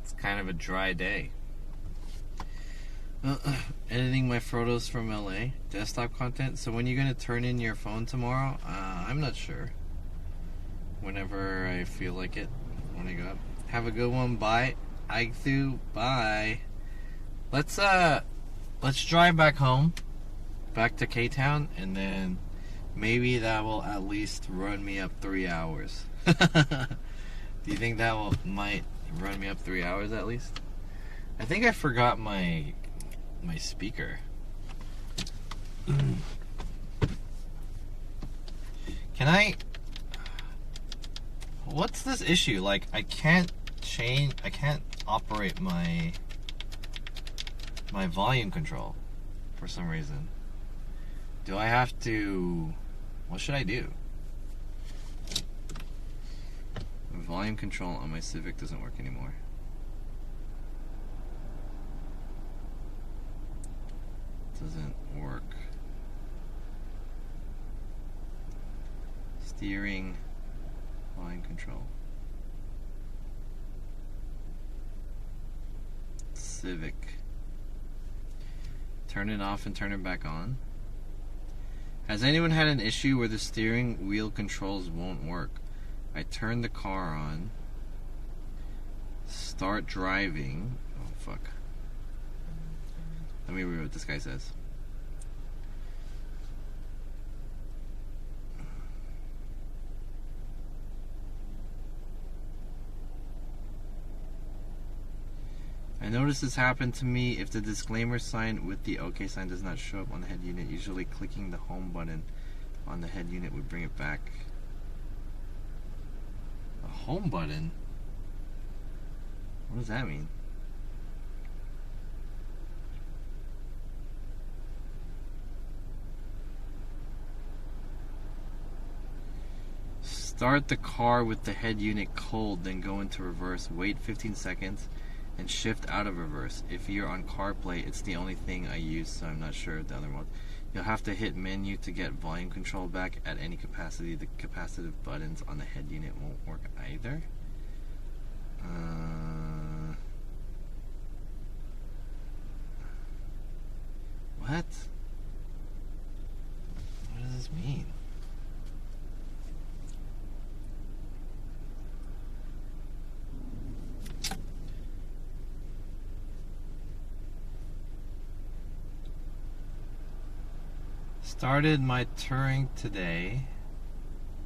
It's kind of a dry day. Editing my photos from LA. Desktop content. So when are you going to turn in your phone tomorrow? I'm not sure. Whenever I feel like it. When I go up. Have a good one. Bye. Aigthu. Bye. Let's drive back home. Back to K-Town. And then maybe that will at least run me up 3 hours. Do you think that might run me up 3 hours at least? I think I forgot my speaker. Can I? What's this issue? Like, I can't operate my volume control for some reason. Do I have to? What should I do? The volume control on my Civic doesn't work anymore. Doesn't work. Steering, volume control. Civic. Turn it off and turn it back on. Has anyone had an issue where the steering wheel controls won't work? I turn the car on. Start driving. Oh, fuck. Let me read what this guy says. I noticed this happened to me if the disclaimer sign with the OK sign does not show up on the head unit. Usually clicking the home button on the head unit would bring it back. A home button? What does that mean? Start the car with the head unit cold, then go into reverse. Wait 15 seconds and shift out of reverse. If you're on CarPlay, it's the only thing I use, so I'm not sure of the other one. You'll have to hit menu to get volume control back at any capacity. The capacitive buttons on the head unit won't work either. What? What does this mean? Started my touring today.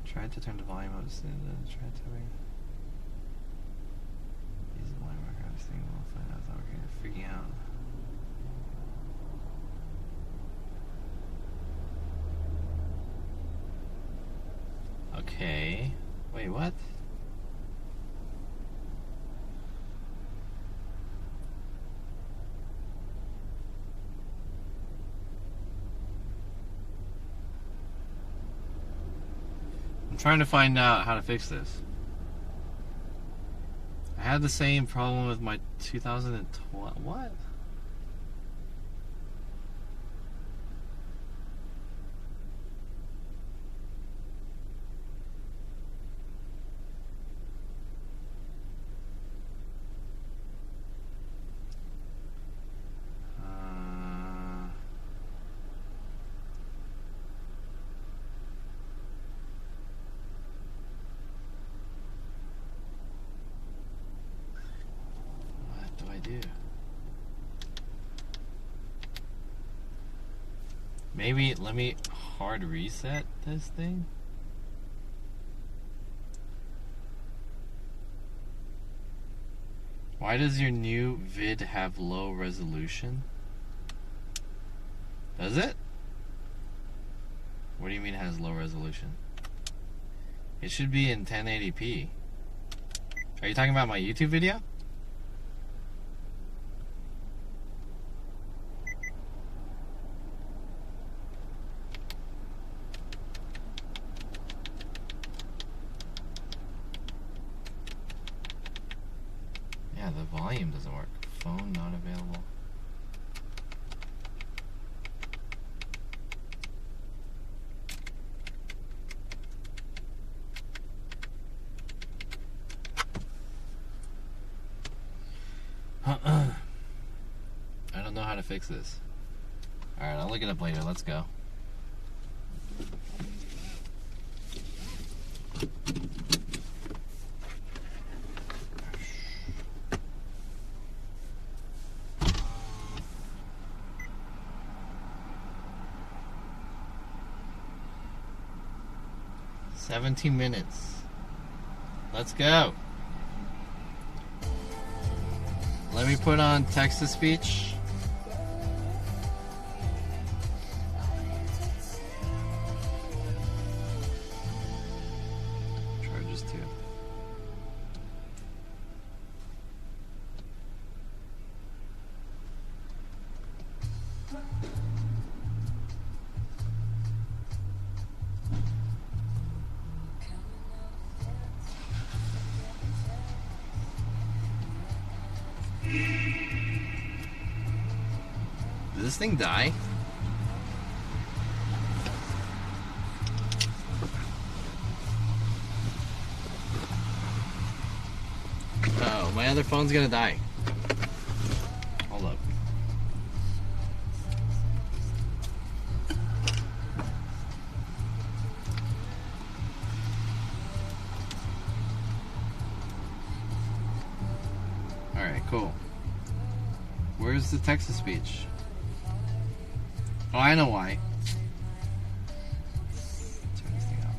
Tried to turn the volume up. Tried to ring. Use the line marker. I was thinking we'll find out. I thought we were freaking out. Okay. Wait, what? I'm trying to find out how to fix this. I had the same problem with my 2012. What? Do. Maybe let me hard reset this thing. Why does your new vid have low resolution? Does it? What do you mean it has low resolution? It should be in 1080p. Are you talking about my YouTube video? The volume doesn't work. Phone not available. I don't know how to fix this. Alright, I'll look it up later. Let's go. $17 minutes. Let's go. Let me put on text-to-speech. Charges too. Did this thing die? Oh, my other phone's gonna die. Hold up. Alright, cool. Where's the text-to-speech? Oh, I know why. Turn this thing off.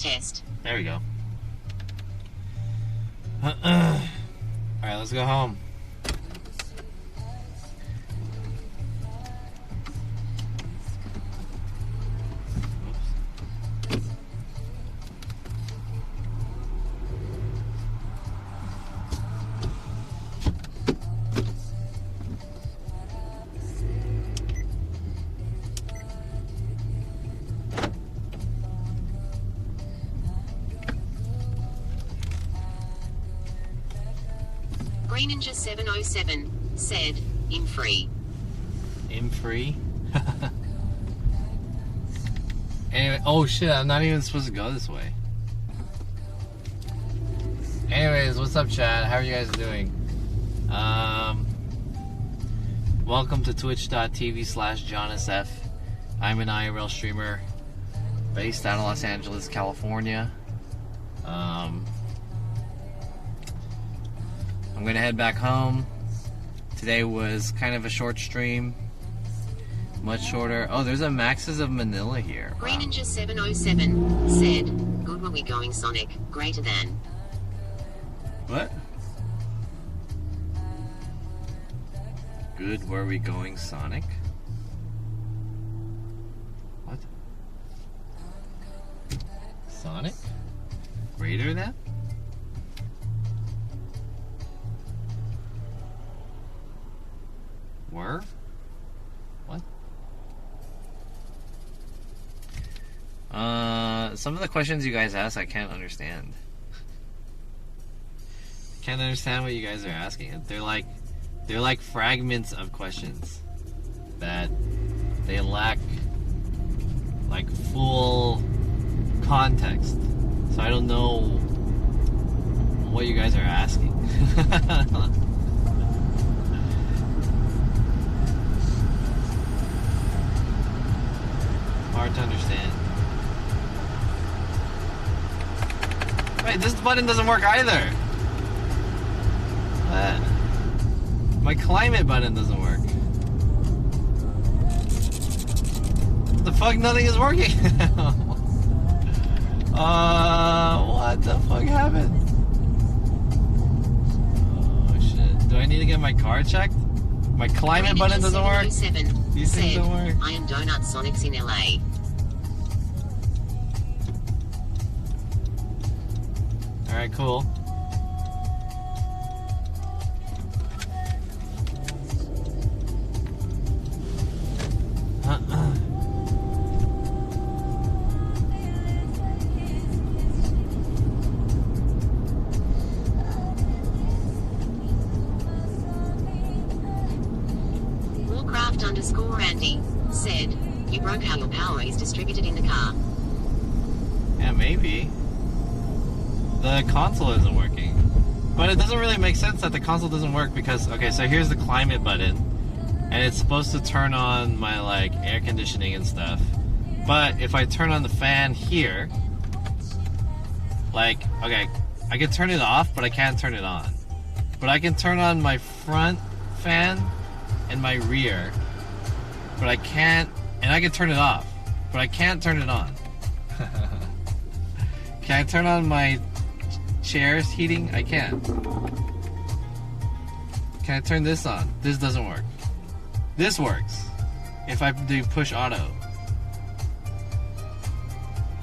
Test. There we go. Alright, let's go home. Green Ninja 707 said, "In free." In free? Anyway, oh shit, I'm not even supposed to go this way. Anyways, what's up, chat? How are you guys doing? Welcome to twitch.tv/JohnSF. I'm an IRL streamer based out of Los Angeles, California. I'm gonna head back home. Today was kind of a short stream. Much shorter. Oh, there's a Max's of Manila here. Wow. Green Ninja 707 said, "Good, were we going Sonic? Greater than." What? Good, were we going Sonic? What? Sonic? Greater than? Were? What? Some of the questions you guys ask I can't understand. Can't understand what you guys are asking. They're like fragments of questions that they lack like full context. So I don't know what you guys are asking. Hard to understand. Wait, this button doesn't work either. My climate button doesn't work. What the fuck? Nothing is working. What the fuck happened? Oh shit. Do I need to get my car checked? My climate button doesn't work? These things don't work? I am Donut Sonics in LA. Alright, cool. Warcraft_Randy said, "You broke how your power is distributed in the car." Yeah, maybe. The console isn't working. But it doesn't really make sense that the console doesn't work because, okay, so here's the climate button. And it's supposed to turn on my, like, air conditioning and stuff. But if I turn on the fan here, like, okay, I can turn it off, but I can't turn it on. But I can turn on my front fan and my rear. But I can't, and I can turn it off, but I can't turn it on. Can I turn on my chair's heating? I can't. Can I turn this on? This doesn't work. This works if I do push auto.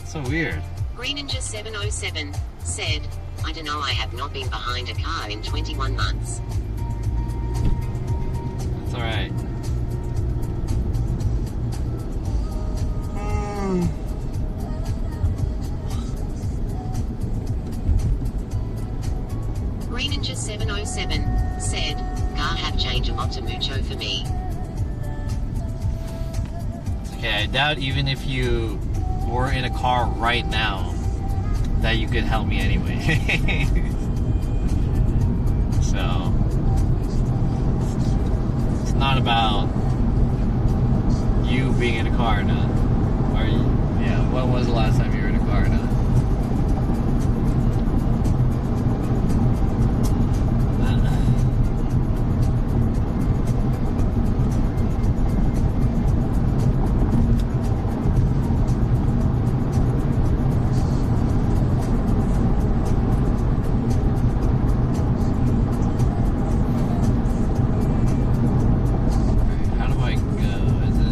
So weird. Green Ninja 707 said, "I don't know, I have not been behind a car in 21 months." That's alright. Green Ninja 707 said, "Car have changed a lot to mucho for me." Okay, I doubt even if you were in a car right now that you could help me anyway. So it's not about you being in a car or not. Or yeah, when was the last time you were in a car or not? How do I go? Is it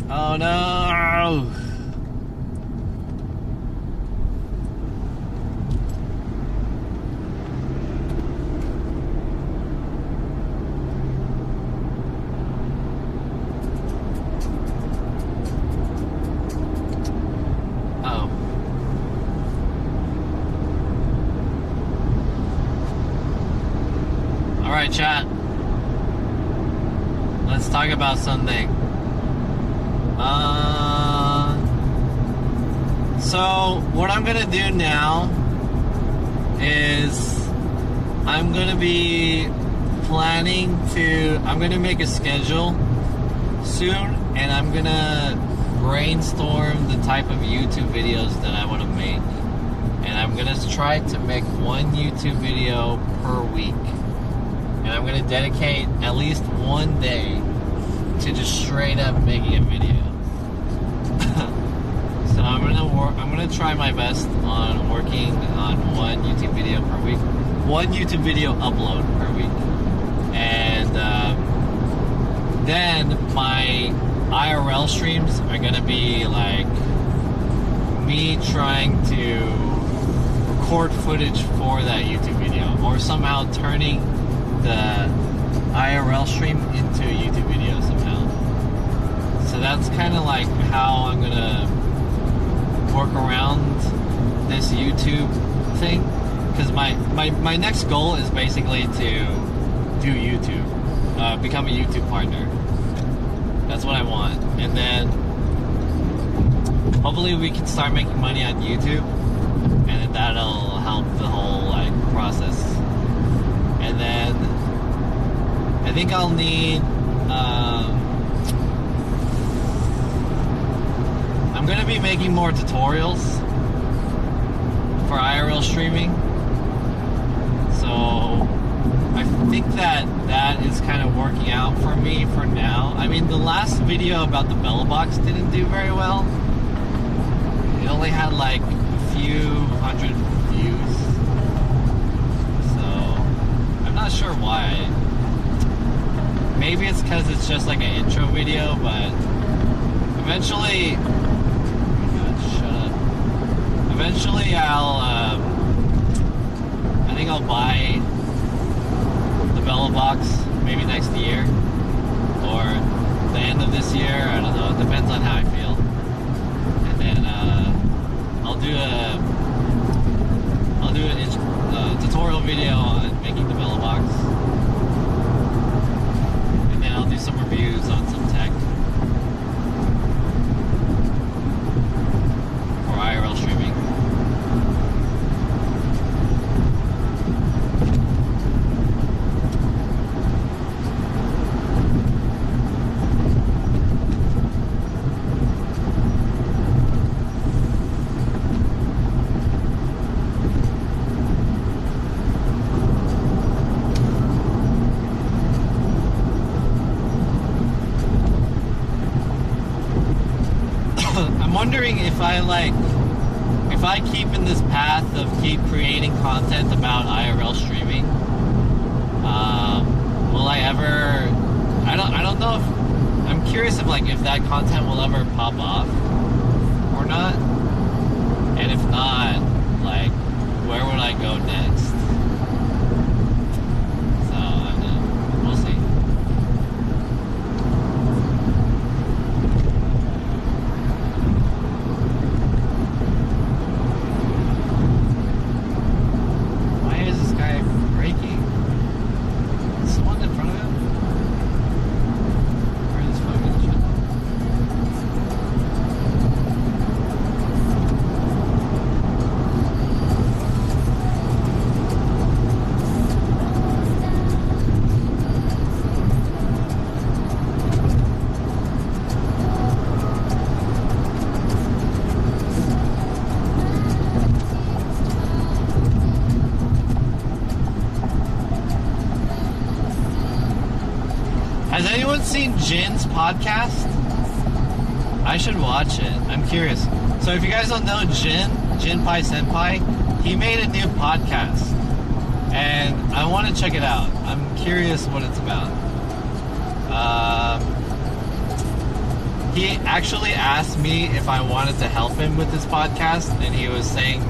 Oh no! Alright, chat. Let's talk about something. So, what I'm gonna do now is I'm gonna be I'm gonna make a schedule soon, and I'm gonna brainstorm the type of YouTube videos that I want to make. And I'm gonna try to make one YouTube video per week. And I'm gonna dedicate at least one day to just straight up making a video. So I'm gonna try my best on working on one YouTube video per week, one YouTube video upload per week, and then my IRL streams are gonna be like me trying to record footage for that YouTube video, or somehow turning the IRL stream into a YouTube video somehow. So that's kind of like how I'm gonna work around this YouTube thing, because my next goal is basically to do YouTube, become a YouTube partner. That's what I want, and then hopefully we can start making money on YouTube, and then that'll help the whole like process. And then I think I'll need I'm gonna be making more tutorials for IRL streaming, so I think that is kind of working out for me for now. I mean, the last video about the Bella Box didn't do very well. It only had like a few hundred views, so I'm not sure why. Maybe it's because it's just like an intro video, but eventually, eventually I think I'll buy the Bella Box maybe next year or the end of this year. I don't know. It depends on how I feel. And then I'll do a tutorial video on making the Bella Box, and then I'll do some reviews on some tech for IRL streaming. I'm wondering if I keep in this path of keep creating content about IRL streaming, will I ever? I don't know if I'm curious if that content will ever pop off or not, and if not, like where would I go next? So I don't know. We'll see. Has anyone seen Jin's podcast? I should watch it. I'm curious. So if you guys don't know Jin Pai Senpai, he made a new podcast, and I want to check it out. I'm curious what it's about. He actually asked me if I wanted to help him with this podcast, and he was saying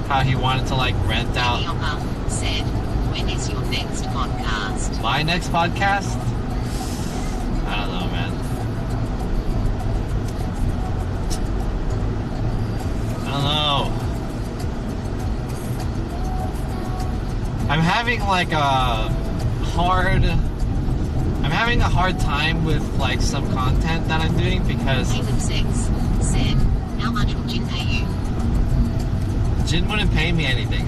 how he wanted to rent out. Your mum said, when is your next podcast? My next podcast? I don't know, man. I don't know. I'm having a hard. I'm having a hard time with like some content that I'm doing because Caleb 6 said, how much will Jin pay you? Jin wouldn't pay me anything.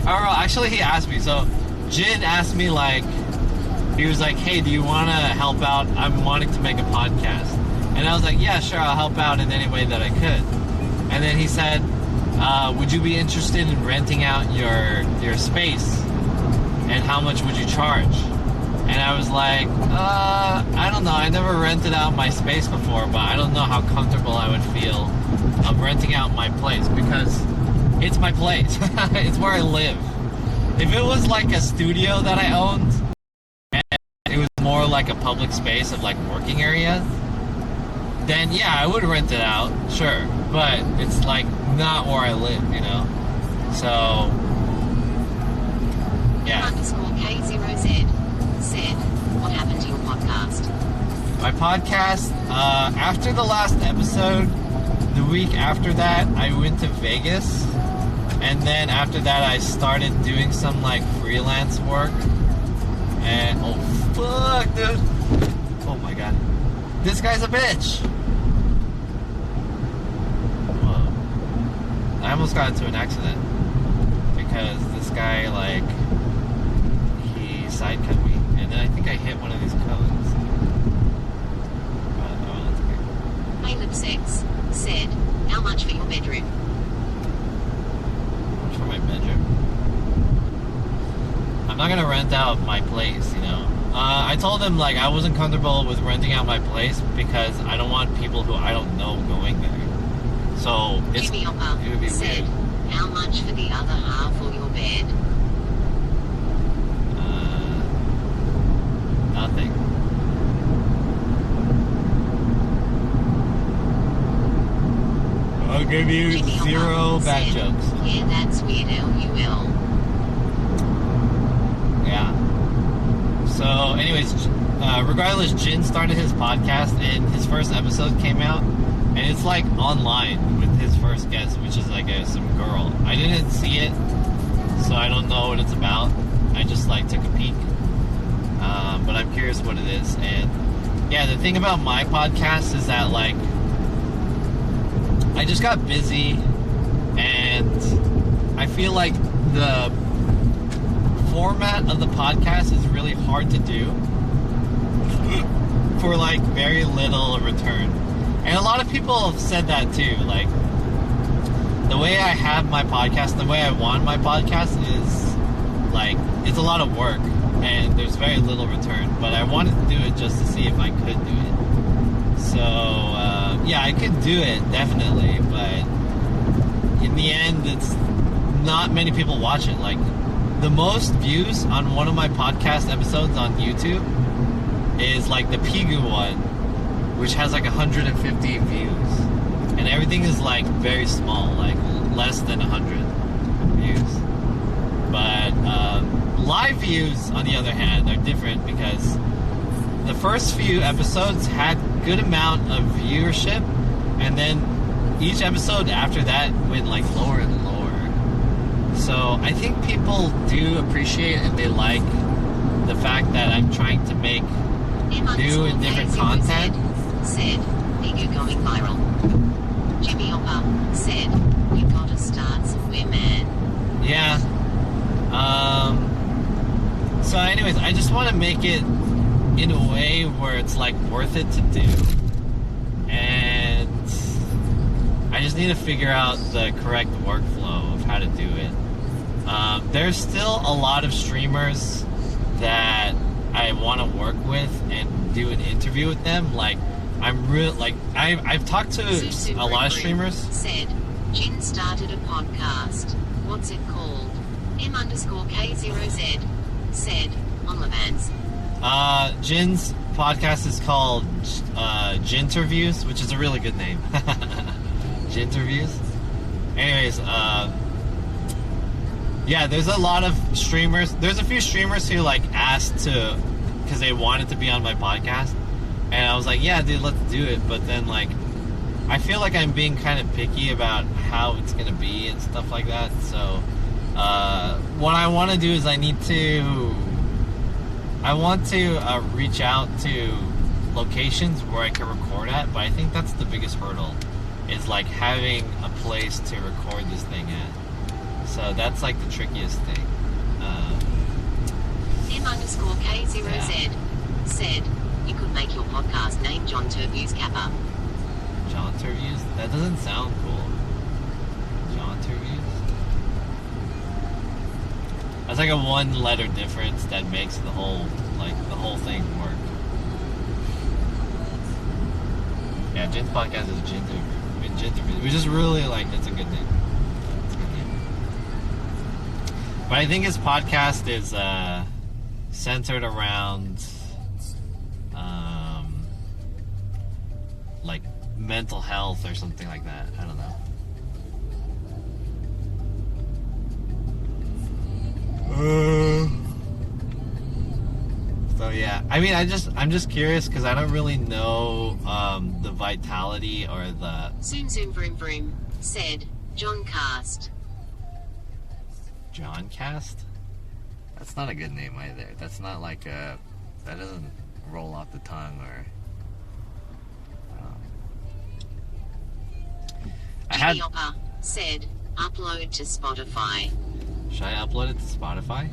Or actually, he asked me. So Jin asked me like, he was like, "Hey, do you want to help out? I'm wanting to make a podcast." And I was like, "Yeah, sure, I'll help out in any way that I could." And then he said, "Would you be interested in renting out your space? And how much would you charge?" And I was like, I don't know. I never rented out my space before, but I don't know how comfortable I would feel of renting out my place because it's my place. It's where I live. If it was like a studio that I owned and it was more like a public space of like working area, then yeah, I would rent it out, sure. But it's like not where I live, you know? So, yeah. Underscore K0Z said, what happened to your podcast? My podcast, after the last episode, the week after that, I went to Vegas. And then after that, I started doing some like freelance work. And oh fuck, dude! Oh my god, this guy's a bitch. Whoa! I almost got into an accident because this guy like he side cut me, and then I think I hit one of these cones. Oh, that's okay. Caleb 6 said, how much for your bedroom? For my bedroom. I'm not gonna rent out my place, you know. I told him like I wasn't comfortable with renting out my place because I don't want people who I don't know going there. So it would be said, weird. how much for the other half of your bed? Nothing. I'll give you Jimmy 0 bad said, jokes. Yeah, that's weird, LUL. Yeah. So, anyways, regardless, Jin started his podcast, and his first episode came out, and it's like online with his first guest, which is like some girl. I didn't see it, so I don't know what it's about. I just like took a peek, but I'm curious what it is. And yeah, the thing about my podcast is that like I just got busy, and I feel like the format of the podcast is really hard to do for like very little return. And a lot of people have said that too. Like the way I have my podcast, the way I want my podcast is like it's a lot of work and there's very little return. But I wanted to do it just to see if I could do it. So yeah, I could do it definitely, but in the end, it's not many people watch it. Like the most views on one of my podcast episodes on YouTube is like the Pigu one, which has like 150 views, and everything is like very small, like less than 100 views. But live views, on the other hand, are different because the first few episodes had good amount of viewership, and then each episode after that went like lower and lower. So I think people do appreciate and they like the fact that I'm trying to make new and different content. Said, Pigu going viral. Jimmy Oppa said, you gotta start somewhere, man. Yeah. So anyways, I just want to make it in a way where it's like worth it to do, and I just need to figure out the correct workflow of how to do it. There's still a lot of streamers that I want to work with and do an interview with them. Like I'm real, like I've talked to a lot of streamers. Said, Jin started a podcast. What's it called? M_K0Z said, on Levans. Jin's podcast is called Jinterviews, which is a really good name. Jinterviews. Anyways, yeah, there's a lot of streamers. There's a few streamers who like asked to, because they wanted to be on my podcast, and I was like, yeah, dude, let's do it. But then like, I feel like I'm being kind of picky about how it's gonna be and stuff like that. So, what I want to do is I need to I want to reach out to locations where I can record at, but I think that's the biggest hurdle, is like having a place to record this thing at. So that's like the trickiest thing. M_K0Z said, you could make your podcast name John Turviews Kappa. John Turviews? That doesn't sound cool. John Turviews? That's like a one letter difference that makes the whole thing work. Yeah, Jin's podcast is Jin Turviews, which is really like, it's a good name. It's a good name. But I think his podcast is centered around like mental health or something like that. I don't know. So yeah, I mean, I'm just curious because I don't really know the vitality or the Zoom Zoom Vroom Vroom said, John Cast. John Cast. That's not a good name either. That's not like that doesn't roll off the tongue or. Jimmy Oppa said, upload to Spotify. Should I upload it to Spotify?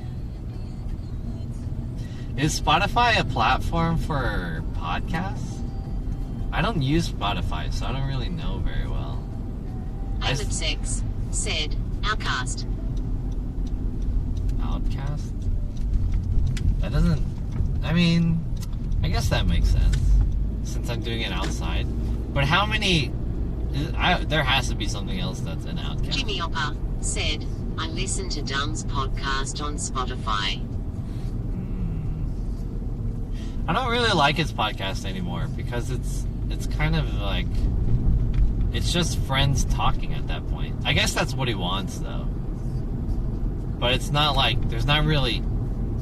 Is Spotify a platform for podcasts? I don't use Spotify, so I don't really know very well. Caleb6 said, Outcast. Outcast? That doesn't... I mean, I guess that makes sense, since I'm doing it outside. But how many... there has to be something else that's an outcast. Jimmy Oppa said, I listen to Dumb's podcast on Spotify. I don't really like his podcast anymore because it's kind of like, it's just friends talking at that point. I guess that's what he wants though. But it's not like, there's not really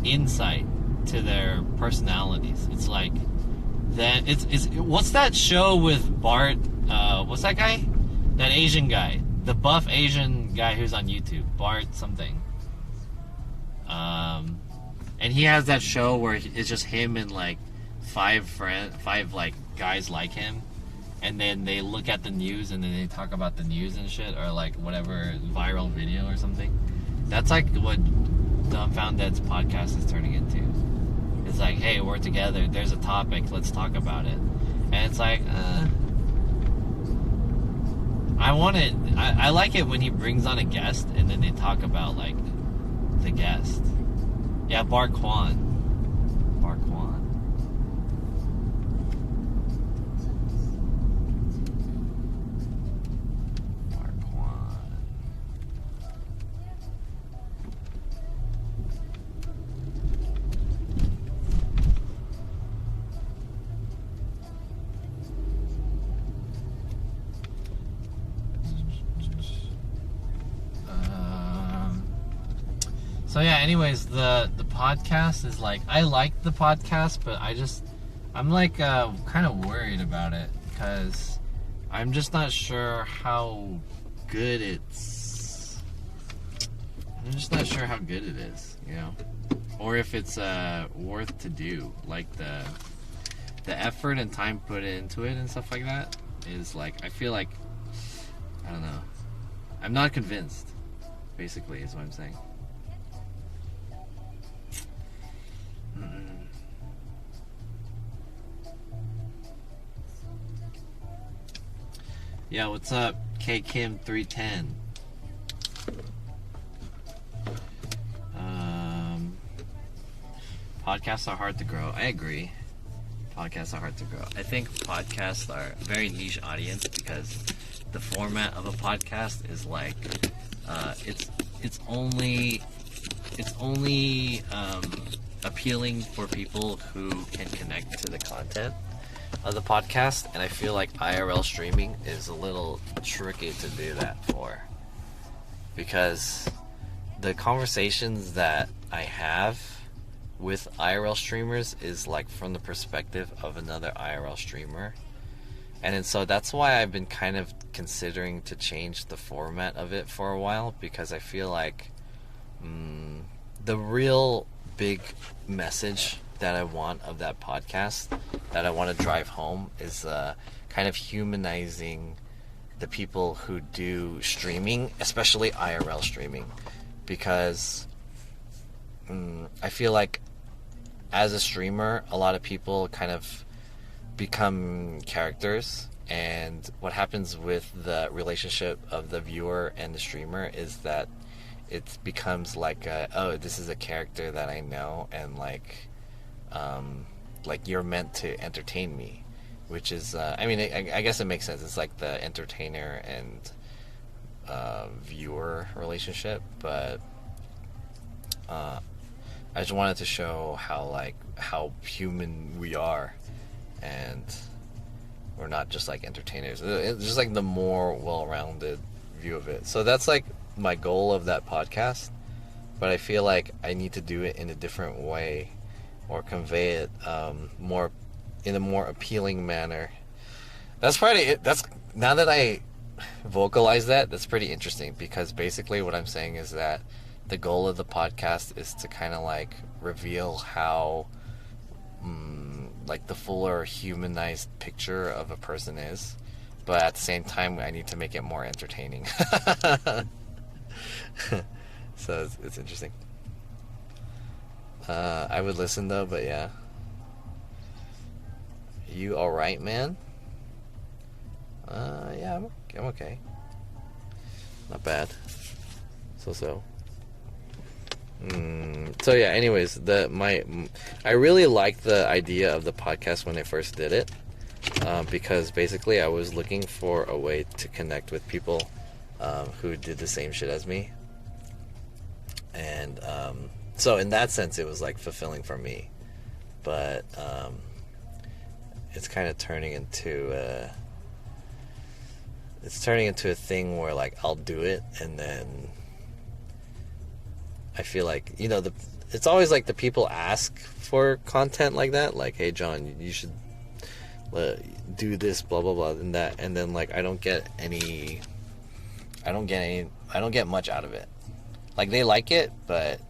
insight to their personalities. It's like that. It's what's that show with Bart? What's that guy? That Asian guy, the buff Asian guy who's on YouTube, Bart something. And he has that show where it's just him and like five like guys like him, and then they look at the news and then they talk about the news and shit, or like whatever viral video or something. That's like what Dumbfounded's podcast is turning into. It's like, hey, we're together. There's a topic. Let's talk about it. And it's like, I like it when he brings on a guest and then they talk about like the guest. Yeah, Bar Kwan. Bar Kwan. Bar Kwan. So yeah, anyways, the podcast is like, I like the podcast, but I'm like kind of worried about it because I'm just not sure how good it is, you know, or if it's worth to do. Like the effort and time put into it and stuff like that is like, I feel like, I don't know, I'm not convinced, basically, is what I'm saying. Yeah, what's up, K Kim 310? Podcasts are hard to grow. I agree. Podcasts are hard to grow. I think podcasts are a very niche audience because the format of a podcast is like, it's only appealing for people who can connect to the content of the podcast, and I feel like IRL streaming is a little tricky to do that for, because the conversations that I have with IRL streamers is like from the perspective of another IRL streamer, and so that's why I've been kind of considering to change the format of it for a while, because I feel like the real big message that I want of that podcast, that I want to drive home, is kind of humanizing the people who do streaming, especially IRL streaming, because I feel like as a streamer, a lot of people kind of become characters, and what happens with the relationship of the viewer and the streamer is that it becomes like oh, this is a character that I know, and like you're meant to entertain me, which is I mean, I guess it makes sense. It's like the entertainer and viewer relationship, but I just wanted to show how human we are, and we're not just like entertainers. It's just like the more well-rounded view of it. So that's like my goal of that podcast, but I feel like I need to do it in a different way, or convey it more in a more appealing manner. That's probably it. That's, now that I vocalize that, that's pretty interesting, because basically what I'm saying is that the goal of the podcast is to kind of like reveal how like the fuller humanized picture of a person is, but at the same time I need to make it more entertaining. So it's interesting. I would listen though, but yeah. You alright, man? Yeah, I'm okay. Not bad. So. So yeah, anyways, I really liked the idea of the podcast when I first did it, because basically I was looking for a way to connect with people who did the same shit as me, and so in that sense it was like fulfilling for me, but it's kind of turning into a thing where like I'll do it, and then I feel like, you know, it's always like the people ask for content like that, like, hey John, you should do this, blah blah blah, and that, and then like I don't get much out of it. Like, they like it, but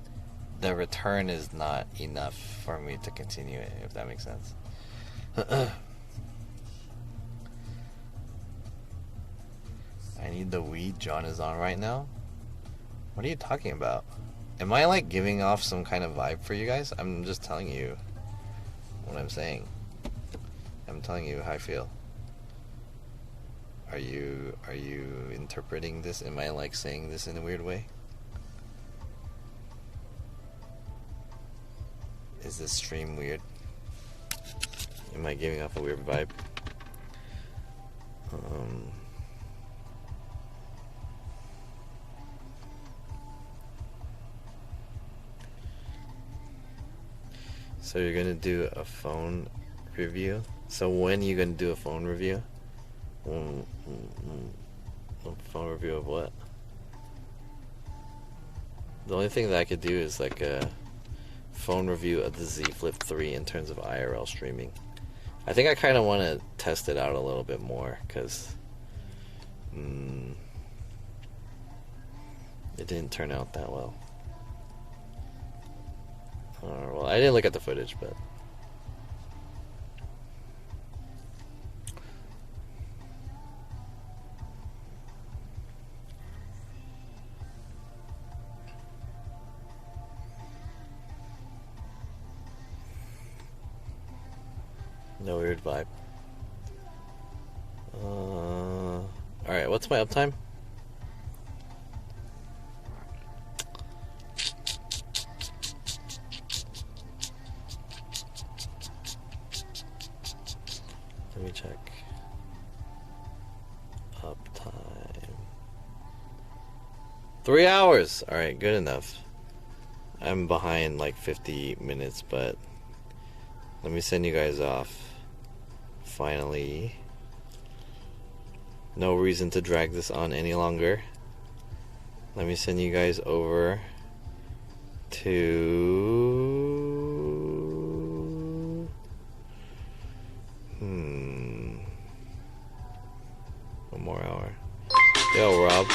the return is not enough for me to continue it, if that makes sense. I need the weed John is on right now. What are you talking about? Am I like giving off some kind of vibe for you guys? I'm just telling you what I'm saying. I'm telling you how I feel. Are you interpreting this? Am I like saying this in a weird way? Is this stream weird? Am I giving off a weird vibe? So you're gonna do a phone review? So when are you gonna do a phone review? A phone review of what? The only thing that I could do is like a phone review of the Z Flip 3 in terms of IRL streaming. I think I kind of want to test it out a little bit more, because it didn't turn out that well. Well, I didn't look at the footage, but no weird vibe. Alright, what's my uptime? Let me check. Uptime. 3 hours! Alright, good enough. I'm behind like 50 minutes, but let me send you guys off. Finally. No reason to drag this on any longer. Let me send you guys over to... One more hour. Yo, Rob.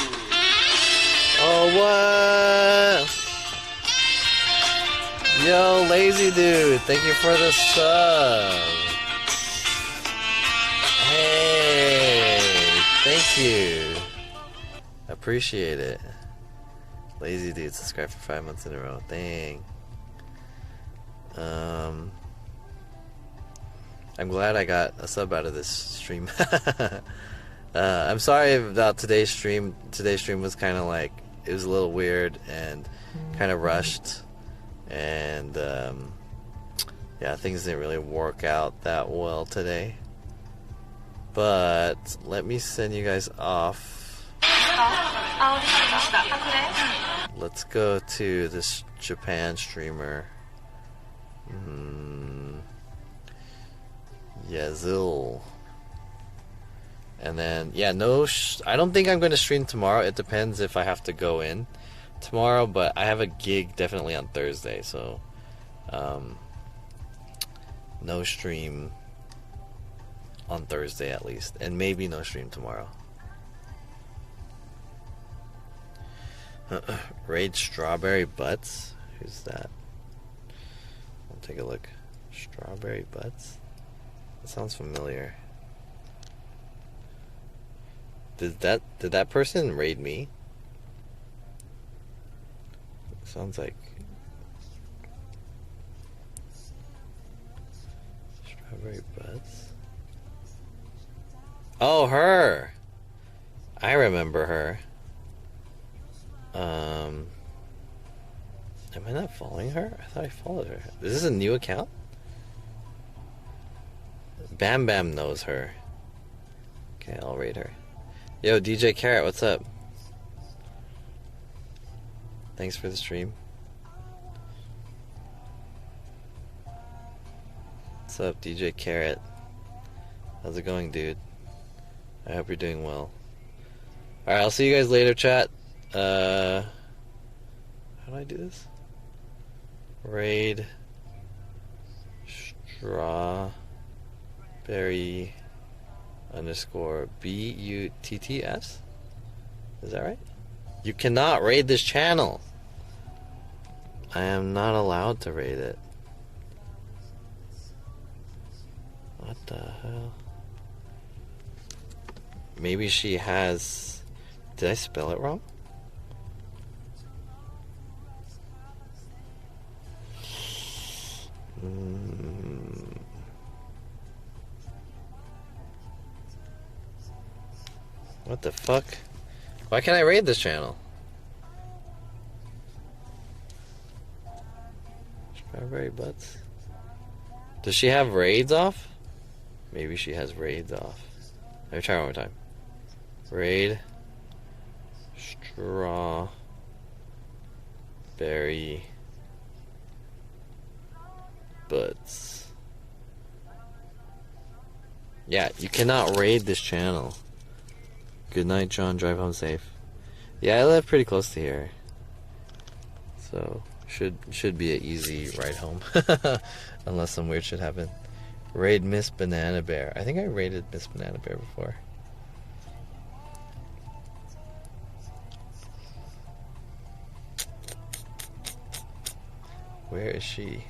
Oh, what? Yo, lazy dude, thank you for the sub. Hey, thank you. Appreciate it. Lazy dude, subscribe for 5 months in a row. Dang. I'm glad I got a sub out of this stream. I'm sorry about today's stream. Today's stream was kind of like, it was a little weird and kind of rushed. And yeah, things didn't really work out that well today. But let me send you guys off. Let's go to this Japan streamer. Yazil. And then, yeah, I don't think I'm going to stream tomorrow. It depends if I have to go in tomorrow, but I have a gig definitely on Thursday, so no stream on Thursday at least, and maybe no stream tomorrow. Raid Strawberry Butts? Who's that? I'll take a look. Strawberry Butts? That sounds familiar. Did that person raid me? Sounds like Strawberry Butts. Oh, her. I remember her. Am I not following her? I thought I followed her. Is this a new account? Bam Bam knows her. Okay, I'll raid her. Yo, DJ Carrot, what's up? Thanks for the stream. What's up, DJ Carrot? How's it going, dude? I hope you're doing well. Alright, I'll see you guys later, chat. How do I do this? Raid Strawberry _ BUTTS? Is that right? You cannot raid this channel. I am not allowed to raid it. What the hell? Maybe she has... Did I spell it wrong? What the fuck? Why can't I raid this channel? Strawberry Butts. Does she have raids off? Maybe she has raids off. Let me try one more time. Raid Strawberry Butts. Yeah, you cannot raid this channel. Good night, John. Drive home safe. Yeah, I live pretty close to here, so should be an easy ride home, unless some weird shit happened. Raid Miss Banana Bear. I think I raided Miss Banana Bear before. Where is she?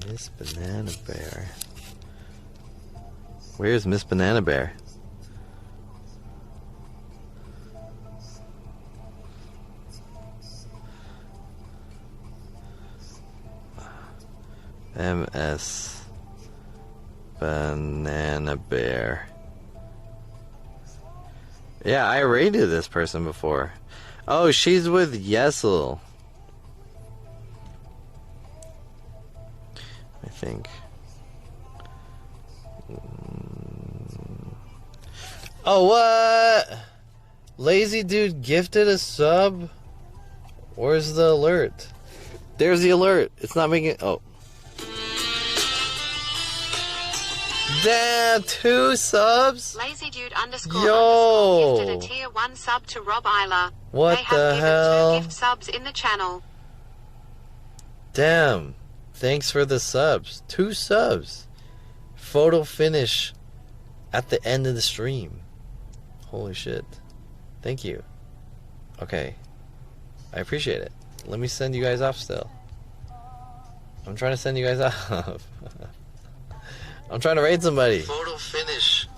Miss Banana Bear. Where's Miss Banana Bear? MS Banana Bear. Yeah, I raided this person before. Oh, she's with Yesel. I think. Oh, what? Lazy dude gifted a sub? Where's the alert? There's the alert. It's not making it. Oh. Damn, 2 subs? Lazy dude _ Yo. gifted a tier 1 sub to Rob Isla. What they the have hell? given 2 gift subs in the channel. Damn. Thanks for the subs. 2 subs. Photo finish at the end of the stream. Holy shit. Thank you. Okay. I appreciate it. Let me send you guys off still. I'm trying to send you guys off. I'm trying to raid somebody. Photo finish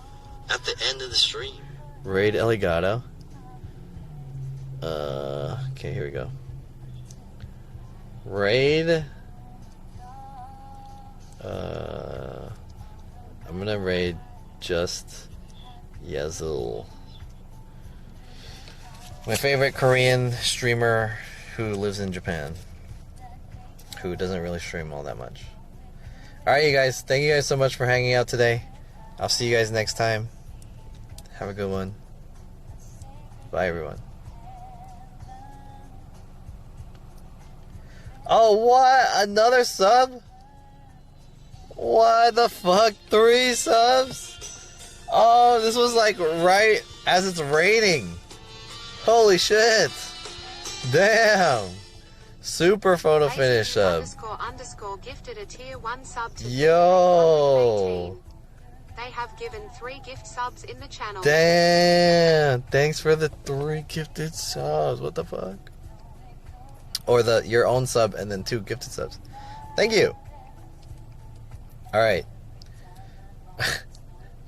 at the end of the stream. Raid Eligato. Okay, here we go. Raid. I'm gonna raid just Yazul. My favorite Korean streamer who lives in Japan. Who doesn't really stream all that much. Alright, you guys. Thank you guys so much for hanging out today. I'll see you guys next time. Have a good one. Bye, everyone. Oh, what? Another sub? What the fuck? 3 subs? Oh, this was like right as it's raining. Holy shit. Damn. Super photo finish sub. _ gifted a tier 1 sub to Yo. They have given 3 gift subs in the channel. Damn. Thanks for the 3 gifted subs. What the fuck? Or your own sub and then 2 gifted subs. Thank you. Alright.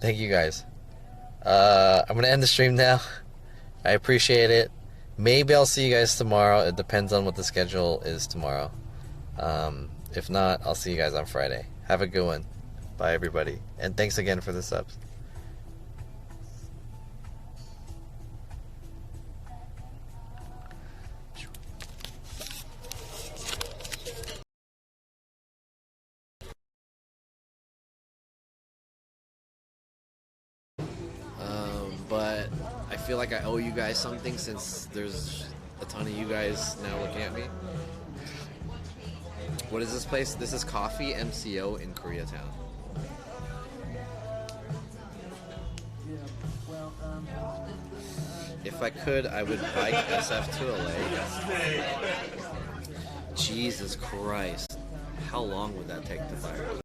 Thank you guys. I'm gonna end the stream now. I appreciate it. Maybe I'll see you guys tomorrow. It depends on what the schedule is tomorrow. If not, I'll see you guys on Friday. Have a good one. Bye, everybody. And thanks again for the subs. But I feel like I owe you guys something since there's a ton of you guys now looking at me. What is this place? This is Coffee MCO in Koreatown. If I could, I would bike SF to LA. Jesus Christ. How long would that take to fire?